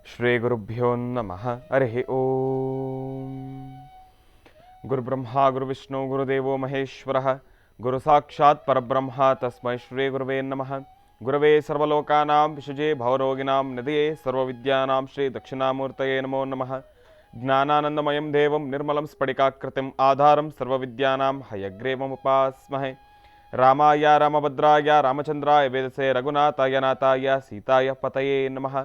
ಶ್ರೀಗುರುಭ್ಯೋ ನಮಃ. ಹರಿ ಓಂ. ಗುರುಬ್ರಹ್ಮ ಗುರುವಿಷ್ಣು ಗುರುದೇವೋ ಮಹೇಶ್ವರಃ. ಗುರು ಸಾಕ್ಷಾತ್ ಪರಬ್ರಹ್ಮ ತಸ್ಮೈ ಶ್ರೀ ಗುರುವೇ ನಮಃ. ಗುರವೇ ಸರ್ವಲೋಕಾನಾಂ ವಿಷಜೇ ಭವರೋಗಿಣಾಂ ನಿಧಯೇ ಸರ್ವವಿದ್ಯಾನಾಂ ಶ್ರೀ ದಕ್ಷಿಣಾಮೂರ್ತಯೇ ನಮೋ ನಮಃ. ಜ್ಞಾನಾನಂದಮಯಂ ದೇವಂ ನಿರ್ಮಲಂ ಸ್ಫಟಿಕಾಕೃತಿಂ ಆಧಾರಂ ಸರ್ವವಿದ್ಯಾನಾಂ ಹಯಗ್ರೀವಮುಪಾಸ್ಮಹೇ. ರಾಮಾಯ ರಾಮಭದ್ರಾಯ ರಾಮಚಂದ್ರಾಯ ವೇದಸೇ ರಘುನಾಥಾಯ ನಾಥಾಯ ಸೀತಾಯ ಪತಯೇ ನಮಃ.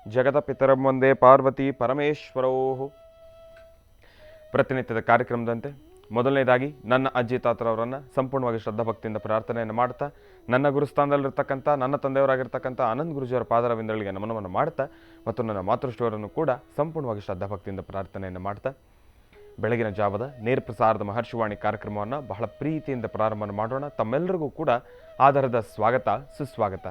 ಜಗತಪಿತರಂ ವಂದೇ ಪಾರ್ವತಿ ಪರಮೇಶ್ವರೋ. ಪ್ರತಿನಿತ್ಯದ ಕಾರ್ಯಕ್ರಮದಂತೆ ಮೊದಲನೇದಾಗಿ ನನ್ನ ಅಜ್ಜಿ ತಾತರವರನ್ನು ಸಂಪೂರ್ಣವಾಗಿ ಶ್ರದ್ಧಾಭಕ್ತಿಯಿಂದ ಪ್ರಾರ್ಥನೆಯನ್ನು ಮಾಡ್ತಾ, ನನ್ನ ಗುರುಸ್ಥಾನದಲ್ಲಿರ್ತಕ್ಕಂಥ ನನ್ನ ತಂದೆಯವರಾಗಿರ್ತಕ್ಕಂಥ ಆನಂದ್ ಗುರುಜಿಯವರ ಪಾದರವಿಂದಗಳಿಗೆ ನಮನವನ್ನು ಮಾಡ್ತಾ, ಮತ್ತು ನನ್ನ ಮಾತೃಶ್ವರನ್ನು ಕೂಡ ಸಂಪೂರ್ಣವಾಗಿ ಶ್ರದ್ಧಾಭಕ್ತಿಯಿಂದ ಪ್ರಾರ್ಥನೆಯನ್ನು ಮಾಡ್ತಾ, ಬೆಳಗಿನ ಜಾವದ ನೇರ ಪ್ರಸಾರದ ಮಹರ್ಷಿವಾಣಿ ಕಾರ್ಯಕ್ರಮವನ್ನು ಬಹಳ ಪ್ರೀತಿಯಿಂದ ಪ್ರಾರಂಭ ಮಾಡೋಣ. ತಮ್ಮೆಲ್ಲರಿಗೂ ಕೂಡ ಆಧಾರದ ಸ್ವಾಗತ ಸುಸ್ವಾಗತ.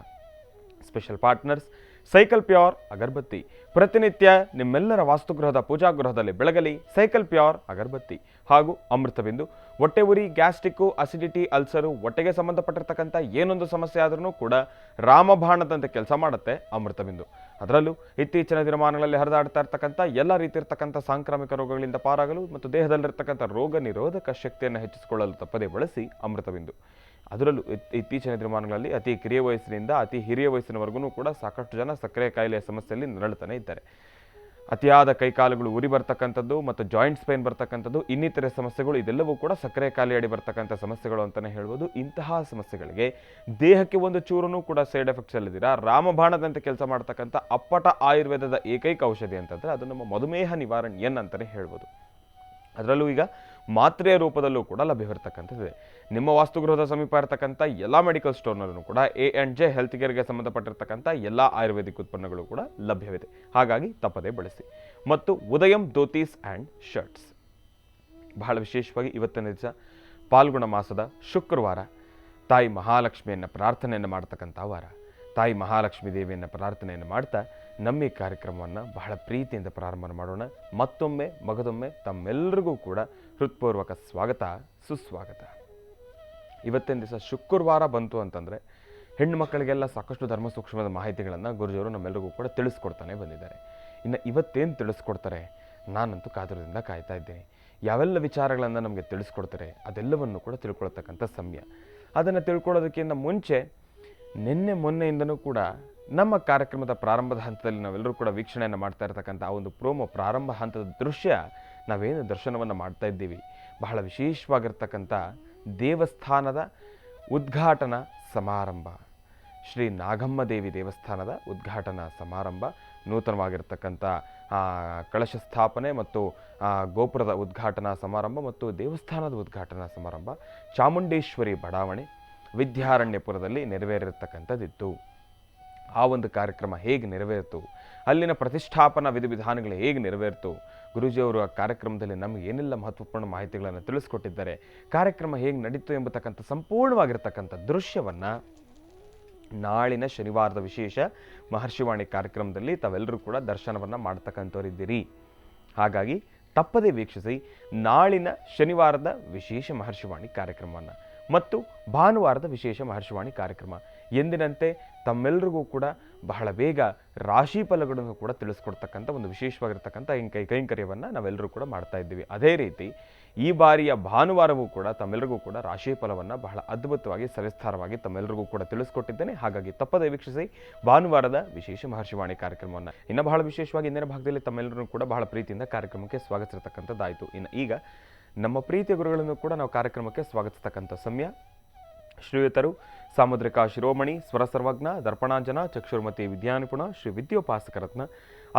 ಸ್ಪೆಷಲ್ ಪಾರ್ಟ್ನರ್ಸ್ ಸೈಕಲ್ ಪ್ಯೂರ್ ಅಗರಬತ್ತಿ. ಪ್ರತಿನಿತ್ಯ ನಿಮ್ಮೆಲ್ಲರ ವಾಸ್ತುಗೃಹದ ಪೂಜಾಗೃಹದಲ್ಲಿ ಬೆಳಗಲಿ ಸೈಕಲ್ ಪ್ಯೂರ್ ಅಗರಬತ್ತಿ ಹಾಗೂ ಅಮೃತಬಿಂದು. ಹೊಟ್ಟೆ ಉರಿ, ಗ್ಯಾಸ್ಟ್ರಿಕ್ಕು, ಅಸಿಡಿಟಿ, ಅಲ್ಸರು, ಹೊಟ್ಟೆಗೆ ಸಂಬಂಧಪಟ್ಟಿರ್ತಕ್ಕಂಥ ಏನೊಂದು ಸಮಸ್ಯೆ ಆದ್ರೂ ಕೂಡ ರಾಮಬಾಣದಂತೆ ಕೆಲಸ ಮಾಡುತ್ತೆ ಅಮೃತಬಿಂದು. ಅದರಲ್ಲೂ ಇತ್ತೀಚಿನ ದಿನಮಾನಗಳಲ್ಲಿ ಹರಿದಾಡ್ತಾ ಇರ್ತಕ್ಕಂಥ ಎಲ್ಲ ರೀತಿ ಇರ್ತಕ್ಕಂಥ ಸಾಂಕ್ರಾಮಿಕ ರೋಗಗಳಿಂದ ಪಾರಾಗಲು ಮತ್ತು ದೇಹದಲ್ಲಿರ್ತಕ್ಕಂಥ ರೋಗ ನಿರೋಧಕ ಶಕ್ತಿಯನ್ನು ಹೆಚ್ಚಿಸಿಕೊಳ್ಳಲು ತಪ್ಪದೇ ಬಳಸಿ ಅಮೃತಬಿಂದು. ಅದರಲ್ಲೂ ಇತ್ತೀಚಿನ ದಿನಮಾನಗಳಲ್ಲಿ ಅತಿ ಕಿರಿಯ ವಯಸ್ಸಿನಿಂದ ಅತಿ ಹಿರಿಯ ವಯಸ್ಸಿನವರೆಗೂ ಕೂಡ ಸಾಕಷ್ಟು ಜನ ಸಕ್ಕರೆ ಕಾಯಿಲೆಯ ಸಮಸ್ಯೆಯಲ್ಲಿ ನರಳುತ್ತಾನೆ ಇದ್ದಾರೆ. ಅತಿಯಾದ ಕೈಕಾಲುಗಳು ಉರಿ ಬರ್ತಕ್ಕಂಥದ್ದು ಮತ್ತು ಜಾಯಿಂಟ್ಸ್ ಪೇನ್ ಬರ್ತಕ್ಕಂಥದ್ದು, ಇನ್ನಿತರೆ ಸಮಸ್ಯೆಗಳು, ಇದೆಲ್ಲವೂ ಕೂಡ ಸಕ್ಕರೆ ಕಾಯಿಲೆ ಅಡಿ ಬರ್ತಕ್ಕಂಥ ಸಮಸ್ಯೆಗಳು ಅಂತಲೇ ಹೇಳ್ಬೋದು. ಇಂತಹ ಸಮಸ್ಯೆಗಳಿಗೆ ದೇಹಕ್ಕೆ ಒಂದು ಚೂರನ್ನು ಕೂಡ ಸೈಡ್ ಎಫೆಕ್ಟ್ಸ್ ಅಲ್ಲದಿರ ರಾಮಬಾಣದಂತೆ ಕೆಲಸ ಮಾಡ್ತಕ್ಕಂಥ ಅಪ್ಪಟ ಆಯುರ್ವೇದದ ಏಕೈಕ ಔಷಧಿ ಅಂತಂದರೆ ಅದು ನಮ್ಮ ಮಧುಮೇಹ ನಿವಾರಣೆಯನ್ ಅಂತಲೇ ಹೇಳ್ಬೋದು. ಅದರಲ್ಲೂ ಈಗ ಮಾತ್ರೆಯ ರೂಪದಲ್ಲೂ ಕೂಡ ಲಭ್ಯವಿರ್ತಕ್ಕಂಥದ್ದಿದೆ. ನಿಮ್ಮ ವಾಸ್ತುಗೃಹದ ಸಮೀಪ ಇರತಕ್ಕಂಥ ಎಲ್ಲ ಮೆಡಿಕಲ್ ಸ್ಟೋರ್ನಲ್ಲೂ ಕೂಡ A&J ಹೆಲ್ತ್ ಕೇರ್ಗೆ ಸಂಬಂಧಪಟ್ಟಿರ್ತಕ್ಕಂಥ ಎಲ್ಲ ಆಯುರ್ವೇದಿಕ್ ಉತ್ಪನ್ನಗಳು ಕೂಡ ಲಭ್ಯವಿದೆ. ಹಾಗಾಗಿ ತಪ್ಪದೇ ಬಳಸಿ. ಮತ್ತು ಉದಯಂ ಧೋತೀಸ್ ಆ್ಯಂಡ್ ಶರ್ಟ್ಸ್. ಬಹಳ ವಿಶೇಷವಾಗಿ ಇವತ್ತಿನ ದಿವಸ ಪಾಲ್ಗುಣ ಮಾಸದ ಶುಕ್ರವಾರ, ತಾಯಿ ಮಹಾಲಕ್ಷ್ಮಿಯನ್ನು ಪ್ರಾರ್ಥನೆಯನ್ನು ಮಾಡ್ತಕ್ಕಂಥ ವಾರ. ತಾಯಿ ಮಹಾಲಕ್ಷ್ಮೀ ದೇವಿಯನ್ನು ಪ್ರಾರ್ಥನೆಯನ್ನು ಮಾಡ್ತಾ ನಮ್ಮ ಈ ಕಾರ್ಯಕ್ರಮವನ್ನು ಬಹಳ ಪ್ರೀತಿಯಿಂದ ಪ್ರಾರಂಭ ಮಾಡೋಣ. ಮತ್ತೊಮ್ಮೆ ಮಗದೊಮ್ಮೆ ತಮ್ಮೆಲ್ಲರಿಗೂ ಕೂಡ ಹೃತ್ಪೂರ್ವಕ ಸ್ವಾಗತ ಸುಸ್ವಾಗತ. ಇವತ್ತಿನ ದಿವಸ ಶುಕ್ರವಾರ ಬಂತು ಅಂತಂದರೆ ಹೆಣ್ಣು ಮಕ್ಕಳಿಗೆಲ್ಲ ಸಾಕಷ್ಟು ಧರ್ಮ ಸೂಕ್ಷ್ಮದ ಮಾಹಿತಿಗಳನ್ನು ಗುರುಜಿಯವರು ನಮ್ಮೆಲ್ಲರಿಗೂ ಕೂಡ ತಿಳಿಸ್ಕೊಡ್ತಾನೆ ಬಂದಿದ್ದಾರೆ. ಇನ್ನು ಇವತ್ತೇನು ತಿಳಿಸ್ಕೊಡ್ತಾರೆ ನಾನಂತೂ ಕಾತುರದಿಂದ ಕಾಯ್ತಾ ಇದ್ದೇನೆ. ಯಾವೆಲ್ಲ ವಿಚಾರಗಳನ್ನು ನಮಗೆ ತಿಳಿಸ್ಕೊಡ್ತಾರೆ ಅದೆಲ್ಲವನ್ನು ಕೂಡ ತಿಳ್ಕೊಳ್ತಕ್ಕಂಥ ಸಮಯ. ಅದನ್ನು ತಿಳ್ಕೊಳ್ಳೋದಕ್ಕಿಂತ ಮುಂಚೆ ನಿನ್ನೆ ಮೊನ್ನೆಯಿಂದನೂ ಕೂಡ ನಮ್ಮ ಕಾರ್ಯಕ್ರಮದ ಪ್ರಾರಂಭದ ಹಂತದಲ್ಲಿ ನಾವೆಲ್ಲರೂ ಕೂಡ ವೀಕ್ಷಣೆಯನ್ನು ಮಾಡ್ತಾ ಇರ್ತಕ್ಕಂಥ ಆ ಒಂದು ಪ್ರೋಮೋ ಪ್ರಾರಂಭ ಹಂತದ ದೃಶ್ಯ ನಾವೇನು ದರ್ಶನವನ್ನು ಮಾಡ್ತಾ ಇದ್ದೀವಿ, ಬಹಳ ವಿಶೇಷವಾಗಿರ್ತಕ್ಕಂಥ ದೇವಸ್ಥಾನದ ಉದ್ಘಾಟನಾ ಸಮಾರಂಭ, ಶ್ರೀ ನಾಗಮ್ಮ ದೇವಿ ದೇವಸ್ಥಾನದ ಉದ್ಘಾಟನಾ ಸಮಾರಂಭ, ನೂತನವಾಗಿರ್ತಕ್ಕಂಥ ಕಳಶ ಸ್ಥಾಪನೆ ಮತ್ತು ಗೋಪುರದ ಉದ್ಘಾಟನಾ ಸಮಾರಂಭ ಮತ್ತು ದೇವಸ್ಥಾನದ ಉದ್ಘಾಟನಾ ಸಮಾರಂಭ ಚಾಮುಂಡೇಶ್ವರಿ ಬಡಾವಣೆ ವಿದ್ಯಾರಣ್ಯಪುರದಲ್ಲಿ ನೆರವೇರಿರ್ತಕ್ಕಂಥದ್ದಿತ್ತು. ಆ ಒಂದು ಕಾರ್ಯಕ್ರಮ ಹೇಗೆ ನೆರವೇರಿತು, ಅಲ್ಲಿನ ಪ್ರತಿಷ್ಠಾಪನಾ ವಿಧಿವಿಧಾನಗಳು ಹೇಗೆ ನೆರವೇರಿತು, ಗುರೂಜಿಯವರು ಆ ಕಾರ್ಯಕ್ರಮದಲ್ಲಿ ನಮಗೆ ಏನೆಲ್ಲ ಮಹತ್ವಪೂರ್ಣ ಮಾಹಿತಿಗಳನ್ನು ತಿಳಿಸ್ಕೊಟ್ಟಿದ್ದಾರೆ, ಕಾರ್ಯಕ್ರಮ ಹೇಗೆ ನಡೀತು ಎಂಬತಕ್ಕಂಥ ಸಂಪೂರ್ಣವಾಗಿರ್ತಕ್ಕಂಥ ದೃಶ್ಯವನ್ನು ನಾಳಿನ ಶನಿವಾರದ ವಿಶೇಷ ಮಹರ್ಷಿವಾಣಿ ಕಾರ್ಯಕ್ರಮದಲ್ಲಿ ತಾವೆಲ್ಲರೂ ಕೂಡ ದರ್ಶನವನ್ನು ಮಾಡ್ತಕ್ಕಂಥವರಿದ್ದೀರಿ. ಹಾಗಾಗಿ ತಪ್ಪದೇ ವೀಕ್ಷಿಸಿ ನಾಳಿನ ಶನಿವಾರದ ವಿಶೇಷ ಮಹರ್ಷಿವಾಣಿ ಕಾರ್ಯಕ್ರಮವನ್ನು ಮತ್ತು ಭಾನುವಾರದ ವಿಶೇಷ ಮಹರ್ಷಿವಾಣಿ ಕಾರ್ಯಕ್ರಮ. ಎಂದಿನಂತೆ ತಮ್ಮೆಲ್ಲರಿಗೂ ಕೂಡ ಬಹಳ ಬೇಗ ರಾಶಿ ಫಲಗಳನ್ನು ಕೂಡ ತಿಳಿಸ್ಕೊಡ್ತಕ್ಕಂಥ ಒಂದು ವಿಶೇಷವಾಗಿರ್ತಕ್ಕಂಥ ಕೈಂಕರ್ಯವನ್ನು ನಾವೆಲ್ಲರೂ ಕೂಡ ಮಾಡ್ತಾ ಇದ್ದೀವಿ. ಅದೇ ರೀತಿ ಈ ಬಾರಿಯ ಭಾನುವಾರವೂ ಕೂಡ ತಮ್ಮೆಲ್ಲರಿಗೂ ಕೂಡ ರಾಶಿ ಫಲವನ್ನು ಬಹಳ ಅದ್ಭುತವಾಗಿ ಸವಿಸ್ತಾರವಾಗಿ ತಮ್ಮೆಲ್ಲರಿಗೂ ಕೂಡ ತಿಳಿಸ್ಕೊಟ್ಟಿದ್ದೇನೆ. ಹಾಗಾಗಿ ತಪ್ಪದೇ ವೀಕ್ಷಿಸಿ ಭಾನುವಾರದ ವಿಶೇಷ ಮಹರ್ಷಿವಾಣಿ ಕಾರ್ಯಕ್ರಮವನ್ನು. ಇನ್ನು ಬಹಳ ವಿಶೇಷವಾಗಿ ಇಂದಿನ ಭಾಗದಲ್ಲಿ ತಮ್ಮೆಲ್ಲರೂ ಕೂಡ ಬಹಳ ಪ್ರೀತಿಯಿಂದ ಕಾರ್ಯಕ್ರಮಕ್ಕೆ ಸ್ವಾಗತಿಸಿರ್ತಕ್ಕಂಥದ್ದಾಯಿತು. ಇನ್ನು ಈಗ ನಮ್ಮ ಪ್ರೀತಿಯ ಗುರುಗಳನ್ನು ಕೂಡ ನಾವು ಕಾರ್ಯಕ್ರಮಕ್ಕೆ ಸ್ವಾಗತಿಸ್ತಕ್ಕಂಥ ಸಮಯ. ಶ್ರೀಯುತರು ಸಾಮುದ್ರಿಕಾ ಶಿರೋಮಣಿ, ಸ್ವರ ಸರ್ವಜ್ಞ, ದರ್ಪಣಾಂಜನ, ಚಕ್ಷುರ್ಮತಿ ವಿದ್ಯಾನಿಪುಣ, ಶ್ರೀ ವಿದ್ಯೋಪಾಸಕ ರತ್ನ,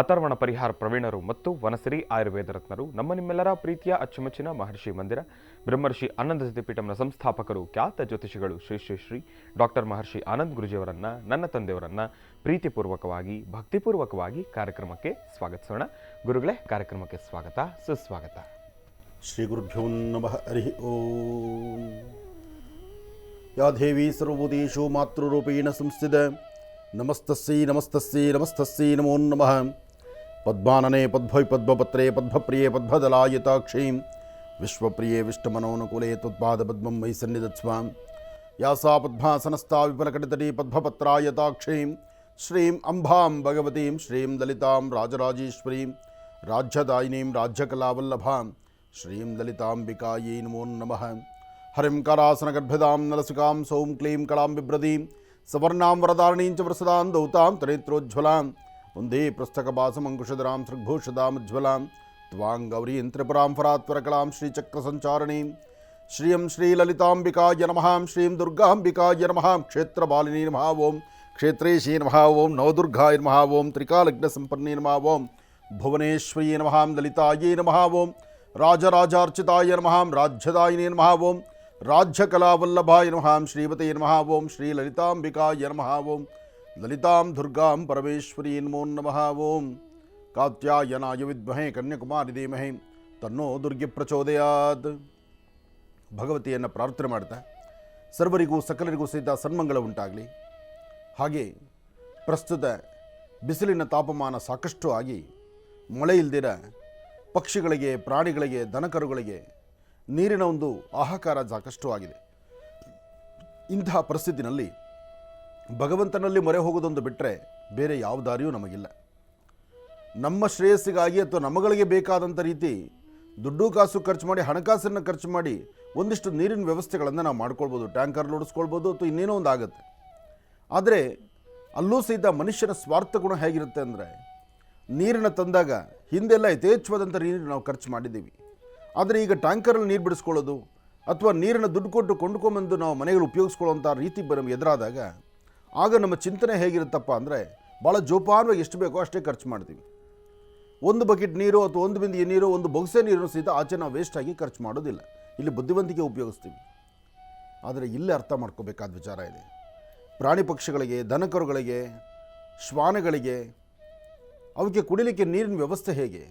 ಅಥರ್ವಣ ಪರಿಹಾರ ಪ್ರವೀಣರು ಮತ್ತು ವನಸಿರಿ ಆಯುರ್ವೇದ ರತ್ನರು, ನಮ್ಮ ನಿಮ್ಮೆಲ್ಲರ ಪ್ರೀತಿಯ ಅಚ್ಚುಮೆಚ್ಚಿನ ಮಹರ್ಷಿ ಮಂದಿರ ಬ್ರಹ್ಮರ್ಷಿ ಆನಂದ ಸಿದ್ಧಿಪೀಠಂನ ಸಂಸ್ಥಾಪಕರು, ಖ್ಯಾತ ಜ್ಯೋತಿಷಿಗಳು ಶ್ರೀ ಶ್ರೀ ಶ್ರೀ ಡಾಕ್ಟರ್ ಮಹರ್ಷಿ ಆನಂದ್ ಗುರುಜಿಯವರನ್ನು, ನನ್ನ ತಂದೆಯವರನ್ನು ಪ್ರೀತಿಪೂರ್ವಕವಾಗಿ ಭಕ್ತಿಪೂರ್ವಕವಾಗಿ ಕಾರ್ಯಕ್ರಮಕ್ಕೆ ಸ್ವಾಗತಿಸೋಣ. ಗುರುಗಳೇ, ಕಾರ್ಯಕ್ರಮಕ್ಕೆ ಸ್ವಾಗತ ಸುಸ್ವಾಗತ. ಶ್ರೀ ಗುರುಭ್ಯೋ ನಮಃ. ಹರಿ ಓಂ. ಯಾ ದೇವಿ ಸರ್ವಭೂತೇಷು ಮಾತೃರೂಪೇಣ ಸಂಸ್ಥಿತ ನಮಸ್ತಸ್ಯೈ ನಮಸ್ತಸ್ಯೈ ನಮಸ್ತಸ್ಯೈ ನಮೋ ನಮಃ. ಪದ್ಮಾನನೆ ಪದ್ಭೈ ಪದ್ಮಪತ್ರೇ ಪದ್ಮಪ್ರಿಯೇ ಪದ್ಮದಲಾಯತಾಕ್ಷೀ ವಿಶ್ವಪ್ರಿಯೇ ವಿಷ್ಣುಮನೋನುಕೂಲೆ ತ್ವತ್ಪಾದ ಪದ್ಮಂ ಮಯಿ ಸನ್ನಿಧತ್ಸ್ವ. ಯಾ ಸಾ ಪದ್ಮಾಸನಸ್ಥಾ ವಿಫಲಕಟಿತಟೀ ಪದ್ಮಪತ್ರಾಯತಾಕ್ಷೀ ಶ್ರೀಂ ಅಂಬಾಂ ಭಗವತೀಂ ಶ್ರೀಂ ಲಲಿತಾಂ ರಾಜರಾಜೇಶ್ವರೀಂ ರಾಜ್ಯದಾಯಿನೀಂ ರಾಜ್ಯಕಲಾವಲ್ಲಭಾಂ ಶ್ರೀಂ ಲಲಿತಾಂಬಿಕಾಯೈ ನಮೋ ನಮಃ. ಹರಿಂ ಕರಾಸನಗರ್ಭದಾಂ ನಲಸಿಕಾಂ ಸೌಂ ಕ್ಲೀಂ ಕಳಾಂ ಬಿಭ್ರದೀಂ ಸವರ್ಣಾಂ ವರದಾರಣೀಂ ಚ ವರಸದಾಂ ದೌತಾಂ ತನೇತ್ರೋಜ್ವಲಾಂ ವಂದೇ ಪುಸ್ತಕಭಾಸಮಂಕುಶಧರಾಂ ಸೃಗ್ಭೂಷದಾಮಜ್ವಲಾಂ ತ್ವಾಂ ಗೌರೀಂ ತ್ರಿಪುರಾಂ ಫರಾತ್ವರಕಲಾಂ ಶ್ರೀಚಕ್ರಸಂಚಾರಣೀಂ ಶ್ರೀಯಂ ಶ್ರೀಲಲಿತಾಂಬಿಕಾಯ ನಮಃ ಶ್ರೀಂ ದುರ್ಗಾಂಬಿಕಾಯ ನಮಃ ಕ್ಷೇತ್ರಪಾಲಿನಿ ನಮಃ ಓಂ ಕ್ಷೇತ್ರೇಶಿ ನಮಃ ಓಂ ನವದುರ್ಗಾಯ ನಮಃ ಓಂ ತ್ರಿಕಾಲಗ್ನಸಂಪನ್ನೇ ನಮಃ ಓಂ ಭುವನೇಶ್ವರಿ ನಮಃ ಲಲಿತಾಯೈ ನಮಃ ಓಂ ರಾಜರಾಜಾರ್ಚಿತಾಯ ನಮಃ ರಾಜ್ಯದಾಯಿನೇ ನಮಃ ಓಂ ರಾಜ್ಯಕಲಾವಲ್ಲಭಾಯ ನಮಃ ಶ್ರೀಮತೇ ನಮಃ ಓಂ ಶ್ರೀಲಲಿತಾಂಬಿಕಾಯ ನಮಃ ಓಂ ಲಲಿತಾಂ ದುರ್ಗಾಂ ಪರಮೇಶ್ವರಿ ನಮೋ ನಮಃ ಓಂ ಕಾತ್ಯಾಯನಾಯ ವಿದ್ಮಹೇ ಕನ್ಯಾಕುಮಾರಿ ಧೀಮಹಿ ತನ್ನೋ ದುರ್ಗೆ ಪ್ರಚೋದಯಾತ್. ಭಗವತಿಯನ್ನು ಪ್ರಾರ್ಥನೆ ಮಾಡ್ತಾ ಸರ್ವರಿಗೂ ಸಕಲರಿಗೂ ಸಹಿತ ಸನ್ಮಂಗಳ ಉಂಟಾಗಲಿ. ಹಾಗೆ ಪ್ರಸ್ತುತ ಬಿಸಿಲಿನ ತಾಪಮಾನ ಸಾಕಷ್ಟು ಆಗಿ ಮಳೆ ಇಲ್ದಿರ ಪಕ್ಷಿಗಳಿಗೆ, ಪ್ರಾಣಿಗಳಿಗೆ, ದನಕರುಗಳಿಗೆ ನೀರಿನ ಒಂದು ಹಾಹಾಕಾರ ಸಾಕಷ್ಟು ಆಗಿದೆ. ಇಂತಹ ಪರಿಸ್ಥಿತಿನಲ್ಲಿ ಭಗವಂತನಲ್ಲಿ ಮೊರೆ ಹೋಗೋದೊಂದು ಬಿಟ್ಟರೆ ಬೇರೆ ಯಾವ ದಾರಿಯೂ ನಮಗಿಲ್ಲ. ನಮ್ಮ ಶ್ರೇಯಸ್ಸಿಗಾಗಿ ಅಥವಾ ನಮಗಳಿಗೆ ಬೇಕಾದಂಥ ರೀತಿ ದುಡ್ಡು ಕಾಸು ಖರ್ಚು ಮಾಡಿ, ಹಣಕಾಸನ್ನು ಖರ್ಚು ಮಾಡಿ ಒಂದಿಷ್ಟು ನೀರಿನ ವ್ಯವಸ್ಥೆಗಳನ್ನು ನಾವು ಮಾಡ್ಕೊಳ್ಬೋದು, ಟ್ಯಾಂಕರ್ ಓಡಿಸ್ಕೊಳ್ಬೋದು ಅಥವಾ ಇನ್ನೇನೋ ಒಂದು ಆಗುತ್ತೆ. ಆದರೆ ಅಲ್ಲೂ ಸಹಿತ ಮನುಷ್ಯನ ಸ್ವಾರ್ಥ ಗುಣ ಹೇಗಿರುತ್ತೆ ಅಂದರೆ, ನೀರನ್ನು ತಂದಾಗ ಹಿಂದೆಲ್ಲ ಯಥೇಚ್ಛವಾದಂಥ ನೀರು ನಾವು ಖರ್ಚು ಮಾಡಿದ್ದೀವಿ. ಆದರೆ ಈಗ ಟ್ಯಾಂಕರಲ್ಲಿ ನೀರು ಬಿಡಿಸ್ಕೊಳ್ಳೋದು ಅಥವಾ ನೀರನ್ನು ದುಡ್ಡು ಕೊಟ್ಟು ಕೊಂಡ್ಕೊಂಬಂದು ನಾವು ಮನೆಗಳು ಉಪಯೋಗಿಸ್ಕೊಳ್ಳೋಂಥ ರೀತಿ ನಮಗೆ ಎದುರಾದಾಗ ಆಗ ನಮ್ಮ ಚಿಂತನೆ ಹೇಗಿರುತ್ತಪ್ಪ ಅಂದರೆ, ಭಾಳ ಜೋಪಾನವಾಗಿ ಎಷ್ಟು ಬೇಕೋ ಅಷ್ಟೇ ಖರ್ಚು ಮಾಡ್ತೀವಿ. ಒಂದು ಬಕೆಟ್ ನೀರು ಅಥವಾ ಒಂದು ಬಿಂದಿಗೆ ನೀರು, ಒಂದು ಬೊಗಸೆ ನೀರನ್ನು ಸಹಿತ ಆಚೆ ನಾವು ವೇಸ್ಟಾಗಿ ಖರ್ಚು ಮಾಡೋದಿಲ್ಲ. ಇಲ್ಲಿ ಬುದ್ಧಿವಂತಿಕೆ ಉಪಯೋಗಿಸ್ತೀವಿ. ಆದರೆ ಇಲ್ಲಿ ಅರ್ಥ ಮಾಡ್ಕೋಬೇಕಾದ ವಿಚಾರ ಇದೆ. ಪ್ರಾಣಿ ಪಕ್ಷಿಗಳಿಗೆ, ದನಕರುಗಳಿಗೆ, ಶ್ವಾನಗಳಿಗೆ ಅವಕ್ಕೆ ಕುಡಿಲಿಕ್ಕೆ ನೀರಿನ ವ್ಯವಸ್ಥೆ ಹೇಗೆ?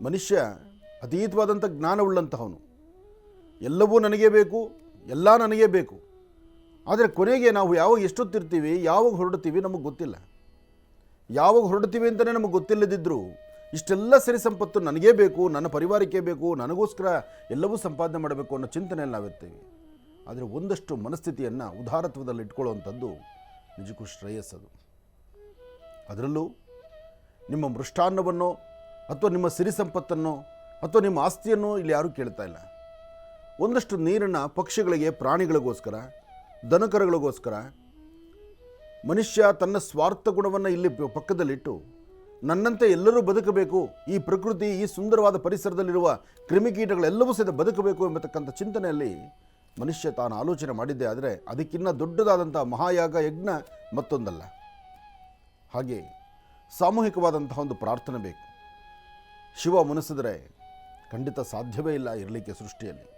ಮನುಷ್ಯ ಅತೀತವಾದಂಥ ಜ್ಞಾನವುಳ್ಳಂತಹವನು. ಎಲ್ಲವೂ ನನಗೇ ಬೇಕು, ಎಲ್ಲ ನನಗೇ ಬೇಕು. ಆದರೆ ಕೊನೆಗೆ ನಾವು ಯಾವಾಗ ಎಷ್ಟೊತ್ತಿರ್ತೀವಿ, ಯಾವಾಗ ಹೊರಡ್ತೀವಿ ನಮಗೆ ಗೊತ್ತಿಲ್ಲ. ಯಾವಾಗ ಹೊರಡ್ತೀವಿ ಅಂತಲೇ ನಮಗೆ ಗೊತ್ತಿಲ್ಲದಿದ್ದರೂ ಇಷ್ಟೆಲ್ಲ ಸರಿ ಸಂಪತ್ತು ನನಗೇ ಬೇಕು, ನನ್ನ ಪರಿವಾರಕ್ಕೆ ಬೇಕು, ನನಗೋಸ್ಕರ ಎಲ್ಲವೂ ಸಂಪಾದನೆ ಮಾಡಬೇಕು ಅನ್ನೋ ಚಿಂತನೆಯಲ್ಲಿ ನಾವಿರ್ತೀವಿ. ಆದರೆ ಒಂದಷ್ಟು ಮನಸ್ಥಿತಿಯನ್ನು ಉದಾರತ್ವದಲ್ಲಿ ಇಟ್ಕೊಳ್ಳುವಂಥದ್ದು ನಿಜಕ್ಕೂ ಶ್ರೇಯಸ್ಸದು. ಅದರಲ್ಲೂ ನಿಮ್ಮ ಮೃಷ್ಟಾನ್ನವನ್ನು ಅಥವಾ ನಿಮ್ಮ ಸಿರಿ ಸಂಪತ್ತನ್ನು ಅಥವಾ ನಿಮ್ಮ ಆಸ್ತಿಯನ್ನು ಇಲ್ಲಿ ಯಾರೂ ಕೇಳ್ತಾ ಇಲ್ಲ. ಒಂದಷ್ಟು ನೀರನ್ನು ಪಕ್ಷಿಗಳಿಗೆ, ಪ್ರಾಣಿಗಳಿಗೋಸ್ಕರ, ದನಕರುಗಳಿಗೋಸ್ಕರ ಮನುಷ್ಯ ತನ್ನ ಸ್ವಾರ್ಥ ಗುಣವನ್ನು ಇಲ್ಲಿ ಪಕ್ಕದಲ್ಲಿಟ್ಟು ನನ್ನಂತೆ ಎಲ್ಲರೂ ಬದುಕಬೇಕು, ಈ ಪ್ರಕೃತಿ, ಈ ಸುಂದರವಾದ ಪರಿಸರದಲ್ಲಿರುವ ಕ್ರಿಮಿಕೀಟಗಳೆಲ್ಲವೂ ಸಹಿತ ಬದುಕಬೇಕು ಎಂಬತಕ್ಕಂಥ ಚಿಂತನೆಯಲ್ಲಿ ಮನುಷ್ಯ ತಾನು ಆಲೋಚನೆ ಮಾಡಿದ್ದೇ ಆದರೆ ಅದಕ್ಕಿಂತ ದೊಡ್ಡದಾದಂಥ ಮಹಾಯಾಗ ಯಜ್ಞ ಮತ್ತೊಂದಲ್ಲ. ಹಾಗೆ ಸಾಮೂಹಿಕವಾದಂತಹ ಒಂದು ಪ್ರಾರ್ಥನೆ ಬೇಕು. ಶಿವ ಮುನಿಸಿದರೆ ಖಂಡಿತ ಸಾಧ್ಯವೇ ಇಲ್ಲ ಇರಲಿಕ್ಕೆ ಸೃಷ್ಟಿಯಲ್ಲಿ.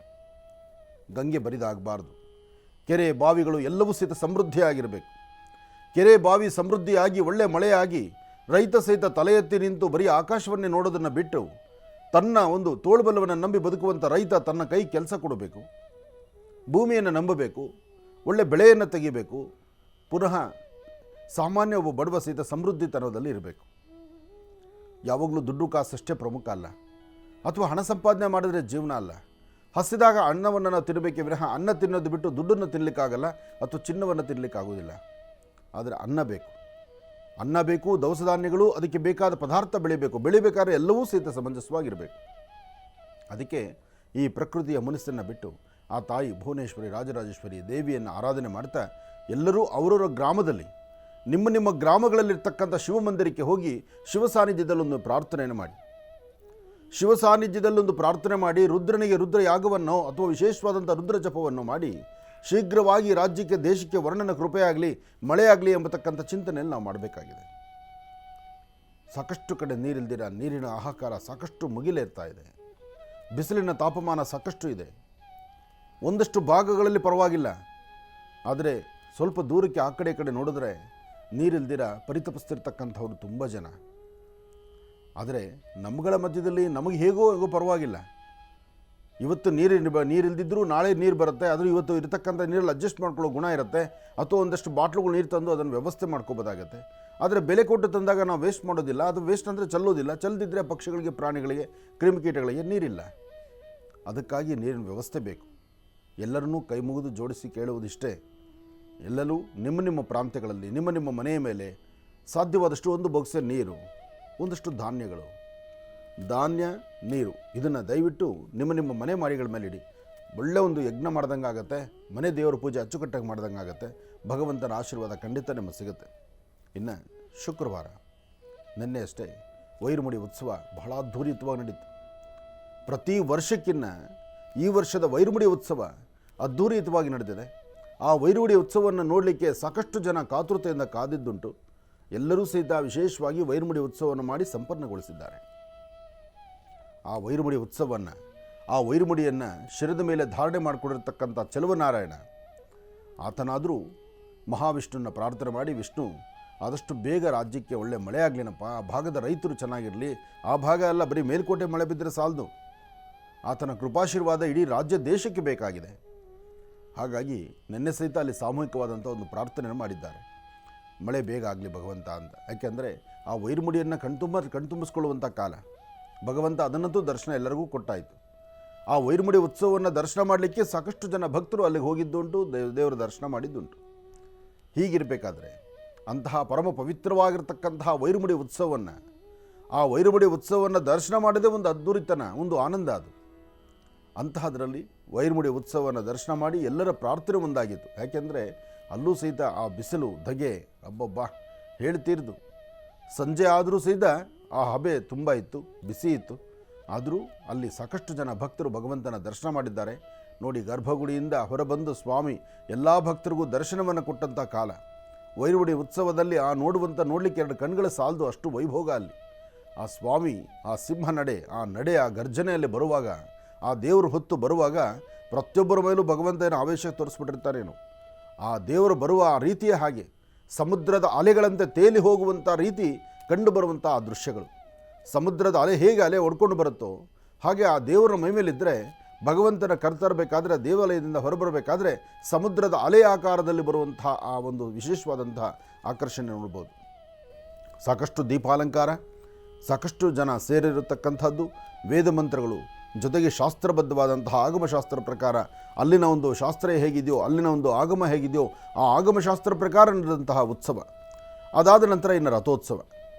ಗಂಗೆ ಬರಿದಾಗಬಾರ್ದು. ಕೆರೆ, ಬಾವಿಗಳು ಎಲ್ಲವೂ ಸಹಿತ ಸಮೃದ್ಧಿಯಾಗಿರಬೇಕು. ಕೆರೆ, ಬಾವಿ ಸಮೃದ್ಧಿಯಾಗಿ ಒಳ್ಳೆ ಮಳೆಯಾಗಿ ರೈತ ಸಹಿತ ತಲೆ ಎತ್ತಿ ನಿಂತು ಬರೀ ಆಕಾಶವನ್ನೇ ನೋಡೋದನ್ನು ಬಿಟ್ಟು ತನ್ನ ಒಂದು ತೋಳ್ಬಲವನ್ನು ನಂಬಿ ಬದುಕುವಂಥ ರೈತ ತನ್ನ ಕೈ ಕೆಲಸ ಕೊಡಬೇಕು, ಭೂಮಿಯನ್ನು ನಂಬಬೇಕು, ಒಳ್ಳೆ ಬೆಳೆಯನ್ನು ತೆಗಿಬೇಕು. ಪುನಃ ಸಾಮಾನ್ಯ ಒಬ್ಬ ಬಡವ ಸಹಿತ ಸಮೃದ್ಧಿತನದಲ್ಲಿ ಇರಬೇಕು. ಯಾವಾಗಲೂ ದುಡ್ಡು ಕಾಸಷ್ಟೇ ಪ್ರಮುಖ ಅಲ್ಲ, ಅಥವಾ ಹಣ ಸಂಪಾದನೆ ಮಾಡಿದ್ರೆ ಜೀವನ ಅಲ್ಲ. ಹಸಿದಾಗ ಅನ್ನವನ್ನು ನಾವು ತಿನ್ನಬೇಕೇ ವಿನಃ ಅನ್ನ ತಿನ್ನೋದು ಬಿಟ್ಟು ದುಡ್ಡನ್ನು ತಿನ್ನಲಿಕ್ಕಾಗಲ್ಲ ಅಥವಾ ಚಿನ್ನವನ್ನು ತಿನ್ನಲಿಕ್ಕಾಗೋದಿಲ್ಲ. ಆದರೆ ಅನ್ನ ಬೇಕು, ಅನ್ನ ಬೇಕು, ದವಸ ಧಾನ್ಯಗಳು, ಅದಕ್ಕೆ ಬೇಕಾದ ಪದಾರ್ಥ ಬೆಳಿಬೇಕು. ಬೆಳಿಬೇಕಾದ್ರೆ ಎಲ್ಲವೂ ಸಹಿತ ಸಮಂಜಸವಾಗಿರಬೇಕು. ಅದಕ್ಕೆ ಈ ಪ್ರಕೃತಿಯ ಮುನಿಸನ್ನು ಬಿಟ್ಟು ಆ ತಾಯಿ ಭುವನೇಶ್ವರಿ, ರಾಜರಾಜೇಶ್ವರಿ ದೇವಿಯನ್ನು ಆರಾಧನೆ ಮಾಡ್ತಾ ಎಲ್ಲರೂ ಅವರವರ ಗ್ರಾಮದಲ್ಲಿ, ನಿಮ್ಮ ಗ್ರಾಮಗಳಲ್ಲಿರ್ತಕ್ಕಂಥ ಶಿವಮಂದಿರಕ್ಕೆ ಹೋಗಿ ಶಿವ ಸಾನ್ನಿಧ್ಯದಲ್ಲೊಂದು ಪ್ರಾರ್ಥನೆಯನ್ನು ಮಾಡಿ, ಶಿವ ಸಾನ್ನಿಧ್ಯದಲ್ಲೊಂದು ಪ್ರಾರ್ಥನೆ ಮಾಡಿ, ರುದ್ರನಿಗೆ ರುದ್ರ ಯಾಗವನ್ನು ಅಥವಾ ವಿಶೇಷವಾದಂಥ ರುದ್ರ ಜಪವನ್ನು ಮಾಡಿ ಶೀಘ್ರವಾಗಿ ರಾಜ್ಯಕ್ಕೆ, ದೇಶಕ್ಕೆ ವರ್ಣನ ಕೃಪೆಯಾಗಲಿ, ಮಳೆಯಾಗಲಿ ಎಂಬತಕ್ಕಂಥ ಚಿಂತನೆಯಲ್ಲಿ ನಾವು ಮಾಡಬೇಕಾಗಿದೆ. ಸಾಕಷ್ಟು ಕಡೆ ನೀರಿಲ್ದಿರ ನೀರಿನ ಹಾಹಾಕಾರ ಸಾಕಷ್ಟು ಮುಗಿಲೇರ್ತಾ ಇದೆ. ಬಿಸಿಲಿನ ತಾಪಮಾನ ಸಾಕಷ್ಟು ಇದೆ. ಒಂದಷ್ಟು ಭಾಗಗಳಲ್ಲಿ ಪರವಾಗಿಲ್ಲ, ಆದರೆ ಸ್ವಲ್ಪ ದೂರಕ್ಕೆ ಆ ಕಡೆ ನೋಡಿದ್ರೆ ನೀರಿಲ್ದಿರ ಪರಿತಪಿಸ್ತಿರ್ತಕ್ಕಂಥವ್ರು ತುಂಬ ಜನ. ಆದರೆ ನಮ್ಮಗಳ ಮಧ್ಯದಲ್ಲಿ ನಮಗೆ ಹೇಗೋ ಪರವಾಗಿಲ್ಲ. ಇವತ್ತು ನೀರಿಲ್ದಿದ್ದರೂ ನಾಳೆ ನೀರು ಬರುತ್ತೆ. ಆದರೂ ಇವತ್ತು ಇರತಕ್ಕಂಥ ನೀರಲ್ಲಿ ಅಡ್ಜಸ್ಟ್ ಮಾಡ್ಕೊಳ್ಳೋ ಗುಣ ಇರುತ್ತೆ. ಅಥವಾ ಒಂದಷ್ಟು ಬಾಟ್ಲುಗಳು ನೀರು ತಂದು ಅದನ್ನು ವ್ಯವಸ್ಥೆ ಮಾಡ್ಕೋಬೋದಾಗತ್ತೆ. ಆದರೆ ಬೆಲೆ ಕೊಟ್ಟು ತಂದಾಗ ನಾವು ವೇಸ್ಟ್ ಮಾಡೋದಿಲ್ಲ. ಅದು ವೇಸ್ಟ್ ಅಂದರೆ ಚೆಲ್ಲೋದಿಲ್ಲ. ಚೆಲ್ಲದಿದ್ದರೆ ಪಕ್ಷಿಗಳಿಗೆ, ಪ್ರಾಣಿಗಳಿಗೆ, ಕ್ರಿಮಿಕೀಟಗಳಿಗೆ ನೀರಿಲ್ಲ. ಅದಕ್ಕಾಗಿ ನೀರಿನ ವ್ಯವಸ್ಥೆ ಬೇಕು. ಎಲ್ಲರನ್ನೂ ಕೈ ಮುಗಿದು ಜೋಡಿಸಿ ಕೇಳುವುದಿಷ್ಟೇ, ಎಲ್ಲರೂ ನಿಮ್ಮ ನಿಮ್ಮ ಪ್ರಾಂತ್ಯಗಳಲ್ಲಿ ನಿಮ್ಮ ನಿಮ್ಮ ಮನೆಯ ಮೇಲೆ ಸಾಧ್ಯವಾದಷ್ಟು ಒಂದು ಬೊಕ್ಸೆ ನೀರು, ಒಂದಷ್ಟು ಧಾನ್ಯಗಳು, ಧಾನ್ಯ, ನೀರು, ಇದನ್ನು ದಯವಿಟ್ಟು ನಿಮ್ಮ ನಿಮ್ಮ ಮನೆ ಮಾರಿಗಳ ಮೇಲೆ ಇಡಿ. ಒಳ್ಳೆ ಒಂದು ಯಜ್ಞ ಮಾಡ್ದಂಗೆ ಆಗುತ್ತೆ, ಮನೆ ದೇವರ ಪೂಜೆ ಅಚ್ಚುಕಟ್ಟಾಗಿ ಮಾಡ್ದಂಗೆ ಆಗುತ್ತೆ. ಭಗವಂತನ ಆಶೀರ್ವಾದ ಖಂಡಿತ ನಿಮಗೆ ಸಿಗುತ್ತೆ. ಇನ್ನು ಶುಕ್ರವಾರ ನಿನ್ನೆ ಅಷ್ಟೇ ವೈರಮುಡಿ ಉತ್ಸವ ಬಹಳ ಅದ್ಧೂರಿತವಾಗಿ ನಡೀತು. ಪ್ರತಿ ವರ್ಷಕ್ಕಿನ್ನ ಈ ವರ್ಷದ ವೈರಮುಡಿ ಉತ್ಸವ ಅದ್ಧೂರಿತವಾಗಿ ನಡೆದಿದೆ. ಆ ವೈರಮುಡಿ ಉತ್ಸವವನ್ನು ನೋಡಲಿಕ್ಕೆ ಸಾಕಷ್ಟು ಜನ ಕಾತುರತೆಯಿಂದ ಕಾದಿದ್ದುಂಟು. ಎಲ್ಲರೂ ಸಹಿತ ವಿಶೇಷವಾಗಿ ವೈರಮುಡಿ ಉತ್ಸವವನ್ನು ಮಾಡಿ ಸಂಪನ್ನಗೊಳಿಸಿದ್ದಾರೆ. ಆ ವೈರಮುಡಿ ಉತ್ಸವವನ್ನು, ಆ ವೈರಮುಡಿಯನ್ನು ಶಿರದ ಮೇಲೆ ಧಾರಣೆ ಮಾಡಿಕೊಂಡಿರ್ತಕ್ಕಂಥ ಚೆಲುವನಾರಾಯಣ ಆತನಾದರೂ ಮಹಾವಿಷ್ಣುನ ಪ್ರಾರ್ಥನೆ ಮಾಡಿ, ವಿಷ್ಣು ಆದಷ್ಟು ಬೇಗ ರಾಜ್ಯಕ್ಕೆ ಒಳ್ಳೆ ಮಳೆ ಆಗಲಿನಪ್ಪ, ಆ ಭಾಗದ ರೈತರು ಚೆನ್ನಾಗಿರಲಿ. ಆ ಭಾಗ ಎಲ್ಲ ಬರೀ ಮೇಲ್ಕೋಟೆ ಮಳೆ ಬಿದ್ದರೆ ಸಾಲದು, ಆತನ ಕೃಪಾಶೀರ್ವಾದ ಇಡೀ ರಾಜ್ಯ ದೇಶಕ್ಕೆ ಬೇಕಾಗಿದೆ. ಹಾಗಾಗಿ ನಿನ್ನೆ ಸಹಿತ ಅಲ್ಲಿ ಸಾಮೂಹಿಕವಾದಂಥ ಒಂದು ಪ್ರಾರ್ಥನೆಯನ್ನು ಮಾಡಿದ್ದಾರೆ, ಮಳೆ ಬೇಗ ಆಗಲಿ ಭಗವಂತ ಅಂತ. ಯಾಕೆಂದರೆ ಆ ವೈರಮುಡಿಯನ್ನು ಕಣ್ತುಂಬಿಸ್ಕೊಳ್ಳುವಂಥ ಕಾಲ. ಭಗವಂತ ಅದನ್ನಂತೂ ದರ್ಶನ ಎಲ್ಲರಿಗೂ ಕೊಟ್ಟಾಯಿತು. ಆ ವೈರಮುಡಿ ಉತ್ಸವವನ್ನು ದರ್ಶನ ಮಾಡಲಿಕ್ಕೆ ಸಾಕಷ್ಟು ಜನ ಭಕ್ತರು ಅಲ್ಲಿಗೆ ಹೋಗಿದ್ದುಂಟು, ದೇವರ ದರ್ಶನ ಮಾಡಿದ್ದುಂಟು. ಹೀಗಿರಬೇಕಾದ್ರೆ ಅಂತಹ ಪರಮ ಪವಿತ್ರವಾಗಿರ್ತಕ್ಕಂತಹ ವೈರಮುಡಿ ಉತ್ಸವವನ್ನು, ಆ ವೈರಮುಡಿ ಉತ್ಸವವನ್ನು ದರ್ಶನ ಮಾಡಿದೆ ಒಂದು ಅದ್ಧೂರಿತನ, ಒಂದು ಆನಂದ ಅದು. ಅಂತಹದರಲ್ಲಿ ವೈರಮುಡಿ ಉತ್ಸವವನ್ನು ದರ್ಶನ ಮಾಡಿ ಎಲ್ಲರ ಪ್ರಾರ್ಥನೆ ಒಂದಾಗಿತ್ತು. ಯಾಕೆಂದರೆ ಅಲ್ಲೂ ಸಹಿತ ಆ ಬಿಸಿಲು, ಧಗೆ, ಅಬ್ಬಬ್ಬಾ ಹೇಳ್ತೀರ್ದು. ಸಂಜೆ ಆದರೂ ಸಹಿತ ಆ ಹಬೆ ತುಂಬ ಇತ್ತು, ಬಿಸಿ ಇತ್ತು. ಆದರೂ ಅಲ್ಲಿ ಸಾಕಷ್ಟು ಜನ ಭಕ್ತರು ಭಗವಂತನ ದರ್ಶನ ಮಾಡಿದ್ದಾರೆ. ನೋಡಿ, ಗರ್ಭಗುಡಿಯಿಂದ ಹೊರಬಂದು ಸ್ವಾಮಿ ಎಲ್ಲ ಭಕ್ತರಿಗೂ ದರ್ಶನವನ್ನು ಕೊಟ್ಟಂಥ ಕಾಲ. ವೈರಮುಡಿ ಉತ್ಸವದಲ್ಲಿ ಆ ನೋಡಲಿಕ್ಕೆ ಎರಡು ಕಣ್ಗಳ ಸಾಲದು, ಅಷ್ಟು ವೈಭೋಗ ಅಲ್ಲಿ. ಆ ಸ್ವಾಮಿ, ಆ ಸಿಂಹ ನಡೆ, ಆ ಗರ್ಜನೆಯಲ್ಲಿ ಬರುವಾಗ, ಆ ದೇವರು ಹೊತ್ತು ಬರುವಾಗ ಪ್ರತಿಯೊಬ್ಬರ ಮೇಲೂ ಭಗವಂತನ ಆವೇಶ ತೋರಿಸ್ಬಿಟ್ಟಿರ್ತಾರೇನು. ಆ ದೇವರು ಬರುವ ಆ ರೀತಿಯ ಹಾಗೆ ಸಮುದ್ರದ ಅಲೆಗಳಂತೆ ತೇಲಿ ಹೋಗುವಂಥ ರೀತಿ ಕಂಡು ಬರುವಂಥ ಆ ದೃಶ್ಯಗಳು. ಸಮುದ್ರದ ಅಲೆ ಹೇಗೆ ಅಲೆ ಹೊಡ್ಕೊಂಡು ಬರುತ್ತೋ ಹಾಗೆ ಆ ದೇವರ ಮೈಮೇಲಿದ್ದರೆ ಭಗವಂತನ ಕರ್ತರಬೇಕಾದ್ರೆ, ದೇವಾಲಯದಿಂದ ಹೊರಬರಬೇಕಾದ್ರೆ ಸಮುದ್ರದ ಅಲೆ ಆಕಾರದಲ್ಲಿ ಬರುವಂಥ ಆ ಒಂದು ವಿಶೇಷವಾದಂತಹ ಆಕರ್ಷಣೆ ನೋಡ್ಬೋದು. ಸಾಕಷ್ಟು ದೀಪಾಲಂಕಾರ, ಸಾಕಷ್ಟು ಜನ ಸೇರಿರತಕ್ಕಂಥದ್ದು, ವೇದ ಮಂತ್ರಗಳು, ಜೊತೆಗೆ ಶಾಸ್ತ್ರಬದ್ಧವಾದಂತಹ ಆಗಮಶಾಸ್ತ್ರ ಪ್ರಕಾರ ಅಲ್ಲಿನ ಒಂದು ಶಾಸ್ತ್ರ ಹೇಗಿದೆಯೋ, ಅಲ್ಲಿನ ಒಂದು ಆಗಮ ಹೇಗಿದೆಯೋ ಆ ಆಗಮಶಾಸ್ತ್ರ ಪ್ರಕಾರ ನಡೆದಂತಹ ಉತ್ಸವ. ಅದಾದ ನಂತರ ಇನ್ನು ರಥೋತ್ಸವ.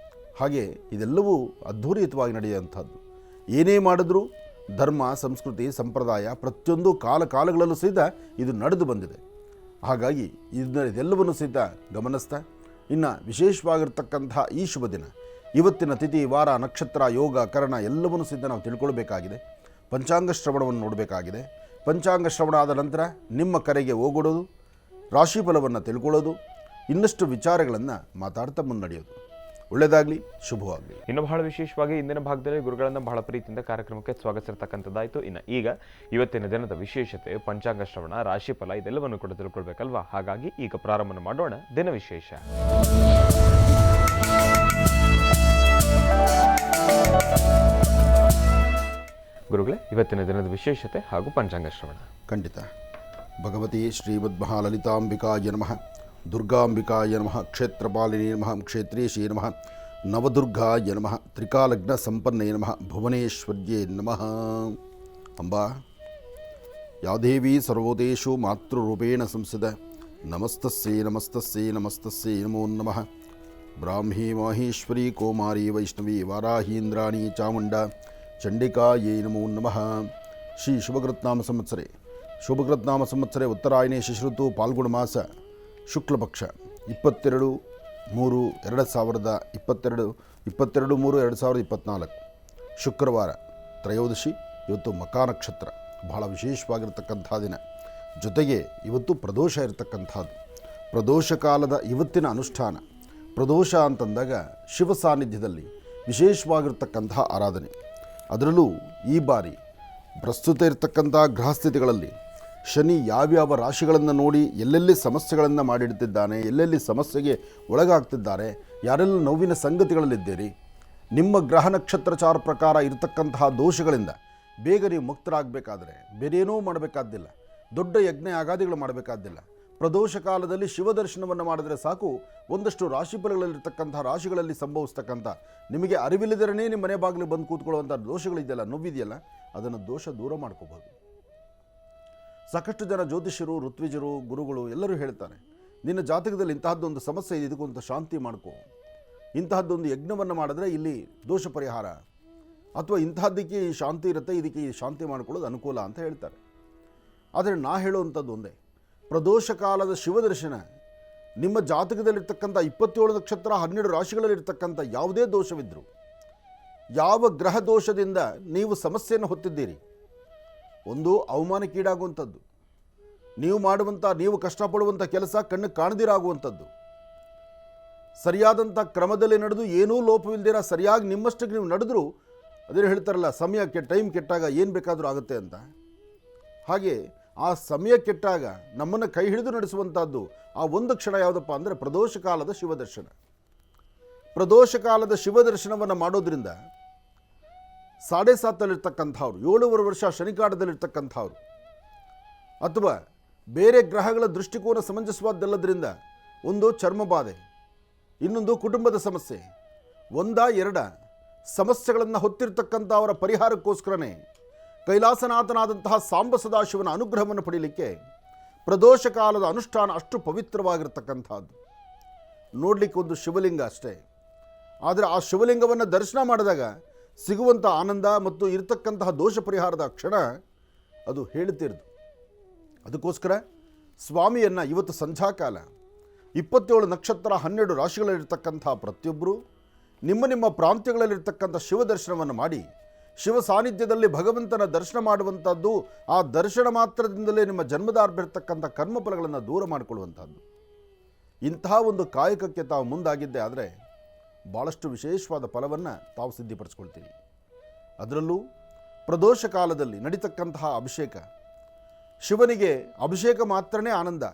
ಹಾಗೆ ಇದೆಲ್ಲವೂ ಅದ್ಧೂರಿತವಾಗಿ ನಡೆಯುವಂಥದ್ದು. ಏನೇ ಮಾಡಿದ್ರೂ ಧರ್ಮ, ಸಂಸ್ಕೃತಿ, ಸಂಪ್ರದಾಯ ಪ್ರತಿಯೊಂದು ಕಾಲಗಳಲ್ಲೂ ಸಹಿತ ಇದು ನಡೆದು ಬಂದಿದೆ. ಹಾಗಾಗಿ ಇದೆಲ್ಲವನ್ನು ಸಹಿತ ಗಮನಿಸ್ತಾ ಇನ್ನು ವಿಶೇಷವಾಗಿರ್ತಕ್ಕಂತಹ ಈ ಶುಭ ದಿನ, ಇವತ್ತಿನ ತಿಥಿ, ವಾರ, ನಕ್ಷತ್ರ, ಯೋಗ, ಕರ್ಣ ಎಲ್ಲವನ್ನೂ ಸಹಿತ ನಾವು ತಿಳ್ಕೊಳ್ಬೇಕಾಗಿದೆ. ಪಂಚಾಂಗ ಶ್ರವಣವನ್ನು ನೋಡಬೇಕಾಗಿದೆ. ಪಂಚಾಂಗ ಶ್ರವಣ ಆದ ನಂತರ ನಿಮ್ಮ ಕರೆಗೆ ಹೋಗೊಡೋದು, ರಾಶಿಫಲವನ್ನು ತಿಳ್ಕೊಳ್ಳೋದು, ಇನ್ನಷ್ಟು ವಿಚಾರಗಳನ್ನು ಮಾತಾಡ್ತಾ ಮುನ್ನಡೆಯೋದು. ಒಳ್ಳೆಯದಾಗಲಿ, ಶುಭವಾಗಲಿ. ಇನ್ನು ಬಹಳ ವಿಶೇಷವಾಗಿ ಇಂದಿನ ಭಾಗದಲ್ಲಿ ಗುರುಗಳನ್ನು ಬಹಳ ಪ್ರೀತಿಯಿಂದ ಕಾರ್ಯಕ್ರಮಕ್ಕೆ ಸ್ವಾಗತಿಸಿರ್ತಕ್ಕಂಥದ್ದಾಯಿತು. ಇನ್ನು ಈಗ ಇವತ್ತಿನ ದಿನದ ವಿಶೇಷತೆ, ಪಂಚಾಂಗ ಶ್ರವಣ, ರಾಶಿಫಲ ಇದೆಲ್ಲವನ್ನು ಕೂಡ ತಿಳ್ಕೊಳ್ಬೇಕಲ್ವಾ. ಹಾಗಾಗಿ ಈಗ ಪ್ರಾರಂಭ ಮಾಡೋಣ ದಿನ ವಿಶೇಷ. ಗುರುಗಳೇ, ಇವತ್ತಿನ ದಿನದ ವಿಶೇಷತೆ ಹಾಗೂ ಪಂಚಾಂಗ ಶ್ರವಣ. ಖಂಡಿತ. ಭಗವತಿ ಶ್ರೀಮದ್ ಮಹಾಲಲಿತಾಂಬಿಕಾಯ ನಮಃ, ದುರ್ಗಾಂಬಿಕಾಯ ನಮಃ, ಕ್ಷೇತ್ರಪಾಲಿನೇ ನಮಃ, ಕ್ಷೇತ್ರೇಶೇ ನಮಃ, ನವದುರ್ಗಾಯ ನಮಃ, ತ್ರಿಕಾಲಗ್ನ ಸಂಪನ್ನೇ ನಮಃ, ಭುವನೇಶ್ವರ್ಯೇ ನಮಃ. ಅಂಬಾ, ಯಾ ದೇವಿ ಸರ್ವೋದೇಶು ಮಾತೃರೂಪೇಣ ಸಂಸ್ಥಿತ, ನಮಸ್ತಸ್ಯೈ ನಮಸ್ತಸ್ಯೈ ನಮಸ್ತಸ್ಯೈ ನಮೋ ನಮಃ. ಬ್ರಾಹ್ಮೀ ಮಾಹೇಶ್ವರಿ ಕೌಮಾರಿ ವೈಷ್ಣವಿ ವಾರಾಹೀಂದ್ರಾಣಿ ಚಾಮುಂಡ ಚಂಡಿಕಾಯೈ ನಮೋ ನಮಃ. ಶ್ರೀ ಶುಭಕೃತ್ನಾಮ ಸಂವತ್ಸರೆ ಉತ್ತರಾಯಣೆ ಶಿಶಿಋತು ಪಾಲ್ಗುಣ ಮಾಸ ಶುಕ್ಲಪಕ್ಷ 22/3/2024 ಶುಕ್ರವಾರ ತ್ರಯೋದಶಿ. ಇವತ್ತು ಮಕಾ ನಕ್ಷತ್ರ, ಬಹಳ ವಿಶೇಷವಾಗಿರ್ತಕ್ಕಂಥ ದಿನ. ಜೊತೆಗೆ ಇವತ್ತು ಪ್ರದೋಷ ಇರತಕ್ಕಂಥದ್ದು. ಪ್ರದೋಷ ಕಾಲದ ಇವತ್ತಿನ ಅನುಷ್ಠಾನ, ಪ್ರದೋಷ ಅಂತಂದಾಗ ಶಿವ ಸಾನ್ನಿಧ್ಯದಲ್ಲಿ ವಿಶೇಷವಾಗಿರ್ತಕ್ಕಂಥ ಆರಾಧನೆ. ಅದರಲ್ಲೂ ಈ ಬಾರಿ ಪ್ರಸ್ತುತ ಇರತಕ್ಕಂಥ ಗ್ರಹಸ್ಥಿತಿಗಳಲ್ಲಿ ಶನಿ ಯಾವ್ಯಾವ ರಾಶಿಗಳನ್ನು ನೋಡಿ ಎಲ್ಲೆಲ್ಲಿ ಸಮಸ್ಯೆಗಳನ್ನು ಮಾಡಿಡ್ತಿದ್ದಾನೆ, ಎಲ್ಲೆಲ್ಲಿ ಸಮಸ್ಯೆಗೆ ಒಳಗಾಗ್ತಿದ್ದಾರೆ, ಯಾರೆಲ್ಲ ನೋವಿನ ಸಂಗತಿಗಳಲ್ಲಿದ್ದೀರಿ, ನಿಮ್ಮ ಗ್ರಹ ನಕ್ಷತ್ರಚಾರ ಪ್ರಕಾರ ಇರತಕ್ಕಂತಹ ದೋಷಗಳಿಂದ ಬೇಗ ನೀವು ಮುಕ್ತರಾಗಬೇಕಾದ್ರೆ ಬೇರೇನೂ ಮಾಡಬೇಕಾದ್ದಿಲ್ಲ, ದೊಡ್ಡ ಯಜ್ಞ ಯಾಗಾದಿಗಳು ಮಾಡಬೇಕಾದ್ದಿಲ್ಲ. ಪ್ರದೋಷ ಕಾಲದಲ್ಲಿ ಶಿವದರ್ಶನವನ್ನು ಮಾಡಿದ್ರೆ ಸಾಕು. ಒಂದಷ್ಟು ರಾಶಿಫಲಗಳಲ್ಲಿರ್ತಕ್ಕಂಥ ರಾಶಿಗಳಲ್ಲಿ ಸಂಭವಿಸ್ತಕ್ಕಂಥ ನಿಮಗೆ ಅರಿವಿಲ್ಲದರೇ ನಿಮ್ಮ ಮನೆ ಬಾಗಿಲಿಗೆ ಬಂದು ಕೂತ್ಕೊಳ್ಳುವಂಥ ದೋಷಗಳಿದೆಯಲ್ಲ, ನೋವಿದೆಯಲ್ಲ, ಅದನ್ನು ದೋಷ ದೂರ ಮಾಡ್ಕೋಬಹುದು. ಸಾಕಷ್ಟು ಜನ ಜ್ಯೋತಿಷ್ಯರು, ಋತ್ವಿಜರು, ಗುರುಗಳು ಎಲ್ಲರೂ ಹೇಳ್ತಾರೆ, ನಿನ್ನ ಜಾತಕದಲ್ಲಿ ಇಂತಹದ್ದೊಂದು ಸಮಸ್ಯೆ ಇದೆ, ಇದಕ್ಕೊಂದು ಶಾಂತಿ ಮಾಡ್ಕೋ, ಇಂತಹದ್ದೊಂದು ಯಜ್ಞವನ್ನು ಮಾಡಿದ್ರೆ ಇಲ್ಲಿ ದೋಷ ಪರಿಹಾರ, ಅಥವಾ ಇಂತಹದ್ದಕ್ಕೆ ಈ ಶಾಂತಿ ಇರುತ್ತೆ, ಇದಕ್ಕೆ ಈ ಶಾಂತಿ ಮಾಡ್ಕೊಳ್ಳೋದು ಅನುಕೂಲ ಅಂತ ಹೇಳ್ತಾರೆ. ಆದರೆ ನಾ ಹೇಳುವಂಥದ್ದು ಒಂದೇ, ಪ್ರದೋಷ ಕಾಲದ ಶಿವದರ್ಶನ ನಿಮ್ಮ ಜಾತಕದಲ್ಲಿರ್ತಕ್ಕಂಥ 27 ನಕ್ಷತ್ರ 12 ರಾಶಿಗಳಲ್ಲಿರ್ತಕ್ಕಂಥ ಯಾವುದೇ ದೋಷವಿದ್ದರೂ, ಯಾವ ಗ್ರಹ ದೋಷದಿಂದ ನೀವು ಸಮಸ್ಯೆಯನ್ನು ಹೊತ್ತಿದ್ದೀರಿ, ಒಂದು ಅವಮಾನಕ್ಕೀಡಾಗುವಂಥದ್ದು, ನೀವು ಕಷ್ಟಪಡುವಂಥ ಕೆಲಸ ಕಣ್ಣು ಕಾಣದಿರಾಗುವಂಥದ್ದು, ಸರಿಯಾದಂಥ ಕ್ರಮದಲ್ಲಿ ನಡೆದು ಏನೂ ಲೋಪವಿಲ್ದಿರ ಸರಿಯಾಗಿ ನಿಮ್ಮಷ್ಟಕ್ಕೆ ನೀವು ನಡೆದರೂ ಅದೇ ಹೇಳ್ತಾರಲ್ಲ, ಸಮಯಕ್ಕೆ ಟೈಮ್ ಕೆಟ್ಟಾಗ ಏನು ಬೇಕಾದರೂ ಆಗುತ್ತೆ ಅಂತ. ಹಾಗೆ ಆ ಸಮಯ ಕೆಟ್ಟಾಗ ನಮ್ಮನ್ನು ಕೈ ಹಿಡಿದು ನಡೆಸುವಂಥದ್ದು ಆ ಒಂದು ಕ್ಷಣ ಯಾವುದಪ್ಪ ಅಂದರೆ ಪ್ರದೋಷ ಕಾಲದ ಶಿವದರ್ಶನ. ಪ್ರದೋಷ ಕಾಲದ ಶಿವದರ್ಶನವನ್ನು ಮಾಡೋದ್ರಿಂದ 7.5 7.5 ವರ್ಷ ಶನಿಕಾಟದಲ್ಲಿರ್ತಕ್ಕಂಥವ್ರು, ಅಥವಾ ಬೇರೆ ಗ್ರಹಗಳ ದೃಷ್ಟಿಕೋನ ಸಮಂಜಸವಾದ್ದಲ್ಲದ್ರಿಂದ, ಒಂದು ಚರ್ಮ ಬಾಧೆ, ಇನ್ನೊಂದು ಕುಟುಂಬದ ಸಮಸ್ಯೆ, 1-2 ಸಮಸ್ಯೆಗಳನ್ನು ಹೊತ್ತಿರ್ತಕ್ಕಂಥ ಅವರ ಪರಿಹಾರಕ್ಕೋಸ್ಕರನೇ ಕೈಲಾಸನಾಥನಾದಂತಹ ಸಾಂಬ ಸದಾಶಿವನ ಅನುಗ್ರಹವನ್ನು ಪಡೀಲಿಕ್ಕೆ ಪ್ರದೋಷ ಕಾಲದ ಅನುಷ್ಠಾನ ಅಷ್ಟು ಪವಿತ್ರವಾಗಿರ್ತಕ್ಕಂಥದ್ದು. ನೋಡಲಿಕ್ಕೆ ಒಂದು ಶಿವಲಿಂಗ ಅಷ್ಟೇ, ಆದರೆ ಆ ಶಿವಲಿಂಗವನ್ನು ದರ್ಶನ ಮಾಡಿದಾಗ ಸಿಗುವಂಥ ಆನಂದ ಮತ್ತು ಇರತಕ್ಕಂತಹ ದೋಷ ಪರಿಹಾರದ ಕ್ಷಣ ಅದು ಹೇಳ್ತಿರೋದು. ಅದಕ್ಕೋಸ್ಕರ ಸ್ವಾಮಿಯನ್ನು ಇವತ್ತು ಸಂಧ್ಯಾಕಾಲ 27 ನಕ್ಷತ್ರ 12 ರಾಶಿಗಳಲ್ಲಿರ್ತಕ್ಕಂಥ ಪ್ರತಿಯೊಬ್ಬರು ನಿಮ್ಮ ಪ್ರಾಂತ್ಯಗಳಲ್ಲಿರ್ತಕ್ಕಂಥ ಶಿವದರ್ಶನವನ್ನು ಮಾಡಿ ಶಿವ ಸಾನ್ನಿಧ್ಯದಲ್ಲಿ ಭಗವಂತನ ದರ್ಶನ ಮಾಡುವಂಥದ್ದು, ಆ ದರ್ಶನ ಮಾತ್ರದಿಂದಲೇ ನಿಮ್ಮ ಜನ್ಮದಾರ್ಭಿರ್ತಕ್ಕಂಥ ಕರ್ಮಫಲಗಳನ್ನು ದೂರ ಮಾಡಿಕೊಳ್ಳುವಂಥದ್ದು. ಇಂತಹ ಒಂದು ಕಾಯಕಕ್ಕೆ ತಾವು ಮುಂದಾಗಿದ್ದೆ ಆದರೆ ಭಾಳಷ್ಟು ವಿಶೇಷವಾದ ಫಲವನ್ನು ತಾವು ಸಿದ್ಧಿಪಡಿಸ್ಕೊಳ್ತೀರಿ. ಅದರಲ್ಲೂ ಪ್ರದೋಷ ಕಾಲದಲ್ಲಿ ನಡೀತಕ್ಕಂತಹ ಅಭಿಷೇಕ, ಶಿವನಿಗೆ ಅಭಿಷೇಕ ಮಾತ್ರನೇ ಆನಂದ.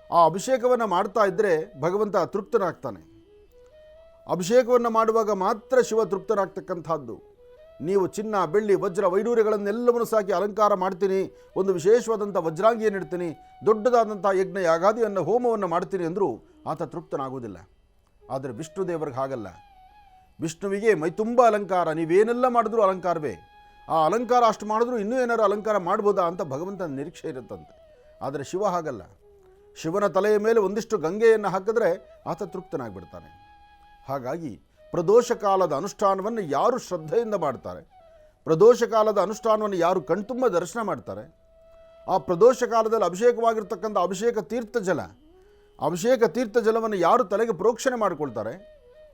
ಆ ಅಭಿಷೇಕವನ್ನು ಮಾಡ್ತಾ ಇದ್ದರೆ ಭಗವಂತ ತೃಪ್ತನಾಗ್ತಾನೆ. ಅಭಿಷೇಕವನ್ನು ಮಾಡುವಾಗ ಮಾತ್ರ ಶಿವ ತೃಪ್ತನಾಗ್ತಕ್ಕಂಥದ್ದು. ನೀವು ಚಿನ್ನ, ಬೆಳ್ಳಿ, ವಜ್ರ, ವೈಡೂರ್ಯಗಳನ್ನೆಲ್ಲವನ್ನು ಸಾಕಿ ಅಲಂಕಾರ ಮಾಡ್ತೀನಿ, ಒಂದು ವಿಶೇಷವಾದಂಥ ವಜ್ರಾಂಗಿಯನ್ನು ಇಡ್ತೀನಿ, ದೊಡ್ಡದಾದಂಥ ಯಜ್ಞ ಯಾಗಾದಿಯನ್ನು ಹೋಮವನ್ನು ಮಾಡ್ತೀನಿ ಅಂದರೂ ಆತ ತೃಪ್ತನಾಗುವುದಿಲ್ಲ. ಆದರೆ ವಿಷ್ಣು ದೇವರಿಗೆ ಹಾಗಲ್ಲ. ವಿಷ್ಣುವಿಗೆ ಮೈತುಂಬ ಅಲಂಕಾರ, ನೀವೇನೆಲ್ಲ ಮಾಡಿದ್ರೂ ಅಲಂಕಾರವೇ. ಆ ಅಲಂಕಾರ ಅಷ್ಟು ಮಾಡಿದ್ರೂ ಇನ್ನೂ ಏನಾರು ಅಲಂಕಾರ ಮಾಡ್ಬೋದಾ ಅಂತ ಭಗವಂತನ ನಿರೀಕ್ಷೆ ಇರುತ್ತಂತೆ. ಆದರೆ ಶಿವ ಹಾಗಲ್ಲ. ಶಿವನ ತಲೆಯ ಮೇಲೆ ಒಂದಿಷ್ಟು ಗಂಗೆಯನ್ನು ಹಾಕಿದ್ರೆ ಆತ ತೃಪ್ತನಾಗಿಬಿಡ್ತಾನೆ. ಹಾಗಾಗಿ ಪ್ರದೋಷ ಕಾಲದ ಅನುಷ್ಠಾನವನ್ನು ಯಾರು ಶ್ರದ್ಧೆಯಿಂದ ಮಾಡ್ತಾರೆ, ಪ್ರದೋಷ ಕಾಲದ ಅನುಷ್ಠಾನವನ್ನು ಯಾರು ಕಣ್ತುಂಬ ದರ್ಶನ ಮಾಡ್ತಾರೆ, ಆ ಪ್ರದೋಷ ಕಾಲದಲ್ಲಿ ಅಭಿಷೇಕವಾಗಿರ್ತಕ್ಕಂಥ ಅಭಿಷೇಕ ತೀರ್ಥ ಜಲವನ್ನು ಯಾರು ತಲೆಗೆ ಪ್ರೋಕ್ಷಣೆ ಮಾಡಿಕೊಳ್ತಾರೆ,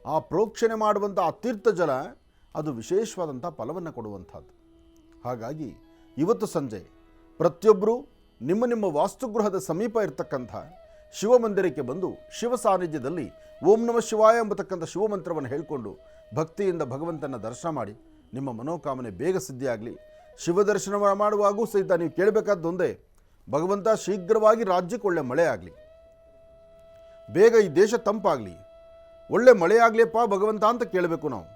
ಆ ಪ್ರೋಕ್ಷಣೆ ಮಾಡುವಂಥ ಆ ತೀರ್ಥ ಜಲ ಅದು ವಿಶೇಷವಾದಂಥ ಫಲವನ್ನು ಕೊಡುವಂಥದ್ದು. ಹಾಗಾಗಿ ಇವತ್ತು ಸಂಜೆ ಪ್ರತಿಯೊಬ್ಬರೂ ನಿಮ್ಮ ವಾಸ್ತುಗೃಹದ ಸಮೀಪ ಇರತಕ್ಕಂಥ ಶಿವಮಂದಿರಕ್ಕೆ ಬಂದು ಶಿವ ಸಾನ್ನಿಧ್ಯದಲ್ಲಿ ಓಂ ನಮಃ ಶಿವಾಯ ಎಂಬತಕ್ಕಂಥ ಶಿವಮಂತ್ರವನ್ನು ಹೇಳಿಕೊಂಡು ಭಕ್ತಿಯಿಂದ ಭಗವಂತನ ದರ್ಶನ ಮಾಡಿ ನಿಮ್ಮ ಮನೋಕಾಮನೆ ಬೇಗ ಸಿದ್ಧಿಯಾಗಲಿ. ಶಿವದರ್ಶನ ಮಾಡುವಾಗೂ ಸಹಿತ ನೀವು ಕೇಳಬೇಕಾದ್ದೊಂದೇ, ಭಗವಂತ ಶೀಘ್ರವಾಗಿ ರಾಜ್ಯಕ್ಕೆ ಒಳ್ಳೆ ಮಳೆ ಆಗಲಿ, ಬೇಗ ಈ ದೇಶ ತಂಪಾಗಲಿ, ಒಳ್ಳೆ ಮಳೆ ಆಗಲಿಯಪ್ಪ ಭಗವಂತ ಅಂತ ಕೇಳಬೇಕು ನಾವು.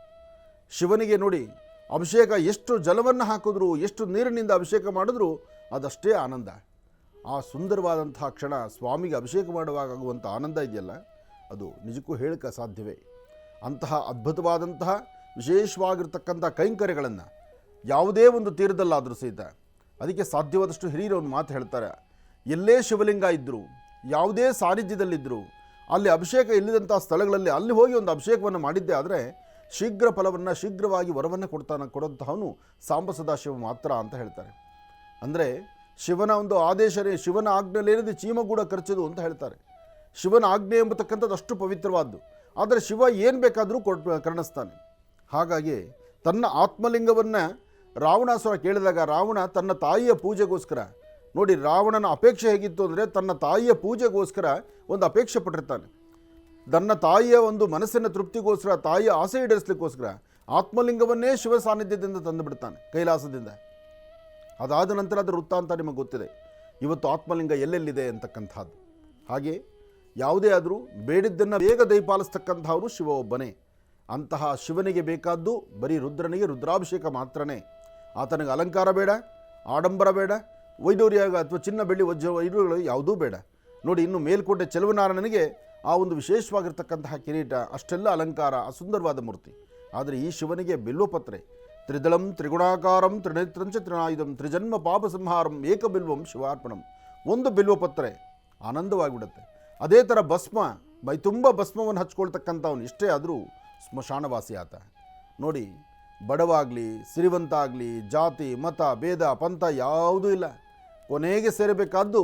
ಶಿವನಿಗೆ ನೋಡಿ, ಅಭಿಷೇಕ ಎಷ್ಟು ಜಲವನ್ನು ಹಾಕಿದ್ರು, ಎಷ್ಟು ನೀರಿನಿಂದ ಅಭಿಷೇಕ ಮಾಡಿದ್ರು ಅದಷ್ಟೇ ಆನಂದ. ಆ ಸುಂದರವಾದಂತಹ ಕ್ಷಣ ಸ್ವಾಮಿಗೆ ಅಭಿಷೇಕ ಮಾಡುವಾಗುವಂಥ ಆನಂದ ಇದೆಯಲ್ಲ, ಅದು ನಿಜಕ್ಕೂ ಹೇಳಕ್ಕೆ ಸಾಧ್ಯವೇ. ಅಂತಹ ಅದ್ಭುತವಾದಂತಹ ವಿಶೇಷವಾಗಿರ್ತಕ್ಕಂಥ ಕೈಂಕರ್ಯಗಳನ್ನು ಯಾವುದೇ ಒಂದು ತೀರದಲ್ಲಾದರೂ ಸಹಿತ, ಅದಕ್ಕೆ ಸಾಧ್ಯವಾದಷ್ಟು ಹಿರಿಯರು ಒಂದು ಮಾತು ಹೇಳ್ತಾರೆ, ಎಲ್ಲೇ ಶಿವಲಿಂಗ ಇದ್ದರೂ, ಯಾವುದೇ ಸಾನ್ನಿಧ್ಯದಲ್ಲಿದ್ದರೂ, ಅಲ್ಲಿ ಅಭಿಷೇಕ ಇಲ್ಲದಂಥ ಸ್ಥಳಗಳಲ್ಲಿ ಅಲ್ಲಿ ಹೋಗಿ ಒಂದು ಅಭಿಷೇಕವನ್ನು ಮಾಡಿದ್ದೆ ಆದರೆ ಶೀಘ್ರ ಫಲವನ್ನು, ಶೀಘ್ರವಾಗಿ ವರವನ್ನು ಕೊಡುವಂತಹವನು ಸಾಂಬ ಸದಾಶಿವ ಮಾತ್ರ ಅಂತ ಹೇಳ್ತಾರೆ. ಅಂದರೆ ಶಿವನ ಒಂದು ಆದೇಶನೇ, ಶಿವನ ಆಜ್ಞೆಯಲ್ಲೇನಿದೆ ಚೀಮಗೂಡ ಖರ್ಚದು ಅಂತ ಹೇಳ್ತಾರೆ. ಶಿವನ ಆಜ್ಞೆ ಎಂಬತಕ್ಕಂಥದ್ದು ಅಷ್ಟು ಪವಿತ್ರವಾದ್ದು. ಆದರೆ ಶಿವ ಏನು ಬೇಕಾದರೂ ಕರುಣಿಸ್ತಾನೆ. ಹಾಗಾಗಿ ತನ್ನ ಆತ್ಮಲಿಂಗವನ್ನು ರಾವಣಾಸುರ ಕೇಳಿದಾಗ ರಾವಣ ತನ್ನ ತಾಯಿಯ ಪೂಜೆಗೋಸ್ಕರ, ನೋಡಿ ರಾವಣನ ಅಪೇಕ್ಷೆ ಹೇಗಿತ್ತು ಅಂದರೆ ತನ್ನ ತಾಯಿಯ ಪೂಜೆಗೋಸ್ಕರ ಒಂದು ಅಪೇಕ್ಷೆ ಪಟ್ಟಿರ್ತಾನೆ. ತನ್ನ ತಾಯಿಯ ಒಂದು ಮನಸ್ಸಿನ ತೃಪ್ತಿಗೋಸ್ಕರ, ತಾಯಿಯ ಆಸೆ ಈಡೇರಿಸಲಿಕ್ಕೋಸ್ಕರ ಆತ್ಮಲಿಂಗವನ್ನೇ ಶಿವ ಸಾನ್ನಿಧ್ಯದಿಂದ ತಂದು ಬಿಡ್ತಾನೆ, ಕೈಲಾಸದಿಂದ. ಅದಾದ ನಂತರ ಅದರ ವೃತ್ತಾಂತ ನಿಮಗೆ ಗೊತ್ತಿದೆ. ಇವತ್ತು ಆತ್ಮಲಿಂಗ ಎಲ್ಲೆಲ್ಲಿದೆ ಅಂತಕ್ಕಂಥದ್ದು. ಹಾಗೆ ಯಾವುದೇ ಆದರೂ ಬೇಡಿದ್ದನ್ನು ಬೇಗ ದಯಪಾಲಿಸ್ತಕ್ಕಂಥವರು ಶಿವ ಒಬ್ಬನೇ. ಅಂತಹ ಶಿವನಿಗೆ ಬೇಕಾದ್ದು ಬರೀ ರುದ್ರನಿಗೆ ರುದ್ರಾಭಿಷೇಕ ಮಾತ್ರನೇ. ಆತನಿಗೆ ಅಲಂಕಾರ ಬೇಡ, ಆಡಂಬರ ಬೇಡ, ವೈಡೂರ್ಯ ಅಥವಾ ಚಿನ್ನ ಬೆಳ್ಳಿ ವೈಡೂರ್ಯಗಳು ಯಾವುದೂ ಬೇಡ. ನೋಡಿ, ಇನ್ನು ಮೇಲ್ಕೋಟೆ ಚೆಲುವನಾರಾಯಣನಿಗೆ ಆ ಒಂದು ವಿಶೇಷವಾಗಿರ್ತಕ್ಕಂತಹ ಕಿರೀಟ, ಅಷ್ಟೆಲ್ಲ ಅಲಂಕಾರ, ಆ ಸುಂದರವಾದ ಮೂರ್ತಿ. ಆದರೆ ಈ ಶಿವನಿಗೆ ಬಿಲ್ವಪತ್ರೆ, ತ್ರಿದಳಂ ತ್ರಿಗುಣಾಕಾರಂ ತ್ರಿನೇತ್ರಂಚ ತ್ರಿನಾಯುಧಂ ತ್ರಿಜನ್ಮ ಪಾಪ ಸಂಹಾರಂ ಏಕ ಬಿಲ್ವಂ ಶಿವಾರ್ಪಣಂ. ಒಂದು ಬಿಲ್ವಪತ್ರೆ ಆನಂದವಾಗಿಬಿಡುತ್ತೆ. ಅದೇ ಥರ ಭಸ್ಮ, ಮೈ ತುಂಬ ಭಸ್ಮವನ್ನು ಹಚ್ಕೊಳ್ತಕ್ಕಂಥವ್ನು ಇಷ್ಟೇ ಆದರೂ ಸ್ಮಶಾನವಾಸಿ ಆತ. ನೋಡಿ, ಬಡವಾಗಲಿ ಸಿರಿವಂತ ಆಗಲಿ ಜಾತಿ ಮತ ಭೇದ ಪಂಥ ಯಾವುದೂ ಇಲ್ಲ, ಕೊನೆಗೆ ಸೇರಬೇಕಾದ್ದು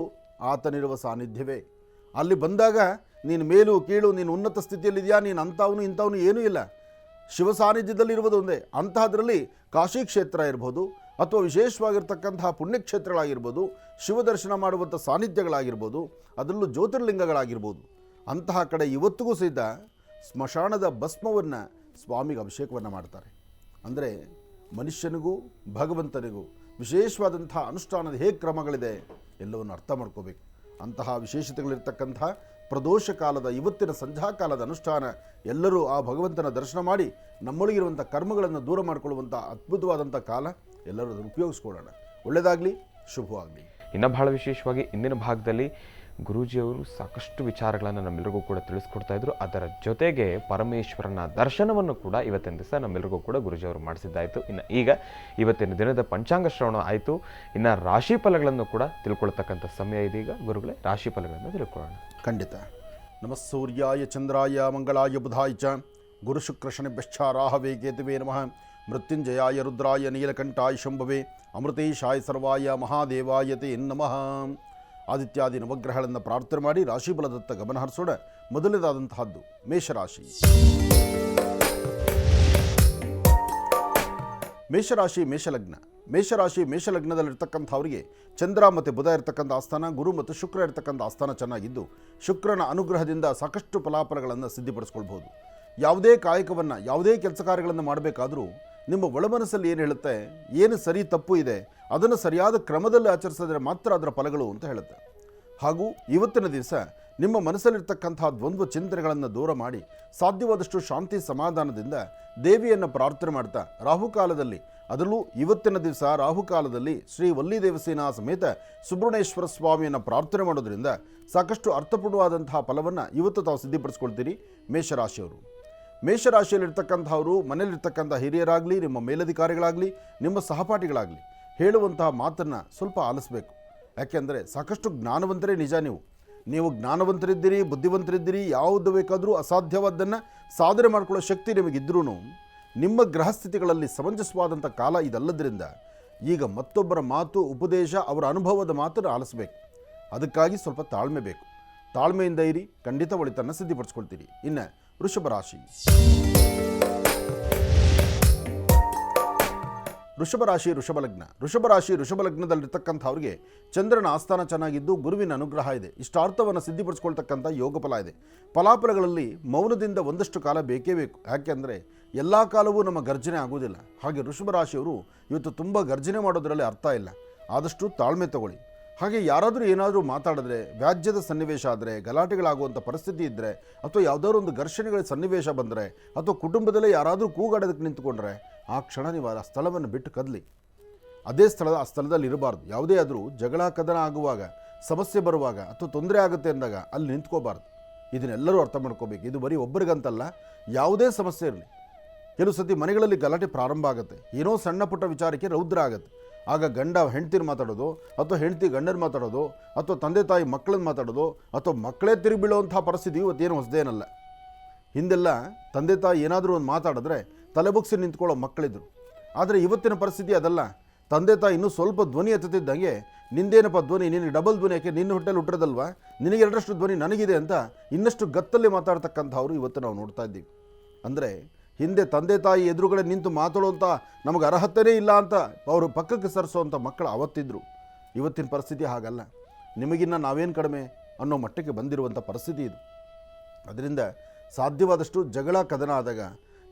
ಆತನಿರುವ ಸಾನ್ನಿಧ್ಯವೇ. ಅಲ್ಲಿ ಬಂದಾಗ ನೀನು ಮೇಲು ಕೀಳು, ನೀನು ಉನ್ನತ ಸ್ಥಿತಿಯಲ್ಲಿದೆಯಾ, ನೀನು ಅಂಥವನು ಇಂಥವನು ಏನೂ ಇಲ್ಲ, ಶಿವ ಸಾನ್ನಿಧ್ಯದಲ್ಲಿರುವುದು ಒಂದೇ. ಅಂತಹದ್ರಲ್ಲಿ ಕಾಶಿ ಕ್ಷೇತ್ರ ಇರ್ಬೋದು ಅಥವಾ ವಿಶೇಷವಾಗಿರ್ತಕ್ಕಂತಹ ಪುಣ್ಯಕ್ಷೇತ್ರಗಳಾಗಿರ್ಬೋದು, ಶಿವ ದರ್ಶನ ಮಾಡುವಂಥ ಸಾನ್ನಿಧ್ಯಗಳಾಗಿರ್ಬೋದು, ಅದರಲ್ಲೂ ಜ್ಯೋತಿರ್ಲಿಂಗಗಳಾಗಿರ್ಬೋದು, ಅಂತಹ ಕಡೆ ಇವತ್ತಿಗೂ ಸಹಿತ ಸ್ಮಶಾನದ ಭಸ್ಮವನ್ನು ಸ್ವಾಮಿಗೆ ಅಭಿಷೇಕವನ್ನು ಮಾಡ್ತಾರೆ. ಅಂದರೆ ಮನುಷ್ಯನಿಗೂ ಭಗವಂತನಿಗೂ ವಿಶೇಷವಾದಂಥ ಅನುಷ್ಠಾನದ ಹೇಗೆ ಕ್ರಮಗಳಿದೆ ಎಲ್ಲವನ್ನು ಅರ್ಥ ಮಾಡ್ಕೋಬೇಕು. ಅಂತಹ ವಿಶೇಷತೆಗಳಿರ್ತಕ್ಕಂಥ ಪ್ರದೋಷ ಕಾಲದ ಇವತ್ತಿನ ಸಂಧ್ಯಾ ಕಾಲದ ಅನುಷ್ಠಾನ, ಎಲ್ಲರೂ ಆ ಭಗವಂತನ ದರ್ಶನ ಮಾಡಿ ನಮ್ಮೊಳಗಿರುವಂಥ ಕರ್ಮಗಳನ್ನು ದೂರ ಮಾಡಿಕೊಳ್ಳುವಂಥ ಅದ್ಭುತವಾದಂಥ ಕಾಲ. ಎಲ್ಲರೂ ಅದನ್ನು ಉಪಯೋಗಿಸ್ಕೊಳ್ಳೋಣ. ಒಳ್ಳೆಯದಾಗಲಿ, ಶುಭವಾಗಲಿ. ಇನ್ನು ಬಹಳ ವಿಶೇಷವಾಗಿ ಇಂದಿನ ಭಾಗದಲ್ಲಿ ಗುರೂಜಿಯವರು ಸಾಕಷ್ಟು ವಿಚಾರಗಳನ್ನು ನಮ್ಮೆಲ್ಲರಿಗೂ ಕೂಡ ತಿಳಿಸ್ಕೊಡ್ತಾ ಇದ್ರು. ಅದರ ಜೊತೆಗೆ ಪರಮೇಶ್ವರನ ದರ್ಶನವನ್ನು ಕೂಡ ಇವತ್ತಿನ ದಿವಸ ನಮ್ಮೆಲ್ಲರಿಗೂ ಕೂಡ ಗುರೂಜಿಯವರು ಮಾಡಿಸಿದ್ದಾಯಿತು. ಇನ್ನು ಈಗ ಇವತ್ತಿನ ದಿನದ ಪಂಚಾಂಗ ಶ್ರವಣ ಆಯಿತು. ಇನ್ನು ರಾಶಿ ಫಲಗಳನ್ನು ಕೂಡ ತಿಳ್ಕೊಳ್ತಕ್ಕಂಥ ಸಮಯ ಇದೀಗ. ಗುರುಗಳೇ, ರಾಶಿ ಫಲಗಳನ್ನು ತಿಳ್ಕೊಳ್ಳೋಣ. ಖಂಡಿತ. ನಮಃ ಸೂರ್ಯಾಯ ಚಂದ್ರಾಯ ಮಂಗಳಾಯ ಬುಧಾಯ ಚ ಗುರು ಶುಕ್ರ ಶನಿಭ್ಯಶ್ಚ ರಾಹವೇ ಕೇತುವೇ ನಮಃ. ಮೃತ್ಯುಂಜಯಾಯ ರುದ್ರಾಯ ನೀಲಕಂಠಾಯ ಶಂಭವೇ ಅಮೃತೇಶಾಯ ಸರ್ವಾಯ ಮಹಾದೇವಾಯ ತೇ ನಮಃ. ಆದಿತ್ಯಾದಿ ನವಗ್ರಹಗಳನ್ನು ಪ್ರಾರ್ಥನೆ ಮಾಡಿ ರಾಶಿಫಲದತ್ತ ಗಮನ ಹರಿಸೋಣ. ಮೊದಲನೇದಾದಂತಹದ್ದು ಮೇಷರಾಶಿ. ಮೇಷರಾಶಿ ಮೇಷಲಗ್ನ. ಮೇಷರಾಶಿ ಮೇಷಲಗ್ನದಲ್ಲಿರ್ತಕ್ಕಂಥವರಿಗೆ ಚಂದ್ರ ಮತ್ತು ಬುಧ ಇರತಕ್ಕಂಥ ಆಸ್ಥಾನ, ಗುರು ಮತ್ತು ಶುಕ್ರ ಇರತಕ್ಕಂಥ ಆಸ್ಥಾನ ಚೆನ್ನಾಗಿದ್ದು ಶುಕ್ರನ ಅನುಗ್ರಹದಿಂದ ಸಾಕಷ್ಟು ಫಲಾಫಲಗಳನ್ನು ಸಿದ್ಧಿಪಡಿಸ್ಕೊಳ್ಬೋದು. ಯಾವುದೇ ಕಾಯಕವನ್ನು, ಯಾವುದೇ ಕೆಲಸ ಕಾರ್ಯಗಳನ್ನು ಮಾಡಬೇಕಾದರೂ ನಿಮ್ಮ ಒಳಮನಸ್ಸಲ್ಲಿ ಏನು ಹೇಳುತ್ತೆ, ಏನು ಸರಿ ತಪ್ಪು ಇದೆ, ಅದನ್ನು ಸರಿಯಾದ ಕ್ರಮದಲ್ಲಿ ಆಚರಿಸಿದ್ರೆ ಮಾತ್ರ ಅದರ ಫಲಗಳು ಅಂತ ಹೇಳುತ್ತೆ. ಹಾಗೂ ಇವತ್ತಿನ ದಿವಸ ನಿಮ್ಮ ಮನಸ್ಸಲ್ಲಿರ್ತಕ್ಕಂಥ ದ್ವಂದ್ವ ಚಿಂತನೆಗಳನ್ನು ದೂರ ಮಾಡಿ ಸಾಧ್ಯವಾದಷ್ಟು ಶಾಂತಿ ಸಮಾಧಾನದಿಂದ ದೇವಿಯನ್ನು ಪ್ರಾರ್ಥನೆ ಮಾಡ್ತಾ ರಾಹುಕಾಲದಲ್ಲಿ, ಅದರಲ್ಲೂ ಇವತ್ತಿನ ದಿವಸ ರಾಹುಕಾಲದಲ್ಲಿ ಶ್ರೀ ವಲ್ಲಿ ದೇವಸೇನಾ ಸಮೇತ ಸುಬ್ರಹ್ಮಣ್ಯೇಶ್ವರ ಸ್ವಾಮಿಯನ್ನು ಪ್ರಾರ್ಥನೆ ಮಾಡೋದ್ರಿಂದ ಸಾಕಷ್ಟು ಅರ್ಥಪೂರ್ಣವಾದಂತಹ ಫಲವನ್ನು ಇವತ್ತು ತಾವು ಸಿದ್ಧಿಪಡಿಸ್ಕೊಳ್ತೀರಿ. ಮೇಷರಾಶಿಯವರು, ಮೇಷರಾಶಿಯಲ್ಲಿರ್ತಕ್ಕಂಥವರು ಮನೆಯಲ್ಲಿರ್ತಕ್ಕಂಥ ಹಿರಿಯರಾಗಲಿ, ನಿಮ್ಮ ಮೇಲಧಿಕಾರಿಗಳಾಗಲಿ, ನಿಮ್ಮ ಸಹಪಾಠಿಗಳಾಗಲಿ ಹೇಳುವಂತಹ ಮಾತನ್ನು ಸ್ವಲ್ಪ ಆಲಿಸಬೇಕು. ಯಾಕೆಂದರೆ ಸಾಕಷ್ಟು ಜ್ಞಾನವಂತರೇ ನಿಜ. ನೀವು ಜ್ಞಾನವಂತರಿದ್ದೀರಿ, ಬುದ್ಧಿವಂತರಿದ್ದೀರಿ, ಯಾವುದು ಬೇಕಾದರೂ ಅಸಾಧ್ಯವಾದ್ದನ್ನು ಸಾಧನೆ ಮಾಡಿಕೊಳ್ಳೋ ಶಕ್ತಿ ನಿಮಗಿದ್ರೂ ನಿಮ್ಮ ಗ್ರಹಸ್ಥಿತಿಗಳಲ್ಲಿ ಸಮಂಜಸವಾದಂಥ ಕಾಲ ಇದಲ್ಲದ್ರಿಂದ ಈಗ ಮತ್ತೊಬ್ಬರ ಮಾತು, ಉಪದೇಶ, ಅವರ ಅನುಭವದ ಮಾತನ್ನು ಆಲಿಸಬೇಕು. ಅದಕ್ಕಾಗಿ ಸ್ವಲ್ಪ ತಾಳ್ಮೆ ಬೇಕು. ತಾಳ್ಮೆಯಿಂದ ಇರಿ, ಖಂಡಿತ ಒಳಿತನ್ನು ಸಿದ್ಧಿಪಡಿಸ್ಕೊಳ್ತೀರಿ. ಇನ್ನು ವೃಷಭ ರಾಶಿ. ವೃಷಭ ರಾಶಿ ವೃಷಭಲಗ್ನದಲ್ಲಿರ್ತಕ್ಕಂಥವ್ರಿಗೆ ಚಂದ್ರನ ಆಸ್ಥಾನ ಚೆನ್ನಾಗಿದ್ದು ಗುರುವಿನ ಅನುಗ್ರಹ ಇದೆ. ಇಷ್ಟಾರ್ಥವನ್ನು ಸಿದ್ಧಿಪಡಿಸ್ಕೊಳ್ತಕ್ಕಂಥ ಯೋಗ ಫಲ ಇದೆ. ಫಲಾಫಲಗಳಲ್ಲಿ ಮೌನದಿಂದ ಒಂದಷ್ಟು ಕಾಲ ಬೇಕೇ ಬೇಕು. ಯಾಕೆಂದರೆ ಎಲ್ಲ ಕಾಲವೂ ನಮ್ಮ ಗರ್ಜನೆ ಆಗುವುದಿಲ್ಲ. ಹಾಗೆ ವೃಷಭ ರಾಶಿಯವರು ಇವತ್ತು ತುಂಬ ಗರ್ಜನೆ ಮಾಡೋದರಲ್ಲಿ ಅರ್ಥ ಇಲ್ಲ. ಆದಷ್ಟು ತಾಳ್ಮೆ ತಗೊಳ್ಳಿ. ಹಾಗೆ ಯಾರಾದರೂ ಏನಾದರೂ ಮಾತಾಡಿದ್ರೆ, ವ್ಯಾಜ್ಯದ ಸನ್ನಿವೇಶ ಆದರೆ, ಗಲಾಟೆಗಳಾಗುವಂಥ ಪರಿಸ್ಥಿತಿ ಇದ್ದರೆ, ಅಥವಾ ಯಾವುದಾದ್ರು ಒಂದು ಘರ್ಷಣೆಗಳ ಸನ್ನಿವೇಶ ಬಂದರೆ, ಅಥವಾ ಕುಟುಂಬದಲ್ಲೇ ಯಾರಾದರೂ ಕೂಗಾಡೋದಕ್ಕೆ ನಿಂತ್ಕೊಂಡ್ರೆ ಆ ಕ್ಷಣ ನೀವು ಆ ಸ್ಥಳವನ್ನು ಬಿಟ್ಟು ಕದಲಿ. ಆ ಸ್ಥಳದಲ್ಲಿ ಇರಬಾರ್ದು. ಯಾವುದೇ ಆದರೂ ಜಗಳ ಕದನ ಆಗುವಾಗ, ಸಮಸ್ಯೆ ಬರುವಾಗ ಅಥವಾ ತೊಂದರೆ ಆಗುತ್ತೆ ಅಂದಾಗ ಅಲ್ಲಿ ನಿಂತ್ಕೋಬಾರ್ದು. ಇದನ್ನೆಲ್ಲರೂ ಅರ್ಥ ಮಾಡ್ಕೋಬೇಕು. ಇದು ಬರೀ ಒಬ್ಬರಿಗಂತಲ್ಲ, ಯಾವುದೇ ಸಮಸ್ಯೆ ಇರಲಿ. ಕೆಲವು ಸತಿ ಮನೆಗಳಲ್ಲಿ ಗಲಾಟೆ ಪ್ರಾರಂಭ ಆಗುತ್ತೆ. ಏನೋ ಸಣ್ಣ ಪುಟ್ಟ ವಿಚಾರಕ್ಕೆ ರೌದ್ರ ಆಗುತ್ತೆ. ಆಗ ಗಂಡ ಹೆಂಡ್ತಿನ ಮಾತಾಡೋದು, ಅಥವಾ ಹೆಂಡ್ತಿ ಗಂಡನ ಮಾತಾಡೋದು, ಅಥವಾ ತಂದೆ ತಾಯಿ ಮಕ್ಕಳನ್ನ ಮಾತಾಡೋದು, ಅಥವಾ ಮಕ್ಕಳೇ ತಿರುಗಿ ಬೀಳುವಂಥ ಪರಿಸ್ಥಿತಿ ಇವತ್ತೇನು ಹೊಸದೇನಲ್ಲ. ಹಿಂದೆಲ್ಲ ತಂದೆ ತಾಯಿ ಏನಾದರೂ ಒಂದು ಮಾತಾಡಿದ್ರೆ ತಲೆಬುಗ್ಸಿ ನಿಂತ್ಕೊಳ್ಳೋ ಮಕ್ಕಳಿದ್ರು. ಆದರೆ ಇವತ್ತಿನ ಪರಿಸ್ಥಿತಿ ಅದಲ್ಲ. ತಂದೆ ತಾಯಿ ಇನ್ನೂ ಸ್ವಲ್ಪ ಧ್ವನಿ ಎತ್ತುತ್ತಿದ್ದಂಗೆ, ನಿಂದೇನಪ್ಪ ಧ್ವನಿ, ನಿನಗೆ ಡಬಲ್ ಧ್ವನಿ, ಯಾಕೆ ನಿನ್ನ ಹೊಟ್ಟೆಲಿ ಹುಟ್ಟಿರೋದಲ್ವಾ, ನಿನಗೆ ಎರಡರಷ್ಟು ಧ್ವನಿ ನನಗಿದೆ ಅಂತ ಇನ್ನಷ್ಟು ಗತ್ತಲ್ಲಿ ಮಾತಾಡ್ತಕ್ಕಂಥವ್ರು ಇವತ್ತು ನಾವು ನೋಡ್ತಾ ಇದ್ದೀವಿ. ಅಂದರೆ ಹಿಂದೆ ತಂದೆ ತಾಯಿ ಎದುರುಗಡೆ ನಿಂತು ಮಾತಾಡುವಂಥ ನಮಗೆ ಅರ್ಹತೆಯೇ ಇಲ್ಲ ಅಂತ ಅವರು ಪಕ್ಕಕ್ಕೆ ಸರಿಸೋವಂಥ ಮಕ್ಕಳು ಅವತ್ತಿದ್ದರು. ಇವತ್ತಿನ ಪರಿಸ್ಥಿತಿ ಹಾಗಲ್ಲ. ನಿಮಗಿನ್ನ ನಾವೇನು ಕಡಿಮೆ ಅನ್ನೋ ಮಟ್ಟಕ್ಕೆ ಬಂದಿರುವಂಥ ಪರಿಸ್ಥಿತಿ ಇದು. ಅದರಿಂದ ಸಾಧ್ಯವಾದಷ್ಟು ಜಗಳ ಕದನ ಆದಾಗ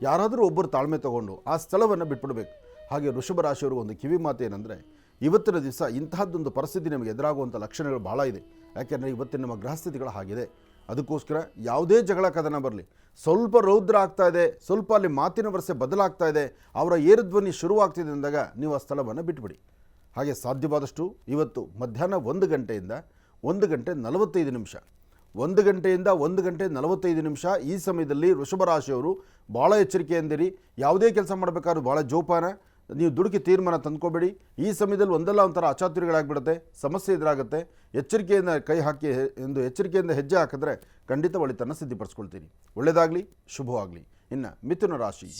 ಯಾರಾದರೂ ಒಬ್ಬರು ತಾಳ್ಮೆ ತಗೊಂಡು ಆ ಸ್ಥಳವನ್ನು ಬಿಟ್ಬಿಡಬೇಕು. ಹಾಗೆ ವೃಷಭ ರಾಶಿಯವರು ಒಂದು ಕಿವಿ ಮಾತು ಏನಂದರೆ, ಇವತ್ತಿನ ದಿವಸ ಇಂತಹದ್ದೊಂದು ಪರಿಸ್ಥಿತಿ ನಿಮಗೆ ಎದುರಾಗುವಂಥ ಲಕ್ಷಣಗಳು ಭಾಳ ಇದೆ. ಯಾಕೆಂದರೆ ಇವತ್ತಿನ ನಮ್ಮ ಗ್ರಹಸ್ಥಿತಿಗಳು ಹಾಗಿದೆ. ಅದಕ್ಕೋಸ್ಕರ ಯಾವುದೇ ಜಗಳ ಕದನ ಬರಲಿ, ಸ್ವಲ್ಪ ರೌದ್ರ ಆಗ್ತಾ ಇದೆ, ಸ್ವಲ್ಪ ಅಲ್ಲಿ ಮಾತಿನ ವರಸೆ ಬದಲಾಗ್ತಾ ಇದೆ, ಅವರ ಏರುಧ್ವನಿ ಶುರುವಾಗ್ತಿದೆ ಅಂದಾಗ ನೀವು ಆ ಸ್ಥಳವನ್ನು ಬಿಟ್ಬಿಡಿ. ಹಾಗೆ ಸಾಧ್ಯವಾದಷ್ಟು ಇವತ್ತು ಮಧ್ಯಾಹ್ನ 1 ಗಂಟೆಯಿಂದ 1 ಗಂಟೆ 45 ನಿಮಿಷ 1 ಗಂಟೆಯಿಂದ 1 ಗಂಟೆ 45 ನಿಮಿಷ ಈ ಸಮಯದಲ್ಲಿ ವೃಷಭ ರಾಶಿಯವರು ಭಾಳ ಎಚ್ಚರಿಕೆಯಿಂದಿರಿ. ಯಾವುದೇ ಕೆಲಸ ಮಾಡಬೇಕಾದ್ರೂ ಭಾಳ ಜೋಪಾನ, ನೀವು ದುಡುಕಿ ತೀರ್ಮಾನ ತಂದ್ಕೋಬೇಡಿ. ಈ ಸಮಯದಲ್ಲಿ ಒಂದಲ್ಲ ಒಂಥರ ಅಚಾತುರ್ಯಗಳಾಗ್ಬಿಡುತ್ತೆ, ಸಮಸ್ಯೆ ಎದುರಾಗುತ್ತೆ. ಎಚ್ಚರಿಕೆಯಿಂದ ಕೈ ಹಾಕಿ ಎಂದು ಎಚ್ಚರಿಕೆಯಿಂದ ಹೆಜ್ಜೆ ಹಾಕಿದ್ರೆ ಖಂಡಿತ ಒಳಿತನ್ನು ಸಿದ್ಧಿಪಡಿಸ್ಕೊಳ್ತೀರಿ. ಒಳ್ಳೆಯದಾಗಲಿ, ಶುಭವಾಗಲಿ. ಇನ್ನು ಮಿಥುನ ರಾಶಿ.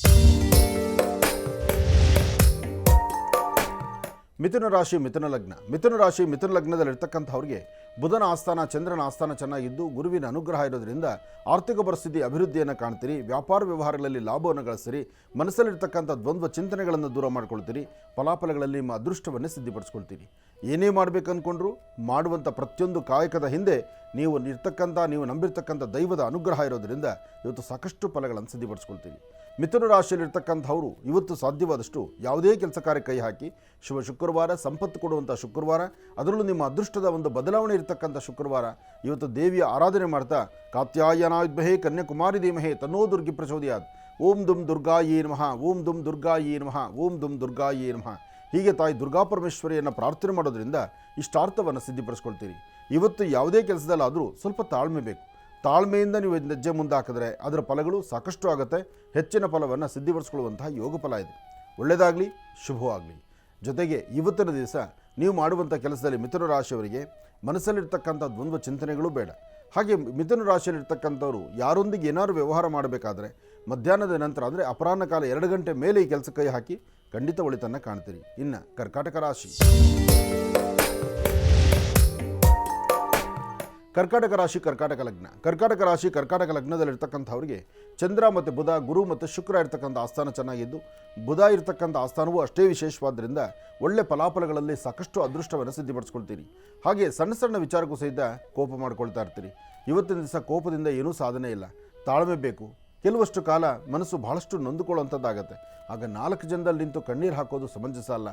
ಮಿಥುನ ರಾಶಿ ಮಿಥುನ ಲಗ್ನ. ಮಿಥುನ ರಾಶಿ ಮಿಥುನ ಲಗ್ನದಲ್ಲಿರ್ತಕ್ಕಂಥವ್ರಿಗೆ ಬುಧನ ಆಸ್ಥಾನ ಚಂದ್ರನ ಆಸ್ಥಾನ ಚೆನ್ನಾಗಿದ್ದು ಗುರುವಿನ ಅನುಗ್ರಹ ಇರೋದ್ರಿಂದ ಆರ್ಥಿಕ ಪರಿಸ್ಥಿತಿ ಅಭಿವೃದ್ಧಿಯನ್ನು ಕಾಣ್ತೀರಿ. ವ್ಯಾಪಾರ ವ್ಯವಹಾರಗಳಲ್ಲಿ ಲಾಭವನ್ನು ಗಳಿಸ್ತೀರಿ. ಮನಸ್ಸಲ್ಲಿರ್ತಕ್ಕಂಥ ದ್ವಂದ್ವ ಚಿಂತನೆಗಳನ್ನು ದೂರ ಮಾಡ್ಕೊಳ್ತೀರಿ. ಫಲಾಫಲಗಳಲ್ಲಿ ನಿಮ್ಮ ಅದೃಷ್ಟವನ್ನೇ ಸಿದ್ಧಿಪಡಿಸ್ಕೊಳ್ತೀರಿ. ಏನೇ ಮಾಡಬೇಕು ಅಂದ್ಕೊಂಡ್ರು ಮಾಡುವಂಥ ಪ್ರತಿಯೊಂದು ಕಾಯಕದ ಹಿಂದೆ ನೀವು ನಂಬಿರ್ತಕ್ಕಂಥ ದೈವದ ಅನುಗ್ರಹ ಇರೋದ್ರಿಂದ ಇವತ್ತು ಸಾಕಷ್ಟು ಫಲಗಳನ್ನು ಸಿದ್ಧಿಪಡಿಸ್ಕೊಳ್ತೀರಿ. ಮಿಥುನ ರಾಶಿಯಲ್ಲಿರ್ತಕ್ಕಂಥವರು ಇವತ್ತು ಸಾಧ್ಯವಾದಷ್ಟು ಯಾವುದೇ ಕೆಲಸ ಕಾರ್ಯ ಕೈ ಹಾಕಿ ಶುಭ ಶುಕ್ರವಾರ, ಸಂಪತ್ತು ಕೊಡುವಂಥ ಶುಕ್ರವಾರ, ಅದರಲ್ಲೂ ನಿಮ್ಮ ಅದೃಷ್ಟದ ಒಂದು ಬದಲಾವಣೆ ಇರತಕ್ಕಂಥ ಶುಕ್ರವಾರ ಇವತ್ತು ದೇವಿಯ ಆರಾಧನೆ ಮಾಡ್ತಾ ಕಾತ್ಯಾಯನಾಯುದ್ಮಹೇ ಕನ್ಯಾಕುಮಾರಿ ಧೀಮಹೇ ತನ್ನೋ ದುರ್ಗಿ ಪ್ರಚೋದಯಾತ್, ಓಂ ದುಂ ದುರ್ಗಾಯೇ ನಮಃ, ಓಂ ದುಂ ದುರ್ಗಾಯೇ ನಮಃ, ಓಂ ದುಂ ದುರ್ಗಾಯೇ ನಮಃ. ಹೀಗೆ ತಾಯಿ ದುರ್ಗಾಪರಮೇಶ್ವರಿಯನ್ನು ಪ್ರಾರ್ಥನೆ ಮಾಡೋದ್ರಿಂದ ಇಷ್ಟಾರ್ಥವನ್ನು ಸಿದ್ಧಿಪಡಿಸ್ಕೊಳ್ತೀರಿ. ಇವತ್ತು ಯಾವುದೇ ಕೆಲಸದಲ್ಲಾದರೂ ಸ್ವಲ್ಪ ತಾಳ್ಮೆ ಬೇಕು. ತಾಳ್ಮೆಯಿಂದ ನೀವು ಹೆಜ್ಜೆ ಮುಂದೆ ಹಾಕಿದ್ರೆ ಅದರ ಫಲಗಳು ಸಾಕಷ್ಟು ಆಗುತ್ತೆ. ಹೆಚ್ಚಿನ ಫಲವನ್ನು ಸಿದ್ಧಿಪಡಿಸ್ಕೊಳ್ಳುವಂತಹ ಯೋಗ ಫಲ ಇದೆ. ಒಳ್ಳೆಯದಾಗಲಿ, ಶುಭವಾಗಲಿ. ಜೊತೆಗೆ ಇವತ್ತಿನ ದಿವಸ ನೀವು ಮಾಡುವಂಥ ಕೆಲಸದಲ್ಲಿ ಮಿಥುನ ರಾಶಿಯವರಿಗೆ ಮನಸ್ಸಲ್ಲಿರ್ತಕ್ಕಂಥ ದ್ವಂದ್ವ ಚಿಂತನೆಗಳು ಬೇಡ. ಹಾಗೆ ಮಿಥುನ ರಾಶಿಯಲ್ಲಿರ್ತಕ್ಕಂಥವ್ರು ಯಾರೊಂದಿಗೆ ಏನಾದ್ರು ವ್ಯವಹಾರ ಮಾಡಬೇಕಾದ್ರೆ ಮಧ್ಯಾಹ್ನದ ನಂತರ ಅಂದರೆ ಅಪರಾಹ್ನ ಕಾಲ 2 ಗಂಟೆ ಮೇಲೆ ಈ ಕೆಲಸ ಕೈ ಹಾಕಿ ಖಂಡಿತ ಒಳಿತನ್ನು ಕಾಣ್ತೀರಿ. ಇನ್ನು ಕರ್ಕಾಟಕ ರಾಶಿ. ಕರ್ಕಾಟಕ ರಾಶಿ ಕರ್ಕಾಟಕ ಲಗ್ನ. ಕರ್ಕಾಟಕ ರಾಶಿ ಕರ್ಕಾಟಕ ಲಗ್ನದಲ್ಲಿರ್ತಕ್ಕಂಥವ್ರಿಗೆ ಚಂದ್ರ ಮತ್ತು ಬುಧ, ಗುರು ಮತ್ತು ಶುಕ್ರ ಇರ್ತಕ್ಕಂಥ ಆಸ್ಥಾನ ಚೆನ್ನಾಗಿದ್ದು ಬುಧ ಇರ್ತಕ್ಕಂಥ ಆಸ್ಥಾನವೂ ಅಷ್ಟೇ ವಿಶೇಷವಾದ್ದರಿಂದ ಒಳ್ಳೆ ಫಲಾಫಲಗಳಲ್ಲಿ ಸಾಕಷ್ಟು ಅದೃಷ್ಟವನ್ನು ಸಿದ್ಧಿಪಡಿಸ್ಕೊಳ್ತೀರಿ. ಹಾಗೆ ಸಣ್ಣ ಸಣ್ಣ ವಿಚಾರಕ್ಕೂ ಸಹಿತ ಕೋಪ ಮಾಡ್ಕೊಳ್ತಾ ಇರ್ತೀರಿ. ಇವತ್ತಿನ ದಿವಸ ಕೋಪದಿಂದ ಏನೂ ಸಾಧನೆ ಇಲ್ಲ, ತಾಳ್ಮೆ ಬೇಕು. ಕೆಲವಷ್ಟು ಕಾಲ ಮನಸ್ಸು ಬಹಳಷ್ಟು ನೊಂದುಕೊಳ್ಳುವಂಥದ್ದಾಗತ್ತೆ. ಆಗ 4 ಜನದಲ್ಲಿ ನಿಂತು ಕಣ್ಣೀರು ಹಾಕೋದು ಸಮಂಜಸ ಅಲ್ಲ.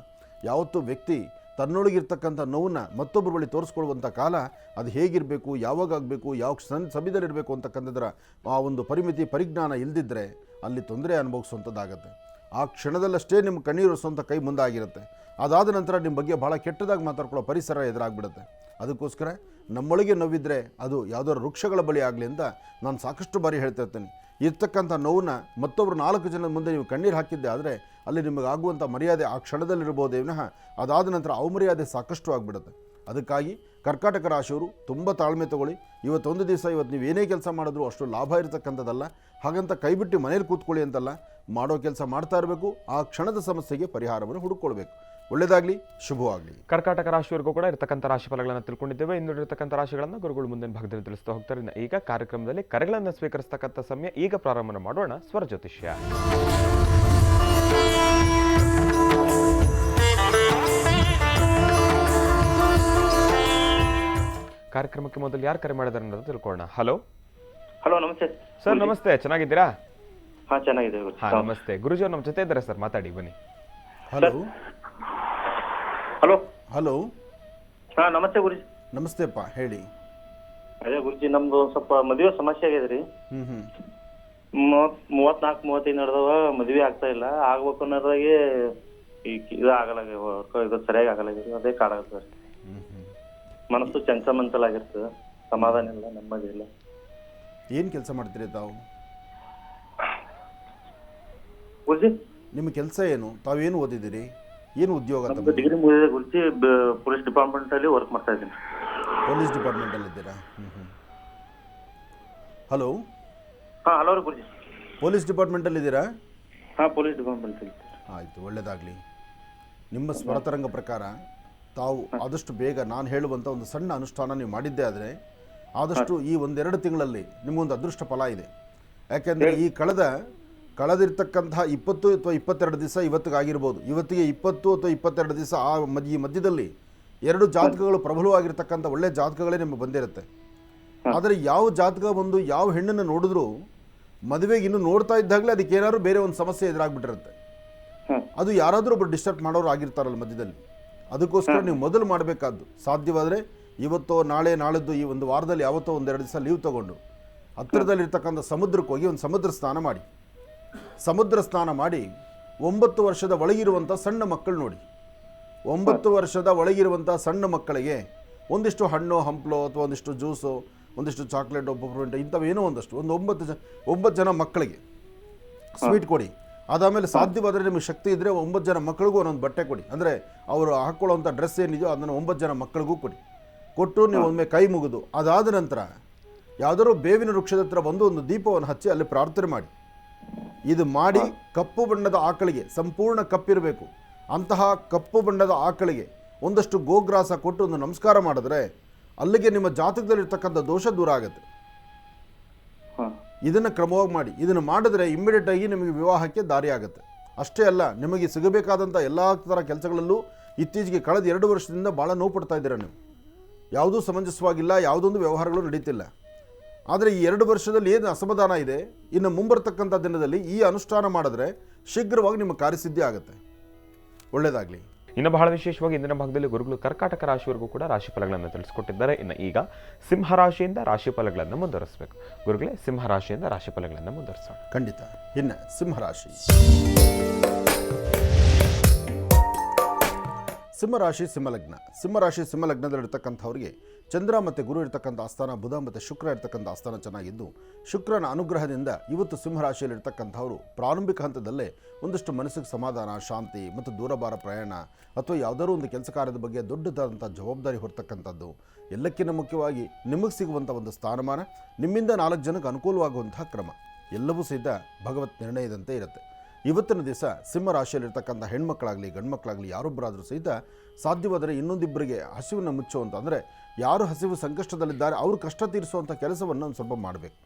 ಯಾವತ್ತೂ ವ್ಯಕ್ತಿ ತನ್ನೊಳಗಿರ್ತಕ್ಕಂಥ ನೋವನ್ನು ಮತ್ತೊಬ್ಬರ ಬಳಿ ತೋರಿಸ್ಕೊಳ್ಳುವಂಥ ಕಾಲ ಅದು ಹೇಗಿರಬೇಕು, ಯಾವಾಗ ಆಗಬೇಕು, ಯಾವ ಸಮಯದಲ್ಲಿರಬೇಕು ಅಂತಕ್ಕಂಥದ್ರ ಆ ಒಂದು ಪರಿಜ್ಞಾನ ಇಲ್ಲದಿದ್ದರೆ ಅಲ್ಲಿ ತೊಂದರೆ ಅನುಭವಿಸುವಂಥದ್ದಾಗತ್ತೆ. ಆ ಕ್ಷಣದಲ್ಲಷ್ಟೇ ನಿಮ್ಮ ಕಣ್ಣೀರು ಒರೆಸುವಂಥ ಕೈ ಮುಂದಾಗಿರುತ್ತೆ. ಅದಾದ ನಂತರ ನಿಮ್ಮ ಬಗ್ಗೆ ಭಾಳ ಕೆಟ್ಟದಾಗಿ ಮಾತಾಡ್ಕೊಳ್ಳೋ ಪರಿಸರ ಎದುರಾಗ್ಬಿಡುತ್ತೆ. ಅದಕ್ಕೋಸ್ಕರ ನಮ್ಮೊಳಗೆ ನೋವಿದ್ದರೆ ಅದು ಯಾವುದಾದ್ರು ವೃಕ್ಷಗಳ ಬಳಿ ಆಗಲಿ ಅಂತ ನಾನು ಸಾಕಷ್ಟು ಬಾರಿ ಹೇಳ್ತಾ ಇರ್ತೇನೆ. ಇರ್ತಕ್ಕಂಥ ನೋವನ್ನು ಮತ್ತೊಬ್ಬರು 4 ಜನದ ಮುಂದೆ ನೀವು ಕಣ್ಣೀರು ಹಾಕಿದ್ದೆ ಆದರೆ ಅಲ್ಲಿ ನಿಮಗಾಗುವಂಥ ಮರ್ಯಾದೆ ಆ ಕ್ಷಣದಲ್ಲಿರ್ಬೋದೇ ವಿನಃ ಅದಾದ ನಂತರ ಅವಮರ್ಯಾದೆ ಸಾಕಷ್ಟು ಆಗಿಬಿಡುತ್ತೆ. ಅದಕ್ಕಾಗಿ ಕರ್ಕಾಟಕ ರಾಶಿಯವರು ತುಂಬ ತಾಳ್ಮೆ ತಗೊಳ್ಳಿ. ಇವತ್ತೊಂದು ದಿವಸ ನೀವು ಏನೇ ಕೆಲಸ ಮಾಡಿದ್ರೂ ಅಷ್ಟು ಲಾಭ ಇರತಕ್ಕಂಥದ್ದಲ್ಲ. ಹಾಗಂತ ಕೈಬಿಟ್ಟು ಮನೇಲಿ ಕೂತ್ಕೊಳ್ಳಿ ಅಂತಲ್ಲ, ಮಾಡೋ ಕೆಲಸ ಮಾಡ್ತಾ ಇರಬೇಕು. ಆ ಕ್ಷಣದ ಸಮಸ್ಯೆಗೆ ಪರಿಹಾರವನ್ನು ಹುಡುಕೊಳ್ಬೇಕು. ಒಳ್ಳೆಯದಾಗಲಿ, ಶುಭವಾಗಲಿ. ಕರ್ಕಾಟಕ ರಾಶಿಯವರೆಗೂ ಕೂಡ ಇರತಕ್ಕಂಥ ರಾಶಿ ಫಲಗಳನ್ನು ತಿಳ್ಕೊಂಡಿದ್ದೇವೆ. ಇನ್ನು ಇರತಕ್ಕಂಥ ರಾಶಿಗಳನ್ನು ಗುರುಗಳು ಮುಂದಿನ ಭಾಗದಲ್ಲಿ ತಿಳಿಸ್ತಾ ಹೋಗ್ತಾರೆ. ಈಗ ಕಾರ್ಯಕ್ರಮದಲ್ಲಿ ಕರೆಗಳನ್ನು ಸ್ವೀಕರಿಸತಕ್ಕಂಥ ಸಮಯ ಈಗ ಪ್ರಾರಂಭ ಮಾಡೋಣ. ಸ್ವರ ಜ್ಯೋತಿಷ್ಯ ಕಾರ್ಯಕ್ರಮಕ್ಕೆ ಮೊದಲು ಯಾರು ಕರೆ ಮಾಡಿದಾರೆ ಅನ್ನೋದು ತಿಳ್ಕೊಳ್ಳೋಣ. ಹಲೋ ಹಲೋ, ನಮಸ್ತೆ ಸರ್. ನಮಸ್ತೆ, ಚೆನ್ನಾಗಿದ್ದೀರಾ? ಹಾ, ಚೆನ್ನಾಗಿದೆ. ನಮಸ್ತೆ ಗುರುಜಿ, ನಮ್ಮ ಜೊತೆ ಇದ್ದಾರೆ ಸರ್, ಮಾತಾಡಿ ಬನ್ನಿ. Hello hello hello. ಹಾ, ನಮಸ್ತೆ ಗುರುಜಿ. ನಮಸ್ತೆಪ್ಪ, ಹೇಳಿ. ಅದೇ ಗುರುಜಿ, ನಮ್ದು ಸ್ವಲ್ಪ ಮದುವೆ ಸಮಸ್ಯೆ ಆಗ್ಯದ್ರಿ. 34-35 ನಡೆದವ, ಮದ್ವೆ ಆಗ್ತಾ ಇಲ್ಲ. ಆಗ್ಬೇಕು ಅನ್ನೋದ್ರಾಗೆ ಇದು ಆಗಲಾಗ್ಯಾವ, ಇದು ಸರಿಯಾಗಿ ಆಗಲಾಗ್ಯದ. ಅದೇ ಕಾಡಾಗತ್ತ. ಮನಸ್ಸು ಚಂಚಲ ಸಮಾಧಾನ ಇಲ್ಲ, ನೆಮ್ಮದಿ ಇಲ್ಲ. ಏನು ಕೆಲಸ ಮಾಡ್ತೀರಿ ತಾವು? ಗುರುಜಿ, ನಿಮ್ಮ ಕೆಲಸ ಏನು? ತಾವೇನು ಓದಿದ್ದೀರಿ? ಏನು ಉದ್ಯೋಗ? ಡಿಗ್ರಿ ಮುಗಿದಿದೆ ಗುರುಜಿ. ಪೊಲೀಸ್ ಡಿಪಾರ್ಟ್ಮೆಂಟ್ ಅಲ್ಲಿ ವರ್ಕ್ ಮಾಡ್ತಾ ಇದ್ದೀನಿ. ಪೊಲೀಸ್ ಡಿಪಾರ್ಟ್ಮೆಂಟಲ್ಲಿ ಇದ್ದೀರಾ? ಹಲೋ. ಹಾ, ಹಲೋ ರೀ ಗುರುಜಿ. ಪೊಲೀಸ್ ಡಿಪಾರ್ಟ್ಮೆಂಟಲ್ಲಿ ಇದ್ದೀರಾ? ಹಾ, ಪೊಲೀಸ್ ಡಿಪಾರ್ಟ್ಮೆಂಟ್ ಅಲ್ಲಿ. ಆಯಿತು, ಒಳ್ಳೆಯದಾಗಲಿ. ನಿಮ್ಮ ಸ್ವರತರಂಗ ಪ್ರಕಾರ ತಾವು ಆದಷ್ಟು ಬೇಗ ನಾನು ಹೇಳುವಂಥ ಒಂದು ಸಣ್ಣ ಅನುಷ್ಠಾನ ನೀವು ಮಾಡಿದ್ದೇ ಆದರೆ ಆದಷ್ಟು ಈ 1-2 ತಿಂಗಳಲ್ಲಿ ನಿಮಗೊಂದು ಅದೃಷ್ಟ ಫಲ ಇದೆ. ಯಾಕೆಂದರೆ ಈ ಕಳೆದಿರ್ತಕ್ಕಂತಹ 20 ಅಥವಾ 22 ದಿವಸ ಇವತ್ತಿಗಾಗಿರ್ಬೋದು. ಇವತ್ತಿಗೆ 20 ಅಥವಾ 22 ದಿವಸ ಈ ಮಧ್ಯದಲ್ಲಿ 2 ಜಾತಕಗಳು ಪ್ರಬಲವಾಗಿರ್ತಕ್ಕಂಥ ಒಳ್ಳೆಯ ಜಾತಕಗಳೇ ನಿಮಗೆ ಬಂದಿರುತ್ತೆ. ಆದರೆ ಯಾವ ಜಾತಕ ಬಂದು ಯಾವ ಹೆಣ್ಣನ್ನು ನೋಡಿದ್ರೂ ಮದುವೆಗೆ ಇನ್ನೂ ನೋಡ್ತಾ ಇದ್ದಾಗಲೇ ಅದಕ್ಕೆ ಏನಾದ್ರು ಬೇರೆ ಒಂದು ಸಮಸ್ಯೆ ಎದುರಾಗ್ಬಿಟ್ಟಿರುತ್ತೆ. ಅದು ಯಾರಾದರೂ ಒಬ್ಬರು ಡಿಸ್ಟರ್ಬ್ ಮಾಡೋರು ಆಗಿರ್ತಾರಲ್ಲ ಮಧ್ಯದಲ್ಲಿ. ಅದಕ್ಕೋಸ್ಕರ ನೀವು ಮೊದಲು ಮಾಡಬೇಕಾದ್ದು ಸಾಧ್ಯವಾದರೆ ಇವತ್ತೋ ನಾಳೆದ್ದು ಈ ಒಂದು ವಾರದಲ್ಲಿ ಯಾವತ್ತೋ 1-2 ದಿವಸ ಲೀವ್ ತೊಗೊಂಡು ಹತ್ತಿರದಲ್ಲಿರ್ತಕ್ಕಂಥ ಸಮುದ್ರಕ್ಕೆ ಹೋಗಿ ಒಂದು ಸಮುದ್ರ ಸ್ನಾನ ಮಾಡಿ 9 ವರ್ಷದ ಒಳಗಿರುವಂಥ ಸಣ್ಣ ಮಕ್ಕಳು ನೋಡಿ. 9 ವರ್ಷದ ಒಳಗಿರುವಂಥ ಸಣ್ಣ ಮಕ್ಕಳಿಗೆ ಒಂದಿಷ್ಟು ಹಣ್ಣು ಹಂಪಲು ಅಥವಾ ಒಂದಿಷ್ಟು ಜ್ಯೂಸು, ಒಂದಿಷ್ಟು ಚಾಕ್ಲೇಟು, ಪಪ್ಪಿಟ್ ಇಂಥವೇನೋ ಒಂದಷ್ಟು 9 ಜನ ಮಕ್ಕಳಿಗೆ ಸ್ವೀಟ್ ಕೊಡಿ. ಅದಾದಮೇಲೆ ಸಾಧ್ಯವಾದರೆ ನಿಮಗೆ ಶಕ್ತಿ ಇದ್ದರೆ 9 ಜನ ಮಕ್ಕಳಿಗೂ ಒಂದೊಂದು ಬಟ್ಟೆ ಕೊಡಿ. ಅಂದರೆ ಅವರು ಹಾಕ್ಕೊಳ್ಳೋವಂಥ ಡ್ರೆಸ್ ಏನಿದೆಯೋ ಅದನ್ನು 9 ಜನ ಮಕ್ಕಳಿಗೂ ಕೊಡಿ. ಕೊಟ್ಟು ನೀವು ಒಮ್ಮೆ ಕೈ ಮುಗಿದು ಅದಾದ ನಂತರ ಯಾವುದಾದ್ರು ಬೇವಿನ ವೃಕ್ಷದ ಹತ್ರ ಬಂದು ಒಂದು ದೀಪವನ್ನು ಹಚ್ಚಿ ಅಲ್ಲಿ ಪ್ರಾರ್ಥನೆ ಮಾಡಿ. ಇದು ಮಾಡಿ ಕಪ್ಪು ಬಣ್ಣದ ಆಕಳಿಗೆ, ಸಂಪೂರ್ಣ ಕಪ್ಪಿರಬೇಕು ಅಂತಹ ಕಪ್ಪು ಬಣ್ಣದ ಆಕಳಿಗೆ ಒಂದಷ್ಟು ಗೋಗ್ರಾಸ ಕೊಟ್ಟು ಒಂದು ನಮಸ್ಕಾರ ಮಾಡಿದ್ರೆ ಅಲ್ಲಿಗೆ ನಿಮ್ಮ ಜಾತಕದಲ್ಲಿರ್ತಕ್ಕಂಥ ದೋಷ ದೂರ ಆಗುತ್ತೆ. ಇದನ್ನು ಕ್ರಮವಾಗಿ ಮಾಡಿ. ಇದನ್ನು ಮಾಡಿದ್ರೆ ಇಮ್ಮಿಡಿಯೇಟ್ ಆಗಿ ನಿಮಗೆ ವಿವಾಹಕ್ಕೆ ದಾರಿ ಆಗುತ್ತೆ. ಅಷ್ಟೇ ಅಲ್ಲ, ನಿಮಗೆ ಸಿಗಬೇಕಾದಂಥ ಎಲ್ಲ ಥರ ಕೆಲಸಗಳಲ್ಲೂ ಇತ್ತೀಚೆಗೆ ಕಳೆದ 2 ವರ್ಷದಿಂದ ಭಾಳ ನೋವು ಪಡ್ತಾ ಇದ್ದೀರಾ ನೀವು. ಯಾವುದೂ ಸಮಂಜಸವಾಗಿಲ್ಲ, ಯಾವುದೊಂದು ವ್ಯವಹಾರಗಳು ನಡೀತಿಲ್ಲ. ಆದರೆ ಈ 2 ವರ್ಷದಲ್ಲಿ ಏನು ಅಸಮಾಧಾನ ಇದೆ, ಇನ್ನು ಮುಂಬರ್ತಕ್ಕಂಥ ದಿನದಲ್ಲಿ ಈ ಅನುಷ್ಠಾನ ಮಾಡಿದ್ರೆ ಶೀಘ್ರವಾಗಿ ನಿಮ್ಮ ಕಾರ್ಯಸಿದ್ಧಿ ಆಗುತ್ತೆ. ಒಳ್ಳೆಯದಾಗಲಿ. ಇನ್ನು ಬಹಳ ವಿಶೇಷವಾಗಿ ಇಂದಿನ ಭಾಗದಲ್ಲಿ ಗುರುಗಳು ಕರ್ಕಾಟಕ ರಾಶಿವರೆಗೂ ಕೂಡ ರಾಶಿ ಫಲಗಳನ್ನು ತಿಳಿಸ್ಕೊಟ್ಟಿದ್ದಾರೆ. ಇನ್ನು ಈಗ ಸಿಂಹರಾಶಿಯಿಂದ ರಾಶಿ ಫಲಗಳನ್ನು ಮುಂದುವರಿಸಬೇಕು. ಗುರುಗಳೇ, ಸಿಂಹರಾಶಿಯಿಂದ ರಾಶಿ ಫಲಗಳನ್ನು ಮುಂದುವರಿಸೋಣ. ಖಂಡಿತ. ಇನ್ನು ಸಿಂಹರಾಶಿ. ಸಿಂಹರಾಶಿ ಸಿಂಹಲಗ್ನ. ಸಿಂಹರಾಶಿ ಸಿಂಹಲಗ್ನದಲ್ಲಿರ್ತಕ್ಕಂಥವ್ರಿಗೆ ಚಂದ್ರ ಮತ್ತು ಗುರು ಇರ್ತಕ್ಕಂಥ ಆಸ್ಥಾನ, ಬುಧ ಮತ್ತು ಶುಕ್ರ ಇರ್ತಕ್ಕಂಥ ಆಸ್ಥಾನ ಚೆನ್ನಾಗಿದ್ದು, ಶುಕ್ರನ ಅನುಗ್ರಹದಿಂದ ಇವತ್ತು ಸಿಂಹರಾಶಿಯಲ್ಲಿರ್ತಕ್ಕಂಥವರು ಪ್ರಾರಂಭಿಕ ಹಂತದಲ್ಲೇ ಒಂದಷ್ಟು ಮನಸ್ಸಿಗೆ ಸಮಾಧಾನ, ಶಾಂತಿ ಮತ್ತು ದೂರಭಾರ ಪ್ರಯಾಣ ಅಥವಾ ಯಾವುದಾದ್ರೂ ಒಂದು ಕೆಲಸ ಕಾರ್ಯದ ಬಗ್ಗೆ ದೊಡ್ಡದಾದಂಥ ಜವಾಬ್ದಾರಿ ಹೊರತಕ್ಕಂಥದ್ದು, ಎಲ್ಲಕ್ಕಿಂತ ಮುಖ್ಯವಾಗಿ ನಿಮಗೆ ಸಿಗುವಂಥ ಒಂದು ಸ್ಥಾನಮಾನ, ನಿಮ್ಮಿಂದ 4 ಜನಕ್ಕೆ ಅನುಕೂಲವಾಗುವಂತಹ ಕ್ರಮ ಎಲ್ಲವೂ ಸಹಿತ ಭಗವತ್ ನಿರ್ಣಯದಂತೆ ಇರುತ್ತೆ. ಇವತ್ತಿನ ದಿವಸ ಸಿಂಹರಾಶಿಯಲ್ಲಿರ್ತಕ್ಕಂಥ ಹೆಣ್ಮಕ್ಕಳಾಗಲಿ ಗಂಡ್ಮಕ್ಕಳಾಗಲಿ ಯಾರೊಬ್ಬರಾದರೂ ಸಹಿತ ಸಾಧ್ಯವಾದರೆ ಇನ್ನೊಂದಿಬ್ಬರಿಗೆ ಹಸಿವನ್ನು ಮುಚ್ಚುವಂಥ, ಅಂದರೆ ಯಾರು ಹಸಿವು ಸಂಕಷ್ಟದಲ್ಲಿದ್ದಾರೆ ಅವರು ಕಷ್ಟ ತೀರಿಸುವಂಥ ಕೆಲಸವನ್ನು ಒಂದು ಸ್ವಲ್ಪ ಮಾಡಬೇಕು.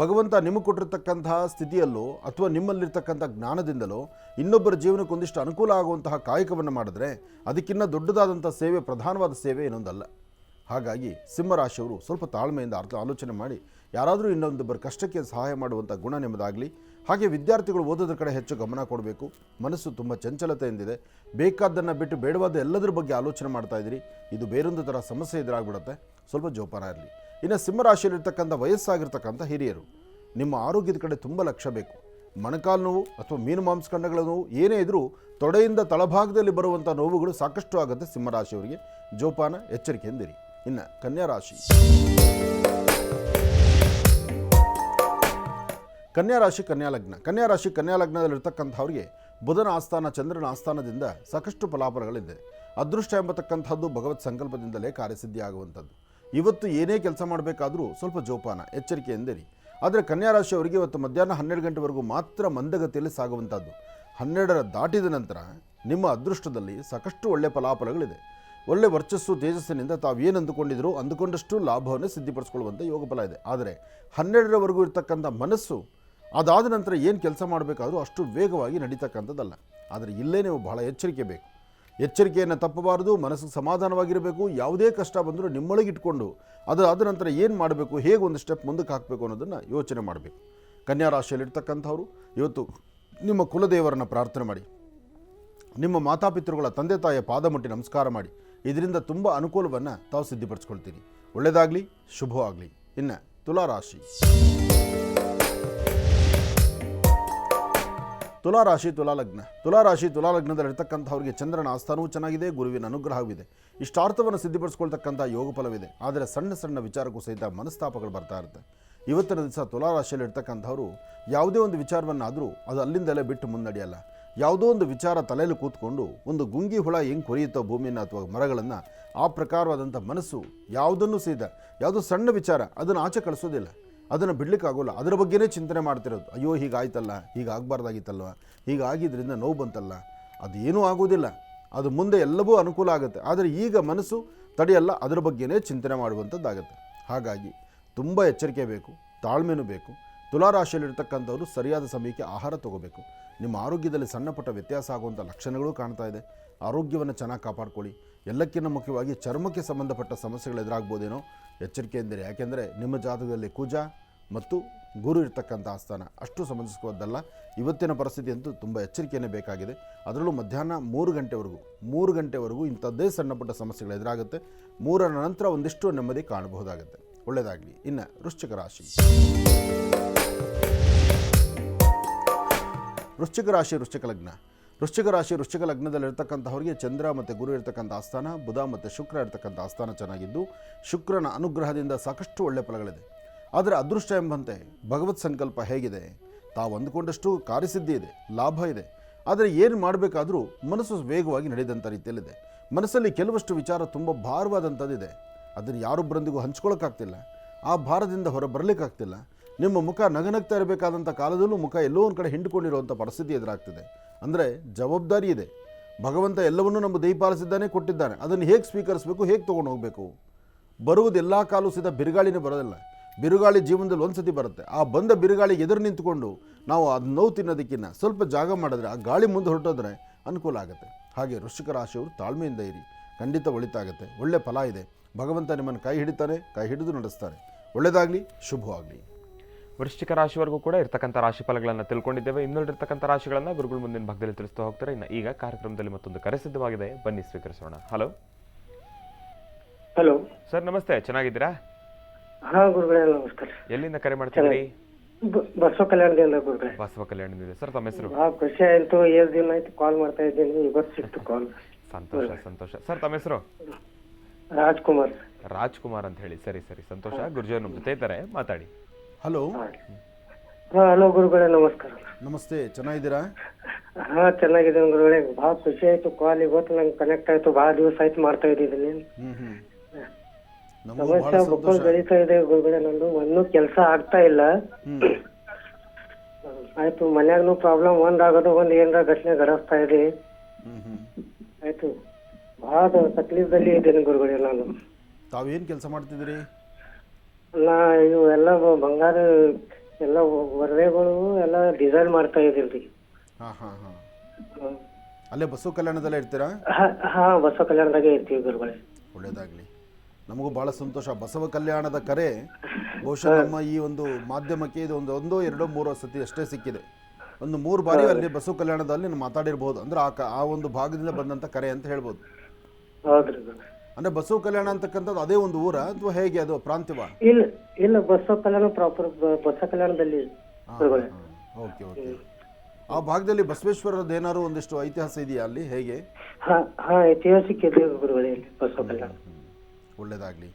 ಭಗವಂತ ನಿಮಗೆ ಕೊಟ್ಟಿರ್ತಕ್ಕಂತಹ ಸ್ಥಿತಿಯಲ್ಲೋ ಅಥವಾ ನಿಮ್ಮಲ್ಲಿರ್ತಕ್ಕಂಥ ಜ್ಞಾನದಿಂದಲೋ ಇನ್ನೊಬ್ಬರ ಜೀವನಕ್ಕೆ ಒಂದಿಷ್ಟು ಅನುಕೂಲ ಆಗುವಂತಹ ಕಾಯಕವನ್ನು ಮಾಡಿದ್ರೆ ಅದಕ್ಕಿಂತ ದೊಡ್ಡದಾದಂಥ ಸೇವೆ, ಪ್ರಧಾನವಾದ ಸೇವೆ ಏನೊಂದಲ್ಲ. ಹಾಗಾಗಿ ಸಿಂಹರಾಶಿಯವರು ಸ್ವಲ್ಪ ತಾಳ್ಮೆಯಿಂದ ಆಲೋಚನೆ ಮಾಡಿ ಯಾರಾದರೂ ಇನ್ನೊಂದೊಬ್ಬರ ಕಷ್ಟಕ್ಕೆ ಸಹಾಯ ಮಾಡುವಂಥ ಗುಣ ನಿಮ್ಮದಾಗಲಿ. ಹಾಗೆ ವಿದ್ಯಾರ್ಥಿಗಳು ಓದೋದ್ರ ಕಡೆ ಹೆಚ್ಚು ಗಮನ ಕೊಡಬೇಕು. ಮನಸ್ಸು ತುಂಬ ಚಂಚಲತೆಯಿಂದಿದೆ. ಬೇಕಾದ್ದನ್ನು ಬಿಟ್ಟು ಬೇಡವಾದ ಎಲ್ಲದರ ಬಗ್ಗೆ ಆಲೋಚನೆ ಮಾಡ್ತಾ ಇದ್ದೀರಿ. ಇದು ಬೇರೊಂದು ಥರ ಸಮಸ್ಯೆ ಎದುರಾಗ್ಬಿಡುತ್ತೆ. ಸ್ವಲ್ಪ ಜೋಪಾನ ಇರಲಿ. ಇನ್ನು ಸಿಂಹರಾಶಿಯಲ್ಲಿರ್ತಕ್ಕಂಥ ವಯಸ್ಸಾಗಿರ್ತಕ್ಕಂಥ ಹಿರಿಯರು, ನಿಮ್ಮ ಆರೋಗ್ಯದ ಕಡೆ ತುಂಬ ಲಕ್ಷ್ಯ ಬೇಕು. ಮೊಣಕಾಲು ನೋವು ಅಥವಾ ಮೀನು ಮಾಂಸಖಂಡಗಳ ನೋವು ಏನೇ ಇದ್ದರೂ ತೊಡೆಯಿಂದ ತಳಭಾಗದಲ್ಲಿ ಬರುವಂಥ ನೋವುಗಳು ಸಾಕಷ್ಟು ಆಗುತ್ತೆ ಸಿಂಹರಾಶಿಯವರಿಗೆ. ಜೋಪಾನ, ಎಚ್ಚರಿಕೆಯಿಂದಿರಿ. ಇನ್ನು ಕನ್ಯಾ ರಾಶಿ. ಕನ್ಯಾ ರಾಶಿ ಕನ್ಯಾ ಲಗ್ನ. ಕನ್ಯಾ ರಾಶಿ ಕನ್ಯಾ ಲಗ್ನದಲ್ಲಿರ್ತಕ್ಕಂಥವ್ರಿಗೆ ಬುಧನ ಆಸ್ಥಾನ, ಚಂದ್ರನ ಆಸ್ಥಾನದಿಂದ ಸಾಕಷ್ಟು ಫಲಾಫಲಗಳಿದೆ. ಅದೃಷ್ಟ ಎಂಬತಕ್ಕಂಥದ್ದು ಭಗವತ್ ಸಂಕಲ್ಪದಿಂದಲೇ ಕಾರ್ಯಸಿದ್ಧಿ ಆಗುವಂಥದ್ದು. ಇವತ್ತು ಏನೇ ಕೆಲಸ ಮಾಡಬೇಕಾದ್ರೂ ಸ್ವಲ್ಪ ಜೋಪಾನ, ಎಚ್ಚರಿಕೆಯಿಂದಿರಿ. ಆದರೆ ಕನ್ಯಾ ರಾಶಿಯವರಿಗೆ ಇವತ್ತು ಮಧ್ಯಾಹ್ನ 12 ಗಂಟೆವರೆಗೂ ಮಾತ್ರ ಮಂದಗತಿಯಲ್ಲಿ ಸಾಗುವಂಥದ್ದು. 12 ದಾಟಿದ ನಂತರ ನಿಮ್ಮ ಅದೃಷ್ಟದಲ್ಲಿ ಸಾಕಷ್ಟು ಒಳ್ಳೆಯ ಫಲಾಫಲಗಳಿದೆ. ಒಳ್ಳೆ ವರ್ಚಸ್ಸು, ತೇಜಸ್ಸಿನಿಂದ ತಾವೇನು ಅಂದುಕೊಂಡಿದ್ರು ಅಂದುಕೊಂಡಷ್ಟು ಲಾಭವನ್ನು ಸಿದ್ಧಿಪಡಿಸ್ಕೊಳ್ಳುವಂಥ ಯೋಗ ಫಲ ಇದೆ. ಆದರೆ 12ರವರೆಗೂ ಇರ್ತಕ್ಕಂಥ ಮನಸ್ಸು ಅದಾದ ನಂತರ ಏನು ಕೆಲಸ ಮಾಡಬೇಕಾದ್ರೂ ಅಷ್ಟು ವೇಗವಾಗಿ ನಡೀತಕ್ಕಂಥದ್ದಲ್ಲ. ಆದರೆ ಇಲ್ಲೇ ನೀವು ಬಹಳ ಎಚ್ಚರಿಕೆ ಬೇಕು. ಎಚ್ಚರಿಕೆಯನ್ನು ತಪ್ಪಬಾರದು. ಮನಸ್ಸಿಗೆ ಸಮಾಧಾನವಾಗಿರಬೇಕು. ಯಾವುದೇ ಕಷ್ಟ ಬಂದರೂ ನಿಮ್ಮೊಳಗೆ ಇಟ್ಕೊಂಡು ಅದಾದ ನಂತರ ಏನು ಮಾಡಬೇಕು, ಹೇಗೆ ಒಂದು ಸ್ಟೆಪ್ ಮುಂದಕ್ಕೆ ಹಾಕಬೇಕು ಅನ್ನೋದನ್ನು ಯೋಚನೆ ಮಾಡಬೇಕು. ಕನ್ಯಾ ರಾಶಿಯಲ್ಲಿರ್ತಕ್ಕಂಥವ್ರು ಇವತ್ತು ನಿಮ್ಮ ಕುಲದೇವರನ್ನು ಪ್ರಾರ್ಥನೆ ಮಾಡಿ, ನಿಮ್ಮ ಮಾತಾಪಿತೃಗಳ ತಂದೆ ತಾಯಿಯ ಪಾದ ಮುಟ್ಟಿ ನಮಸ್ಕಾರ ಮಾಡಿ. ಇದರಿಂದ ತುಂಬ ಅನುಕೂಲವನ್ನು ತಾವು ಸಿದ್ಧಿಪಡಿಸ್ಕೊಳ್ತೀರಿ. ಒಳ್ಳೆಯದಾಗಲಿ, ಶುಭವಾಗಲಿ. ಇನ್ನು ತುಲಾರಾಶಿ. ತುಲಾರಾಶಿ ತುಲಾಲಗ್ನ. ತುಲಾರಾಶಿ ತುಲಾಲಗ್ನದಲ್ಲಿರ್ತಕ್ಕಂಥವ್ರಿಗೆ ಚಂದ್ರನ ಆಸ್ಥಾನವೂ ಚೆನ್ನಾಗಿದೆ, ಗುರುವಿನ ಅನುಗ್ರಹವಿದೆ. ಇಷ್ಟಾರ್ಥವನ್ನು ಸಿದ್ಧಿಪಡಿಸ್ಕೊಳ್ತಕ್ಕಂಥ ಯೋಗ ಫಲವಿದೆ. ಆದರೆ ಸಣ್ಣ ಸಣ್ಣ ವಿಚಾರಕ್ಕೂ ಸಹಿತ ಮನಸ್ತಾಪಗಳು ಬರ್ತಾ ಇರುತ್ತೆ. ಇವತ್ತಿನ ದಿವಸ ತುಲಾರಾಶಿಯಲ್ಲಿರ್ತಕ್ಕಂಥವ್ರು ಯಾವುದೇ ಒಂದು ವಿಚಾರವನ್ನಾದರೂ ಅದು ಅಲ್ಲಿಂದಲೇ ಬಿಟ್ಟು ಮುನ್ನಡೆಯಲ್ಲ. ಯಾವುದೋ ಒಂದು ವಿಚಾರ ತಲೆಯಲ್ಲಿ ಕೂತ್ಕೊಂಡು ಒಂದು ಗುಂಗಿ ಹುಳ ಹೆಂಗೆ ಕೊರಿಯುತ್ತೋ ಭೂಮಿಯನ್ನು ಅಥವಾ ಮರಗಳನ್ನು, ಆ ಪ್ರಕಾರವಾದಂಥ ಮನಸ್ಸು ಯಾವುದನ್ನು ಸಹಿತ ಯಾವುದೋ ಸಣ್ಣ ವಿಚಾರ ಅದನ್ನು ಆಚೆ ಕಳಿಸೋದಿಲ್ಲ. ಅದನ್ನು ಬಿಡಲಿಕ್ಕಾಗೋಲ್ಲ. ಅದರ ಬಗ್ಗೆನೇ ಚಿಂತನೆ ಮಾಡ್ತಿರೋದು. ಅಯ್ಯೋ ಹೀಗಾಯ್ತಲ್ಲ, ಹೀಗಾಗಬಾರ್ದಾಗಿತ್ತಲ್ವ, ಹೀಗಾಗಿದ್ದರಿಂದ ನೋವು ಬಂತಲ್ಲ, ಅದೇನೂ ಆಗೋದಿಲ್ಲ. ಅದು ಮುಂದೆ ಎಲ್ಲವೂ ಅನುಕೂಲ ಆಗುತ್ತೆ. ಆದರೆ ಈಗ ಮನಸ್ಸು ತಡೆಯಲ್ಲ, ಅದರ ಬಗ್ಗೆನೇ ಚಿಂತನೆ ಮಾಡುವಂಥದ್ದಾಗುತ್ತೆ. ಹಾಗಾಗಿ ತುಂಬ ಎಚ್ಚರಿಕೆ ಬೇಕು, ತಾಳ್ಮೆನೂ ಬೇಕು. ತುಲಾರಾಶಿಯಲ್ಲಿರ್ತಕ್ಕಂಥವ್ರು ಸರಿಯಾದ ಸಮಯಕ್ಕೆ ಆಹಾರ ತಗೋಬೇಕು. ನಿಮ್ಮ ಆರೋಗ್ಯದಲ್ಲಿ ಸಣ್ಣ ಪುಟ್ಟ ವ್ಯತ್ಯಾಸ ಆಗುವಂಥ ಲಕ್ಷಣಗಳು ಕಾಣ್ತಾ ಇದೆ. ಆರೋಗ್ಯವನ್ನು ಚೆನ್ನಾಗಿ ಕಾಪಾಡ್ಕೊಳ್ಳಿ. ಎಲ್ಲಕ್ಕಿಂತ ಮುಖ್ಯವಾಗಿ ಚರ್ಮಕ್ಕೆ ಸಂಬಂಧಪಟ್ಟ ಸಮಸ್ಯೆಗಳು ಎದುರಾಗ್ಬೋದೇನೋ, ಎಚ್ಚರಿಕೆಯಿಂದಿರಿ. ಯಾಕೆಂದರೆ ನಿಮ್ಮ ಜಾತಕದಲ್ಲಿ ಕುಜ ಮತ್ತು ಗುರು ಇರ್ತಕ್ಕಂಥ ಆಸ್ಥಾನ ಅಷ್ಟು ಸಮಂಜಸವಾದ್ದಲ್ಲ. ಇವತ್ತಿನ ಪರಿಸ್ಥಿತಿ ಅಂತೂ ತುಂಬ ಎಚ್ಚರಿಕೆಯೇ ಬೇಕಾಗಿದೆ. ಅದರಲ್ಲೂ ಮಧ್ಯಾಹ್ನ 3 ಗಂಟೆವರೆಗೂ ಇಂಥದ್ದೇ ಸಣ್ಣ ಪುಟ್ಟ ಸಮಸ್ಯೆಗಳು ಎದುರಾಗುತ್ತೆ. 3ರ ನಂತರ ಒಂದಿಷ್ಟು ನೆಮ್ಮದಿ ಕಾಣಬಹುದಾಗುತ್ತೆ. ಒಳ್ಳೆಯದಾಗಲಿ. ಇನ್ನು ವೃಶ್ಚಿಕ ರಾಶಿ. ವೃಶ್ಚಿಕ ರಾಶಿ ವೃಶ್ಚಿಕ ಲಗ್ನ. ವೃಶ್ಚಿಕ ಲಗ್ನದಲ್ಲಿರ್ತಕ್ಕಂಥವ್ರಿಗೆ ಚಂದ್ರ ಮತ್ತು ಗುರು ಇರ್ತಕ್ಕಂಥ ಆಸ್ಥಾನ, ಬುಧ ಮತ್ತು ಶುಕ್ರ ಇರ್ತಕ್ಕಂಥ ಆಸ್ಥಾನ ಚೆನ್ನಾಗಿದ್ದು, ಶುಕ್ರನ ಅನುಗ್ರಹದಿಂದ ಸಾಕಷ್ಟು ಒಳ್ಳೆಯ ಫಲಗಳಿದೆ. ಆದರೆ ಅದೃಷ್ಟ ಎಂಬಂತೆ ಭಗವತ್ ಸಂಕಲ್ಪ ಹೇಗಿದೆ, ತಾವು ಅಂದುಕೊಂಡಷ್ಟು ಕಾರ್ಯಸಿದ್ಧಿ ಇದೆ, ಲಾಭ ಇದೆ. ಆದರೆ ಏನು ಮಾಡಬೇಕಾದ್ರೂ ಮನಸ್ಸು ವೇಗವಾಗಿ ನಡೆದಂಥ ರೀತಿಯಲ್ಲಿದೆ. ಮನಸ್ಸಲ್ಲಿ ಕೆಲವಷ್ಟು ವಿಚಾರ ತುಂಬ ಭಾರವಾದಂಥದ್ದಿದೆ. ಅದನ್ನು ಯಾರೊಬ್ಬರೊಂದಿಗೂ ಹಂಚ್ಕೊಳ್ಳೋಕ್ಕಾಗ್ತಿಲ್ಲ. ಆ ಭಾರದಿಂದ ಹೊರ ಬರಲಿಕ್ಕಾಗ್ತಿಲ್ಲ. ನಿಮ್ಮ ಮುಖ ನಗನಗ್ತಾ ಇರಬೇಕಾದಂಥ ಕಾಲದಲ್ಲೂ ಮುಖ ಎಲ್ಲೋ ಒಂದು ಕಡೆ ಹಿಂಡ್ಕೊಂಡಿರುವಂಥ ಪರಿಸ್ಥಿತಿ ಎದುರಾಗ್ತಿದೆ. ಅಂದರೆ ಜವಾಬ್ದಾರಿ ಇದೆ. ಭಗವಂತ ಎಲ್ಲವನ್ನೂ ನಮ್ಮ ದಯಪಾಲಿಸಿದ್ದಾನೆ, ಕೊಟ್ಟಿದ್ದಾನೆ. ಅದನ್ನು ಹೇಗೆ ಸ್ವೀಕರಿಸಬೇಕು, ಹೇಗೆ ತೊಗೊಂಡು ಹೋಗಬೇಕು. ಬರುವುದು ಎಲ್ಲ ಕಾಲೂ ಸೀದಾ ಬಿರುಗಾಳಿನೇ ಬರೋದಿಲ್ಲ. ಬಿರುಗಾಳಿ ಜೀವನದಲ್ಲಿ ಒಂದು ಸತಿ ಬರುತ್ತೆ. ಆ ಬಂದ ಬಿರುಗಾಳಿಗೆ ಎದುರು ನಿಂತ್ಕೊಂಡು ನಾವು ಅದು ನೋವು ತಿನ್ನೋದಕ್ಕಿಂತ ಸ್ವಲ್ಪ ಜಾಗ ಮಾಡಿದ್ರೆ, ಆ ಗಾಳಿ ಮುಂದೆ ಹೊರಟೋದ್ರೆ ಅನುಕೂಲ ಆಗುತ್ತೆ. ಹಾಗೆ ವೃಶ್ಚಿಕ ರಾಶಿಯವರು ತಾಳ್ಮೆಯಿಂದ ಇರಿ, ಖಂಡಿತ ಒಳಿತಾಗುತ್ತೆ. ಒಳ್ಳೆ ಫಲ ಇದೆ. ಭಗವಂತ ನಿಮ್ಮನ್ನು ಕೈ ಹಿಡಿತಾನೆ, ಕೈ ಹಿಡಿದು ನಡೆಸ್ತಾನೆ. ಒಳ್ಳೆಯದಾಗಲಿ, ಶುಭವಾಗಲಿ. ವೃಶ್ಚಿಕ ರಾಶಿವರೆಗೂ ಕೂಡ ಇರ್ತಕ್ಕಂಥ ರಾಶಿ ಫಲಗಳನ್ನು ತಿಳ್ಕೊಂಡಿದ್ದೇವೆ. ಇನ್ನುಳಿದಿರ್ತಕ್ಕಂಥ ರಾಶಿಗಳನ್ನು ಗುರುಗಳು ಮುಂದಿನ ಭಾಗದಲ್ಲಿ ತಿಳಿಸ್ತಾ ಹೋಗ್ತಾರೆ. ಇನ್ನು ಈಗ ಕಾರ್ಯಕ್ರಮದಲ್ಲಿ ಮತ್ತೊಂದು ಕರೆ ಸಿದ್ಧವಾಗಿದೆ, ಬನ್ನಿ ಸ್ವೀಕರಿಸೋಣ. ಹಲೋ ಹಲೋ ಸರ್, ನಮಸ್ತೆ. ಚೆನ್ನಾಗಿದ್ದೀರಾ? ಹಾ ಗುರುಗಳೇ, ನಮಸ್ಕಾರ. ಎಲ್ಲಿಂದ ಕರೆ ಮಾಡ್ತಿದ್ದೀರಿ? ಬಸವ ಕಲ್ಯಾಣದಿಂದ ಗುರುಗಳೇ. ಬಸವ ಕಲ್ಯಾಣದಿಂದ. ಸರ್, ತಮ್ಮ ಹೆಸರು? ಬಹಳ ಖುಷಿ ಆಯ್ತು. 7 ದಿನ ಆಯ್ತು ಕಾಲ್ ಮಾಡ್ತಾ ಇದ್ದೀನಿ, ಇವತ್ತು ಸಿಕ್ತು ಕಾಲ್. ಸಂತೋಷ ಸಂತೋಷ. ಸರ್, ತಮ್ಮ ಹೆಸರು? ರಾಜ್ಕುಮಾರ್. ರಾಜ್ಕುಮಾರ್ ಅಂತ ಹೇಳಿ. ಸರಿ ಸರಿ, ಸಂತೋಷ. ಗುರುಜಿಯವ್ರು ನಮ್ಮ ಜೊತೆ ಇದ್ದಾರೆ, ಮಾತಾಡಿ. ಹಲೋ. ಹಾ ಹಲೋ ಗುರುಗಳೇ, ನಮಸ್ಕಾರ. ನಮಸ್ತೆ, ಚೆನ್ನಾಗಿದ್ದೀರಾ? ಹಾ ಚೆನ್ನಾಗಿದ್ದೀನಿ ಗುರುಗಳೇ. ಬಹಳ ಖುಷಿ ಆಯ್ತು ಕಾಲ್ ಇವತ್ತು ನಂಗೆ ಕನೆಕ್ಟ್ ಆಯ್ತು. ಬಹಳ ದಿವಸ ಆಯ್ತು ಮಾಡ್ತಾ ಇದ್ದೀನಿ. ಸಮಸ್ಯೆ ಬಕ್ಕಳು ಬೆಳೀತಾ ಇದೆ ಗುರುಗಳೇ. ನಂದು ಒಂದು ಕೆಲಸ ಆಗ್ತಾ ಇಲ್ಲ. ಆಯ್ತು, ಮನ್ಯಾಗನು ಪ್ರಾಬ್ಲಮ್ ಒಂದಾಗೋದು, ಒಂದ್ ಏನಾರ ಘಟನೆ ಗಡಿಸ್ತಾ ಇದೆ. ಆಯ್ತು, ಬಹಳ ತಕ್ಲೀಫ್ದಲ್ಲಿ ಇದ್ದೇನೆ ಗುರುಗಳೇ ನಾನು. ತಾವೇನು ಕೆಲಸ ಮಾಡ್ತಿದ್ದೀರಿ? ನಾ ಇವು ಎಲ್ಲ ಬಂಗಾರ ಎಲ್ಲ ಒಡವೆಗಳು ಎಲ್ಲ ಡಿಸೈನ್ ಮಾಡ್ತಾ ಇದ್ದೀರಿ. ಹಾಂ ಹಾಂ ಹಾಂ. ಅಲ್ಲೇ ಬಸವ ಕಲ್ಯಾಣದಲ್ಲೇ ಇರ್ತೀರಾ? ಹಾ ಬಸವ ಕಲ್ಯಾಣದಾಗೆ ಇರ್ತೀವಿ ಗುರುಗಳೇ. ಒಳ್ಳೆಯದಾಗಲಿ. ನಮಗೂ ಭಾಳ ಸಂತೋಷ. ಬಸವ ಕಲ್ಯಾಣದ ಕರೆ ಬಹುಶಃ ನಮ್ಮ ಈ ಒಂದು ಮಾಧ್ಯಮಕ್ಕೆ ಇದು ಒಂದೋ ಎರಡೋ ಮೂರೋ ಸತಿ ಅಷ್ಟೇ ಸಿಕ್ಕಿದೆ. ಒಂದು 3 ಬಾರಿ ಅಲ್ಲಿ ಬಸವ ಕಲ್ಯಾಣದಲ್ಲಿ ನಾನು ಮಾತಾಡಿರ್ಬೋದು. ಅಂದ್ರೆ ಆ ಒಂದು ಭಾಗದಿಂದ ಬಂದಂಥ ಕರೆ ಅಂತ ಹೇಳ್ಬೋದು. ಹೌದ್ರಿ. ಅಂದರೆ ಬಸವ ಕಲ್ಯಾಣ ಅಂತಕ್ಕಂಥದ್ದು ಅದೇ ಒಂದು ಊರ ಅಥವಾ ಹೇಗೆ, ಅದು ಪ್ರಾಂತ್ಯವ? ಇಲ್ಲ ಇಲ್ಲ, ಬಸವ ಕಲ್ಯಾಣ ಪ್ರಾಪರ್ ಬಸವ ಕಲ್ಯಾಣದಲ್ಲಿ. Okay okay. ಆ ಭಾಗದಲ್ಲಿ ಬಸವೇಶ್ವರದ್ದು ಏನಾದ್ರು ಒಂದಿಷ್ಟು ಇತಿಹಾಸ ಇದೆಯಾ ಅಲ್ಲಿ, ಹೇಗೆ? ಹಾ ಐತಿಹಾಸಿಕ ಇದೆ ಗುರುಗಳೇ ಬಸವ ಕಲ್ಯಾಣ. ಒಳ್ಳೆಯದಾಗಲಿ,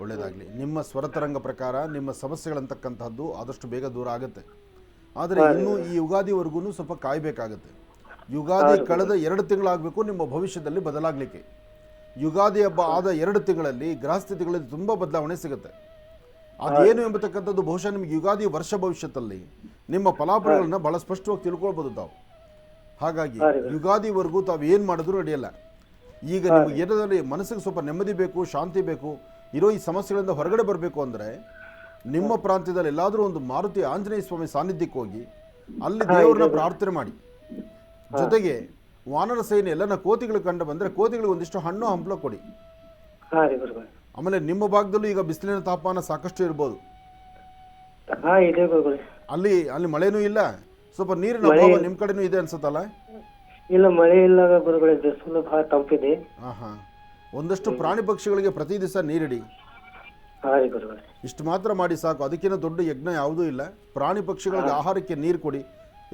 ಒಳ್ಳೆಯದಾಗಲಿ. ನಿಮ್ಮ ಸ್ವರತರಂಗ ಪ್ರಕಾರ ನಿಮ್ಮ ಸಮಸ್ಯೆಗಳಂತಕ್ಕಂಥದ್ದು ಆದಷ್ಟು ಬೇಗ ದೂರ ಆಗುತ್ತೆ. ಆದರೆ ಇನ್ನೂ ಈ ಯುಗಾದಿವರೆಗೂ ಸ್ವಲ್ಪ ಕಾಯಬೇಕಾಗತ್ತೆ. ಯುಗಾದಿ ಕಳೆದ 2 ತಿಂಗಳಾಗಬೇಕು ನಿಮ್ಮ ಭವಿಷ್ಯದಲ್ಲಿ ಬದಲಾಗಲಿಕ್ಕೆ. ಯುಗಾದಿ ಹಬ್ಬ ಆದ 2 ತಿಂಗಳಲ್ಲಿ ಗ್ರಹಸ್ಥಿತಿಗಳಲ್ಲಿ ತುಂಬ ಬದಲಾವಣೆ ಸಿಗುತ್ತೆ. ಅದೇನು ಎಂಬತಕ್ಕಂಥದ್ದು ಬಹುಶಃ ನಿಮಗೆ ಯುಗಾದಿ ವರ್ಷ ಭವಿಷ್ಯದಲ್ಲಿ ನಿಮ್ಮ ಫಲಾಫಲಗಳನ್ನ ಬಹಳ ಸ್ಪಷ್ಟವಾಗಿ ತಿಳ್ಕೊಳ್ಬೋದು ತಾವು. ಹಾಗಾಗಿ ಯುಗಾದಿವರೆಗೂ ತಾವು ಏನು ಮಾಡಿದ್ರೂ ನಡೆಯಲ್ಲ. ಈಗ ನಿಮಗೆ ಏನದಲ್ಲಿ ಮನಸ್ಸಿಗೆ ಸ್ವಲ್ಪ ನೆಮ್ಮದಿ ಬೇಕು, ಶಾಂತಿ ಬೇಕು, ಇರೋ ಈ ಸಮಸ್ಯೆಗಳಿಂದ ಹೊರಗಡೆ ಬರಬೇಕು ಅಂದರೆ ನಿಮ್ಮ ಪ್ರಾಂತ್ಯದಲ್ಲಿ ಎಲ್ಲಾದರೂ ಒಂದು ಮಾರುತಿ ಆಂಜನೇಯ ಸ್ವಾಮಿ ಸಾನ್ನಿಧ್ಯಕ್ಕೆ ಹೋಗಿ ಅಲ್ಲಿ ದೇವರನ್ನ ಪ್ರಾರ್ಥನೆ ಮಾಡಿ. ಜೊತೆಗೆ ವಾನರ ಸೇನೆ ಎಲ್ಲನ ಕೋತಿಗಳು ಕಂಡು ಬಂದರೆ ಕೋತಿಗಳಿಗೆ ಒಂದಿಷ್ಟು ಹಣ್ಣು ಹಂಪಲ ಕೊಡಿ. ಆಮೇಲೆ ನಿಮ್ಮ ಭಾಗದಲ್ಲೂ ಈಗ ಬಿಸಿಲಿನ ತಾಪಮಾನ ಸಾಕಷ್ಟು ಇರ್ಬೋದು. ಅಲ್ಲಿ ಮಳೆನೂ ಇಲ್ಲ, ಸ್ವಲ್ಪ ನೀರಿನ ಅಭಾವ ನಿಮ್ಮ ಕಡೆನೂ ಇದೆ ಅನ್ಸುತ್ತಲ್ಲ? ಇಲ್ಲ, ಮಳೆ ಇಲ್ಲ ಗುರುಗಳೇ, ಬಿಸಿಲು ಬಹಳ ತಂಪಿದೆ. ಒಂದಷ್ಟು ಪ್ರಾಣಿ ಪಕ್ಷಿಗಳಿಗೆ ಪ್ರತಿ ದಿವಸ ನೀರಿಡಿ. ಇಷ್ಟು ಮಾತ್ರ ಮಾಡಿ ಸಾಕು. ಅದಕ್ಕಿಂತ ದೊಡ್ಡ ಯಜ್ಞ ಯಾವುದೂ ಇಲ್ಲ. ಪ್ರಾಣಿ ಪಕ್ಷಿಗಳಿಗೆ ಆಹಾರಕ್ಕೆ ನೀರು ಕೊಡಿ.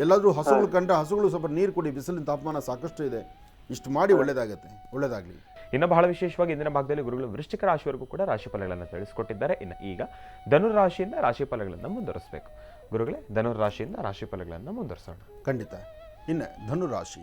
ಎಲ್ಲಾದರೂ ಹಸುಗಳು ಕಂಡ್ರೆ ಹಸುಗಳು ಸ್ವಲ್ಪ ನೀರು ಕೊಡಿ. ಬಿಸಿಲಿನ ತಾಪಮಾನ ಸಾಕಷ್ಟು ಇದೆ. ಇಷ್ಟು ಮಾಡಿ ಒಳ್ಳೆಯದಾಗತ್ತೆ. ಒಳ್ಳೆಯದಾಗಲಿ. ಇನ್ನು ಬಹಳ ವಿಶೇಷವಾಗಿ ಇಂದಿನ ಭಾಗದಲ್ಲಿ ಗುರುಗಳು ವೃಶ್ಚಿಕ ರಾಶಿವರೆಗೂ ಕೂಡ ರಾಶಿ ಫಲಗಳನ್ನು ತಿಳಿಸಿಕೊಟ್ಟಿದ್ದಾರೆ. ಇನ್ನು ಈಗ ಧನುರ್ ರಾಶಿಯಿಂದ ರಾಶಿ ಫಲಗಳನ್ನು ಮುಂದುವರಿಸಬೇಕು. ಗುರುಗಳೇ, ಧನುರ್ ರಾಶಿಯಿಂದ ರಾಶಿ ಫಲಗಳನ್ನು ಮುಂದುವರಿಸೋಣ. ಖಂಡಿತ. ಇನ್ನು ಧನುರಾಶಿ.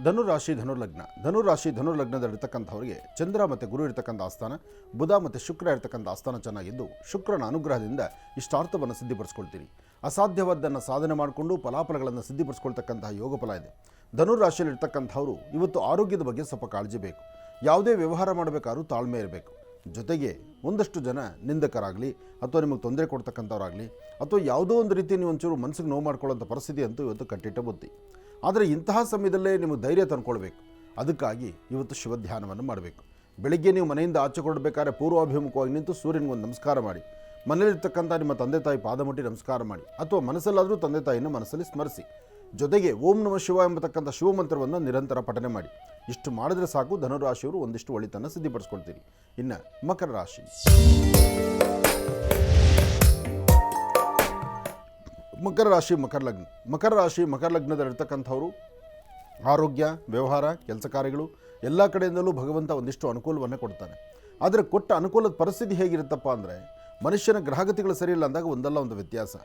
ಧನುರಾಶಿ ಧನುರ್ಲಗ್ನ. ಧನುರಾಶಿ ಧನುರ್ಲಗ್ನದಲ್ಲಿರ್ತಕ್ಕಂಥವರಿಗೆ ಚಂದ್ರ ಮತ್ತು ಗುರು ಇರ್ತಕ್ಕಂಥ ಆಸ್ಥಾನ, ಬುಧ ಮತ್ತು ಶುಕ್ರ ಇರ್ತಕ್ಕಂಥ ಆಸ್ಥಾನ ಚೆನ್ನಾಗಿದ್ದು ಶುಕ್ರನ ಅನುಗ್ರಹದಿಂದ ಇಷ್ಟಾರ್ಥವನ್ನು ಸಿದ್ಧಿಪಡಿಸ್ಕೊಳ್ತೀರಿ. ಅಸಾಧ್ಯವಾದ್ದನ್ನು ಸಾಧನೆ ಮಾಡಿಕೊಂಡು ಫಲಾಫಲಗಳನ್ನು ಸಿದ್ಧಿಪಡಿಸ್ಕೊಳ್ತಕ್ಕಂತಹ ಯೋಗ ಫಲ ಇದೆ. ಧನುರಾಶಿಯಲ್ಲಿರ್ತಕ್ಕಂಥವರು ಇವತ್ತು ಆರೋಗ್ಯದ ಬಗ್ಗೆ ಸ್ವಲ್ಪ ಕಾಳಜಿ ಬೇಕು. ಯಾವುದೇ ವ್ಯವಹಾರ ಮಾಡಬೇಕಾದ್ರೂ ತಾಳ್ಮೆ ಇರಬೇಕು. ಜೊತೆಗೆ ಒಂದಷ್ಟು ಜನ ನಿಂದಕರಾಗಲಿ ಅಥವಾ ನಿಮಗೆ ತೊಂದರೆ ಕೊಡ್ತಕ್ಕಂಥವ್ರಾಗಲಿ ಅಥವಾ ಯಾವುದೋ ಒಂದು ರೀತಿ ನೀವು ಒಂಚೂರು ಮನಸ್ಸಿಗೆ ನೋವು ಮಾಡ್ಕೊಳ್ಳೋಂಥ ಪರಿಸ್ಥಿತಿ ಅಂತೂ ಇವತ್ತು ಕಟ್ಟಿಟ್ಟ ಬುದ್ಧಿ. ಆದರೆ ಇಂತಹ ಸಮಯದಲ್ಲೇ ನಿಮಗೆ ಧೈರ್ಯ ತಂದ್ಕೊಳ್ಬೇಕು. ಅದಕ್ಕಾಗಿ ಇವತ್ತು ಶಿವಧ್ಯಾನವನ್ನು ಮಾಡಬೇಕು. ಬೆಳಿಗ್ಗೆ ನೀವು ಮನೆಯಿಂದ ಆಚೆ ಕೊಡಬೇಕಾದ್ರೆ ಪೂರ್ವಾಭಿಮುಖವಾಗಿ ನಿಂತು ಸೂರ್ಯನಿಗೊಂದು ನಮಸ್ಕಾರ ಮಾಡಿ. ಮನೆಯಲ್ಲಿರ್ತಕ್ಕಂಥ ನಿಮ್ಮ ತಂದೆ ತಾಯಿ ಪಾದ ಮುಟ್ಟಿ ನಮಸ್ಕಾರ ಮಾಡಿ. ಅಥವಾ ಮನಸ್ಸಲ್ಲಾದರೂ ತಂದೆ ತಾಯಿಯನ್ನು ಮನಸ್ಸಲ್ಲಿ ಸ್ಮರಿಸಿ. ಜೊತೆಗೆ ಓಂ ನಮಃ ಶಿವ ಎಂಬತಕ್ಕಂಥ ಶಿವಮಂತ್ರವನ್ನು ನಿರಂತರ ಪಠನೆ ಮಾಡಿ. ಇಷ್ಟು ಮಾಡಿದ್ರೆ ಸಾಕು, ಧನುರಾಶಿಯವರು ಒಂದಿಷ್ಟು ಒಳಿತನ್ನು ಸಿದ್ಧಿಪಡಿಸ್ಕೊಳ್ತೀರಿ. ಇನ್ನು ಮಕರ ರಾಶಿ. ಮಕರ ರಾಶಿ ಮಕರ ಲಗ್ನದಲ್ಲಿರ್ತಕ್ಕಂಥವರು ಆರೋಗ್ಯ, ವ್ಯವಹಾರ, ಕೆಲಸ ಕಾರ್ಯಗಳು ಎಲ್ಲ ಕಡೆಯಿಂದಲೂ ಭಗವಂತ ಒಂದಿಷ್ಟು ಅನುಕೂಲವನ್ನು ಕೊಡ್ತಾನೆ. ಆದರೆ ಕೊಟ್ಟ ಅನುಕೂಲದ ಪರಿಸ್ಥಿತಿ ಹೇಗಿರುತ್ತಪ್ಪ ಅಂದರೆ ಮನುಷ್ಯನ ಗ್ರಹಗತಿಗಳು ಸರಿಯಿಲ್ಲ ಅಂದಾಗ ಒಂದಲ್ಲ ಒಂದು ವ್ಯತ್ಯಾಸ.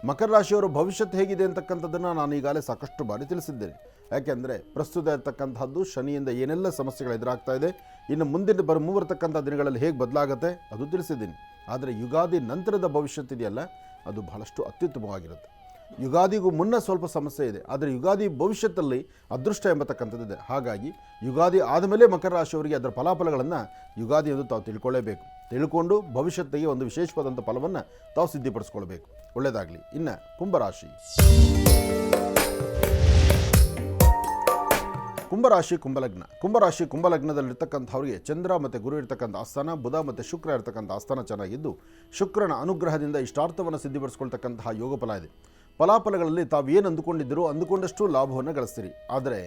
ಮಕರ ರಾಶಿಯವರ ಭವಿಷ್ಯತ್ ಹೇಗಿದೆ ಅಂತಕ್ಕಂಥದ್ದನ್ನು ನಾನು ಈಗಾಗಲೇ ಸಾಕಷ್ಟು ಬಾರಿ ತಿಳಿಸಿದ್ದೇನೆ. ಯಾಕೆಂದರೆ ಪ್ರಸ್ತುತ ಇರತಕ್ಕಂಥದ್ದು ಶನಿಯಿಂದ ಏನೆಲ್ಲ ಸಮಸ್ಯೆಗಳು ಎದುರಾಗ್ತಾ ಇದೆ, ಇನ್ನು ಮುಂದಿನ ಮುಂಬರ್ತಕ್ಕಂಥ ದಿನಗಳಲ್ಲಿ ಹೇಗೆ ಬದಲಾಗುತ್ತೆ ಅದು ತಿಳಿಸಿದ್ದೀನಿ. ಆದರೆ ಯುಗಾದಿ ನಂತರದ ಭವಿಷ್ಯತ್ತಿದೆಯಲ್ಲ, ಅದು ಬಹಳಷ್ಟು ಅತ್ಯುತ್ತಮವಾಗಿರುತ್ತೆ. ಯುಗಾದಿಗೂ ಮುನ್ನ ಸ್ವಲ್ಪ ಸಮಸ್ಯೆ ಇದೆ, ಆದರೆ ಯುಗಾದಿ ಭವಿಷ್ಯತ್ತಲ್ಲಿ ಅದೃಷ್ಟ ಎಂಬತಕ್ಕಂಥದ್ದಿದೆ. ಹಾಗಾಗಿ ಯುಗಾದಿ ಆದಮೇಲೆ ಮಕರ ರಾಶಿಯವರಿಗೆ ಅದರ ಫಲಾಫಲಗಳನ್ನು ಯುಗಾದಿ ಎಂದು ತಾವು ತಿಳ್ಕೊಳ್ಳೇಬೇಕು. ತಿಳ್ಕೊಂಡು ಭವಿಷ್ಯತ್ತಿಗೆ ಒಂದು ವಿಶೇಷವಾದಂಥ ಫಲವನ್ನು ತಾವು ಸಿದ್ಧಿಪಡಿಸ್ಕೊಳ್ಬೇಕು. ಒಳ್ಳೆಯದಾಗಲಿ. ಇನ್ನು ಕುಂಭರಾಶಿ. ಕುಂಭರಾಶಿ ಕುಂಭಲಗ್ನದಲ್ಲಿರ್ತಕ್ಕಂಥವ್ರಿಗೆ ಚಂದ್ರ ಮತ್ತು ಗುರು ಇರ್ತಕ್ಕಂಥ ಆಸ್ಥಾನ, ಬುಧ ಮತ್ತು ಶುಕ್ರ ಇರ್ತಕ್ಕಂಥ ಆಸ್ಥಾನ ಚೆನ್ನಾಗಿದ್ದು, ಶುಕ್ರನ ಅನುಗ್ರಹದಿಂದ ಇಷ್ಟಾರ್ಥವನ್ನು ಸಿದ್ಧಿಪಡಿಸ್ಕೊಳ್ತಕ್ಕಂತಹ ಯೋಗ ಫಲ ಇದೆ. ಫಲಾಫಲಗಳಲ್ಲಿ ತಾವು ಏನು ಅಂದುಕೊಂಡಿದ್ದರೂ ಅಂದುಕೊಂಡಷ್ಟು ಲಾಭವನ್ನು ಗಳಿಸ್ತೀರಿ. ಆದರೆ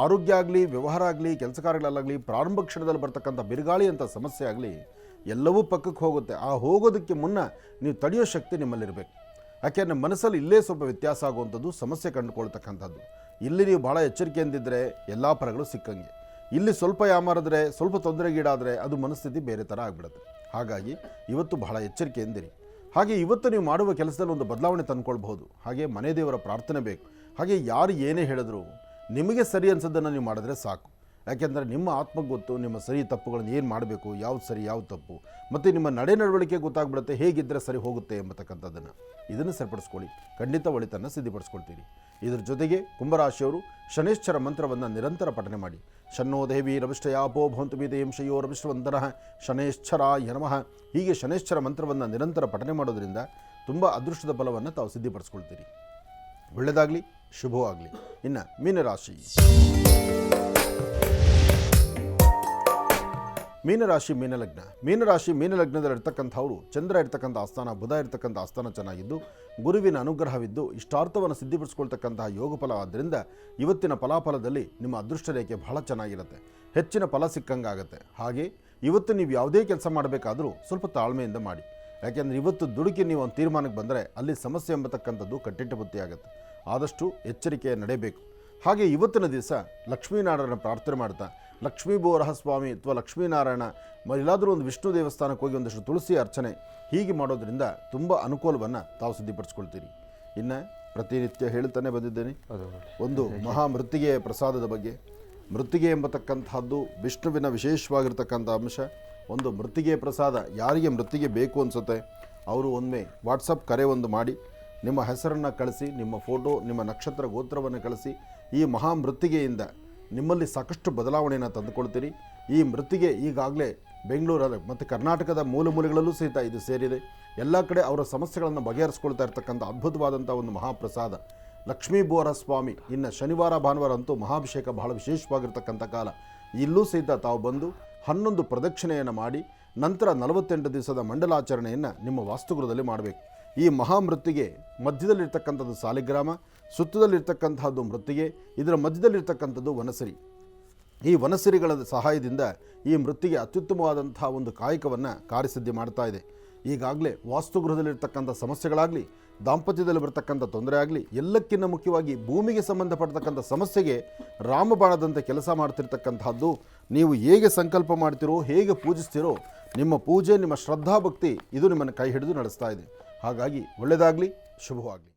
ಆರೋಗ್ಯ ಆಗಲಿ, ವ್ಯವಹಾರ ಆಗಲಿ, ಕೆಲಸ ಕಾರ್ಯಗಳಲ್ಲಾಗಲಿ, ಪ್ರಾರಂಭ ಕ್ಷಣದಲ್ಲಿ ಬರ್ತಕ್ಕಂಥ ಬಿರುಗಾಳಿ ಅಂತ ಸಮಸ್ಯೆ ಆಗಲಿ ಎಲ್ಲವೂ ಪಕ್ಕಕ್ಕೆ ಹೋಗುತ್ತೆ. ಆ ಹೋಗೋದಕ್ಕೆ ಮುನ್ನ ನೀವು ತಡೆಯೋ ಶಕ್ತಿ ನಿಮ್ಮಲ್ಲಿರಬೇಕು. ಯಾಕೆಂದರೆ ಮನಸ್ಸಲ್ಲಿ ಇಲ್ಲೇ ಸ್ವಲ್ಪ ವ್ಯತ್ಯಾಸ ಆಗುವಂಥದ್ದು, ಸಮಸ್ಯೆ ಕಂಡುಕೊಳ್ತಕ್ಕಂಥದ್ದು. ಇಲ್ಲಿ ನೀವು ಭಾಳ ಎಚ್ಚರಿಕೆಯಿಂದಿದ್ದರೆ ಎಲ್ಲ ಫಲಗಳು ಸಿಕ್ಕಂಗೆ. ಇಲ್ಲಿ ಸ್ವಲ್ಪ ಯಾಮಾರಿದ್ರೆ, ಸ್ವಲ್ಪ ತೊಂದರೆಗೀಡಾದರೆ ಅದು ಮನಸ್ಥಿತಿ ಬೇರೆ ಥರ ಆಗಿಬಿಡುತ್ತೆ. ಹಾಗಾಗಿ ಇವತ್ತು ಬಹಳ ಎಚ್ಚರಿಕೆಯಿಂದಿರಿ. ಹಾಗೆ ಇವತ್ತು ನೀವು ಮಾಡುವ ಕೆಲಸದಲ್ಲಿ ಒಂದು ಬದಲಾವಣೆ ತಂದುಕೊಳ್ಬಹುದು. ಹಾಗೆ ಮನೆ ದೇವರ ಪ್ರಾರ್ಥನೆ ಬೇಕು. ಹಾಗೆ ಯಾರು ಏನೇ ಹೇಳಿದ್ರು ನಿಮಗೆ ಸರಿ ಅನ್ಸೋದನ್ನು ನೀವು ಮಾಡಿದ್ರೆ ಸಾಕು. ಯಾಕೆಂದರೆ ನಿಮ್ಮ ಆತ್ಮಕ್ಕೆ ಗೊತ್ತು ನಿಮ್ಮ ಸರಿ ತಪ್ಪುಗಳನ್ನು ಏನು ಮಾಡಬೇಕು, ಯಾವ್ದು ಸರಿ ಯಾವ್ದು ತಪ್ಪು, ಮತ್ತು ನಿಮ್ಮ ನಡವಳಿಕೆ ಗೊತ್ತಾಗ್ಬಿಡುತ್ತೆ, ಹೇಗಿದ್ದರೆ ಸರಿ ಹೋಗುತ್ತೆ ಎಂಬತಕ್ಕಂಥದ್ದನ್ನು. ಇದನ್ನು ಸರಿಪಡಿಸ್ಕೊಳ್ಳಿ, ಖಂಡಿತ ಒಳಿತನ್ನು ಸಿದ್ಧಿಪಡಿಸ್ಕೊಳ್ತೀರಿ. ಇದರ ಜೊತೆಗೆ ಕುಂಭರಾಶಿಯವರು ಶನೇಶ್ವರ ಮಂತ್ರವನ್ನು ನಿರಂತರ ಪಠನೆ ಮಾಡಿ. ಶನ್ನೋ ದೇವಿ ರವಿಷ್ಠಯಾಪೋ ಭವಂತು ಬೀದೇಂ ಶಯೋ ರವಿಷ್ಠವಂತನಃ ಶನೇಶ್ವರಾಯ ನಮಃ. ಹೀಗೆ ಶನೇಶ್ವರ ಮಂತ್ರವನ್ನು ನಿರಂತರ ಪಠನೆ ಮಾಡೋದರಿಂದ ತುಂಬ ಅದೃಷ್ಟದ ಫಲವನ್ನು ತಾವು ಸಿದ್ಧಿಪಡಿಸ್ಕೊಳ್ತೀರಿ. ಒಳ್ಳೆಯದಾಗಲಿ, ಶುಭವಾಗಲಿ. ಇನ್ನು ಮೀನರಾಶಿ. ಮೀನಲಗ್ನದಲ್ಲಿರ್ತಕ್ಕಂಥವರು ಚಂದ್ರ ಇರ್ತಕ್ಕಂಥ ಆಸ್ಥಾನ, ಬುಧ ಇರ್ತಕ್ಕಂಥ ಆಸ್ಥಾನ ಚೆನ್ನಾಗಿದ್ದು, ಗುರುವಿನ ಅನುಗ್ರಹವಿದ್ದು ಇಷ್ಟಾರ್ಥವನ್ನು ಸಿದ್ಧಿಪಡಿಸ್ಕೊಳ್ತಕ್ಕಂತಹ ಯೋಗ ಫಲ. ಆದ್ದರಿಂದ ಇವತ್ತಿನ ಫಲಾಫಲದಲ್ಲಿ ನಿಮ್ಮ ಅದೃಷ್ಟ ರೇಖೆ ಬಹಳ ಚೆನ್ನಾಗಿರುತ್ತೆ, ಹೆಚ್ಚಿನ ಫಲ ಸಿಕ್ಕಂಗಾಗುತ್ತೆ. ಹಾಗೆ ಇವತ್ತು ನೀವು ಯಾವುದೇ ಕೆಲಸ ಮಾಡಬೇಕಾದರೂ ಸ್ವಲ್ಪ ತಾಳ್ಮೆಯಿಂದ ಮಾಡಿ. ಯಾಕೆಂದರೆ ಇವತ್ತು ದುಡುಕಿ ನೀವು ಒಂದು ತೀರ್ಮಾನಕ್ಕೆ ಬಂದರೆ ಅಲ್ಲಿ ಸಮಸ್ಯೆ ಎಂಬತಕ್ಕಂಥದ್ದು ಕಟ್ಟಿಟ್ಟ ಬುತ್ತಿಯಾಗುತ್ತೆ. ಆದಷ್ಟು ಎಚ್ಚರಿಕೆ ನಡೆಯಬೇಕು. ಹಾಗೆ ಇವತ್ತಿನ ದಿವಸ ಲಕ್ಷ್ಮೀನಾರಾಯಣ ಪ್ರಾರ್ಥನೆ ಮಾಡ್ತಾ ಲಕ್ಷ್ಮೀಬೋರಹ ಸ್ವಾಮಿ ಅಥವಾ ಲಕ್ಷ್ಮೀನಾರಾಯಣ ಎಲ್ಲಾದರೂ ಒಂದು ವಿಷ್ಣು ದೇವಸ್ಥಾನಕ್ಕೆ ಹೋಗಿ ಒಂದಷ್ಟು ತುಳಸಿ ಅರ್ಚನೆ ಹೀಗೆ ಮಾಡೋದರಿಂದ ತುಂಬ ಅನುಕೂಲವನ್ನು ತಾವು ಸಿದ್ಧಿಪಡಿಸ್ಕೊಳ್ತೀರಿ. ಇನ್ನು ಪ್ರತಿನಿತ್ಯ ಹೇಳ್ತಾನೆ ಬಂದಿದ್ದೇನೆ ಒಂದು ಮಹಾ ಮೃತ್ತಿಗೆಯ ಪ್ರಸಾದದ ಬಗ್ಗೆ. ಮೃತ್ತಿಗೆ ಎಂಬತಕ್ಕಂಥದ್ದು ವಿಷ್ಣುವಿನ ವಿಶೇಷವಾಗಿರ್ತಕ್ಕಂಥ ಅಂಶ. ಒಂದು ಮೃತ್ತಿಗೆಯ ಪ್ರಸಾದ ಯಾರಿಗೆ ಮೃತ್ತಿಗೆ ಬೇಕು ಅನಿಸುತ್ತೆ ಅವರು ಒಮ್ಮೆ ವಾಟ್ಸಪ್ ಕರೆ ಒಂದು ಮಾಡಿ ನಿಮ್ಮ ಹೆಸರನ್ನು ಕಳಿಸಿ, ನಿಮ್ಮ ಫೋಟೋ, ನಿಮ್ಮ ನಕ್ಷತ್ರ ಗೋತ್ರವನ್ನು ಕಳಿಸಿ. ಈ ಮಹಾ ಮೃತ್ತಿಗೆಯಿಂದ ನಿಮ್ಮಲ್ಲಿ ಸಾಕಷ್ಟು ಬದಲಾವಣೆಯನ್ನು ತಂದುಕೊಳ್ತೀರಿ. ಈ ಮೃತ್ತಿಗೆ ಈಗಾಗಲೇ ಬೆಂಗಳೂರಲ್ಲಿ ಮತ್ತು ಕರ್ನಾಟಕದ ಮೂಲೆಗಳಲ್ಲೂ ಸಹಿತ ಇದು ಸೇರಿದೆ. ಎಲ್ಲ ಕಡೆ ಅವರ ಸಮಸ್ಯೆಗಳನ್ನು ಬಗೆಹರಿಸ್ಕೊಳ್ತಾ ಇರ್ತಕ್ಕಂಥ ಅದ್ಭುತವಾದಂಥ ಒಂದು ಮಹಾಪ್ರಸಾದ ಲಕ್ಷ್ಮೀಬೋರ ಸ್ವಾಮಿ. ಇನ್ನು ಶನಿವಾರ ಭಾನುವಾರ ಅಂತೂ ಮಹಾಭಿಷೇಕ ಬಹಳ ವಿಶೇಷವಾಗಿರ್ತಕ್ಕಂಥ ಕಾಲ. ಇಲ್ಲೂ ಸಹಿತ ತಾವು ಬಂದು 11 ಪ್ರದಕ್ಷಿಣೆಯನ್ನು ಮಾಡಿ ನಂತರ 48 ದಿವಸದ ಮಂಡಲಾಚರಣೆಯನ್ನು ನಿಮ್ಮ ವಾಸ್ತುಗೃಹದಲ್ಲಿ ಮಾಡಬೇಕು. ಈ ಮಹಾಮೃತ್ತಿಗೆ ಮಧ್ಯದಲ್ಲಿರ್ತಕ್ಕಂಥದ್ದು ಸಾಲಿಗ್ರಾಮ, ಸುತ್ತದಲ್ಲಿರ್ತಕ್ಕಂಥದ್ದು ಮೃತ್ತಿಗೆ, ಇದರ ಮಧ್ಯದಲ್ಲಿರ್ತಕ್ಕಂಥದ್ದು ವನಸಿರಿ. ಈ ವನಸಿರಿಗಳ ಸಹಾಯದಿಂದ ಈ ಮೃತ್ತಿಗೆ ಅತ್ಯುತ್ತಮವಾದಂಥ ಒಂದು ಕಾಯಕವನ್ನು ಕಾರ್ಯಸಿದ್ಧಿ ಮಾಡ್ತಾ ಇದೆ. ಈಗಾಗಲೇ ವಾಸ್ತುಗೃಹದಲ್ಲಿರ್ತಕ್ಕಂಥ ಸಮಸ್ಯೆಗಳಾಗಲಿ, ದಾಂಪತ್ಯದಲ್ಲಿ ಬರ್ತಕ್ಕಂಥ ತೊಂದರೆ ಆಗಲಿ, ಎಲ್ಲಕ್ಕಿಂತ ಮುಖ್ಯವಾಗಿ ಭೂಮಿಗೆ ಸಂಬಂಧಪಡ್ತಕ್ಕಂಥ ಸಮಸ್ಯೆಗೆ ರಾಮಬಾಣದಂತೆ ಕೆಲಸ ಮಾಡ್ತಿರ್ತಕ್ಕಂಥದ್ದು. ನೀವು ಹೇಗೆ ಸಂಕಲ್ಪ ಮಾಡ್ತೀರೋ, ಹೇಗೆ ಪೂಜಿಸ್ತೀರೋ, ನಿಮ್ಮ ಪೂಜೆ, ನಿಮ್ಮ ಶ್ರದ್ಧಾಭಕ್ತಿ ಇದು ನಿಮ್ಮನ್ನು ಕೈ ಹಿಡಿದು ನಡೆಸ್ತಾ ಇದೆ. ಹಾಗಾಗಿ ಒಳ್ಳೆಯದಾಗಲಿ, ಶುಭವಾಗಲಿ.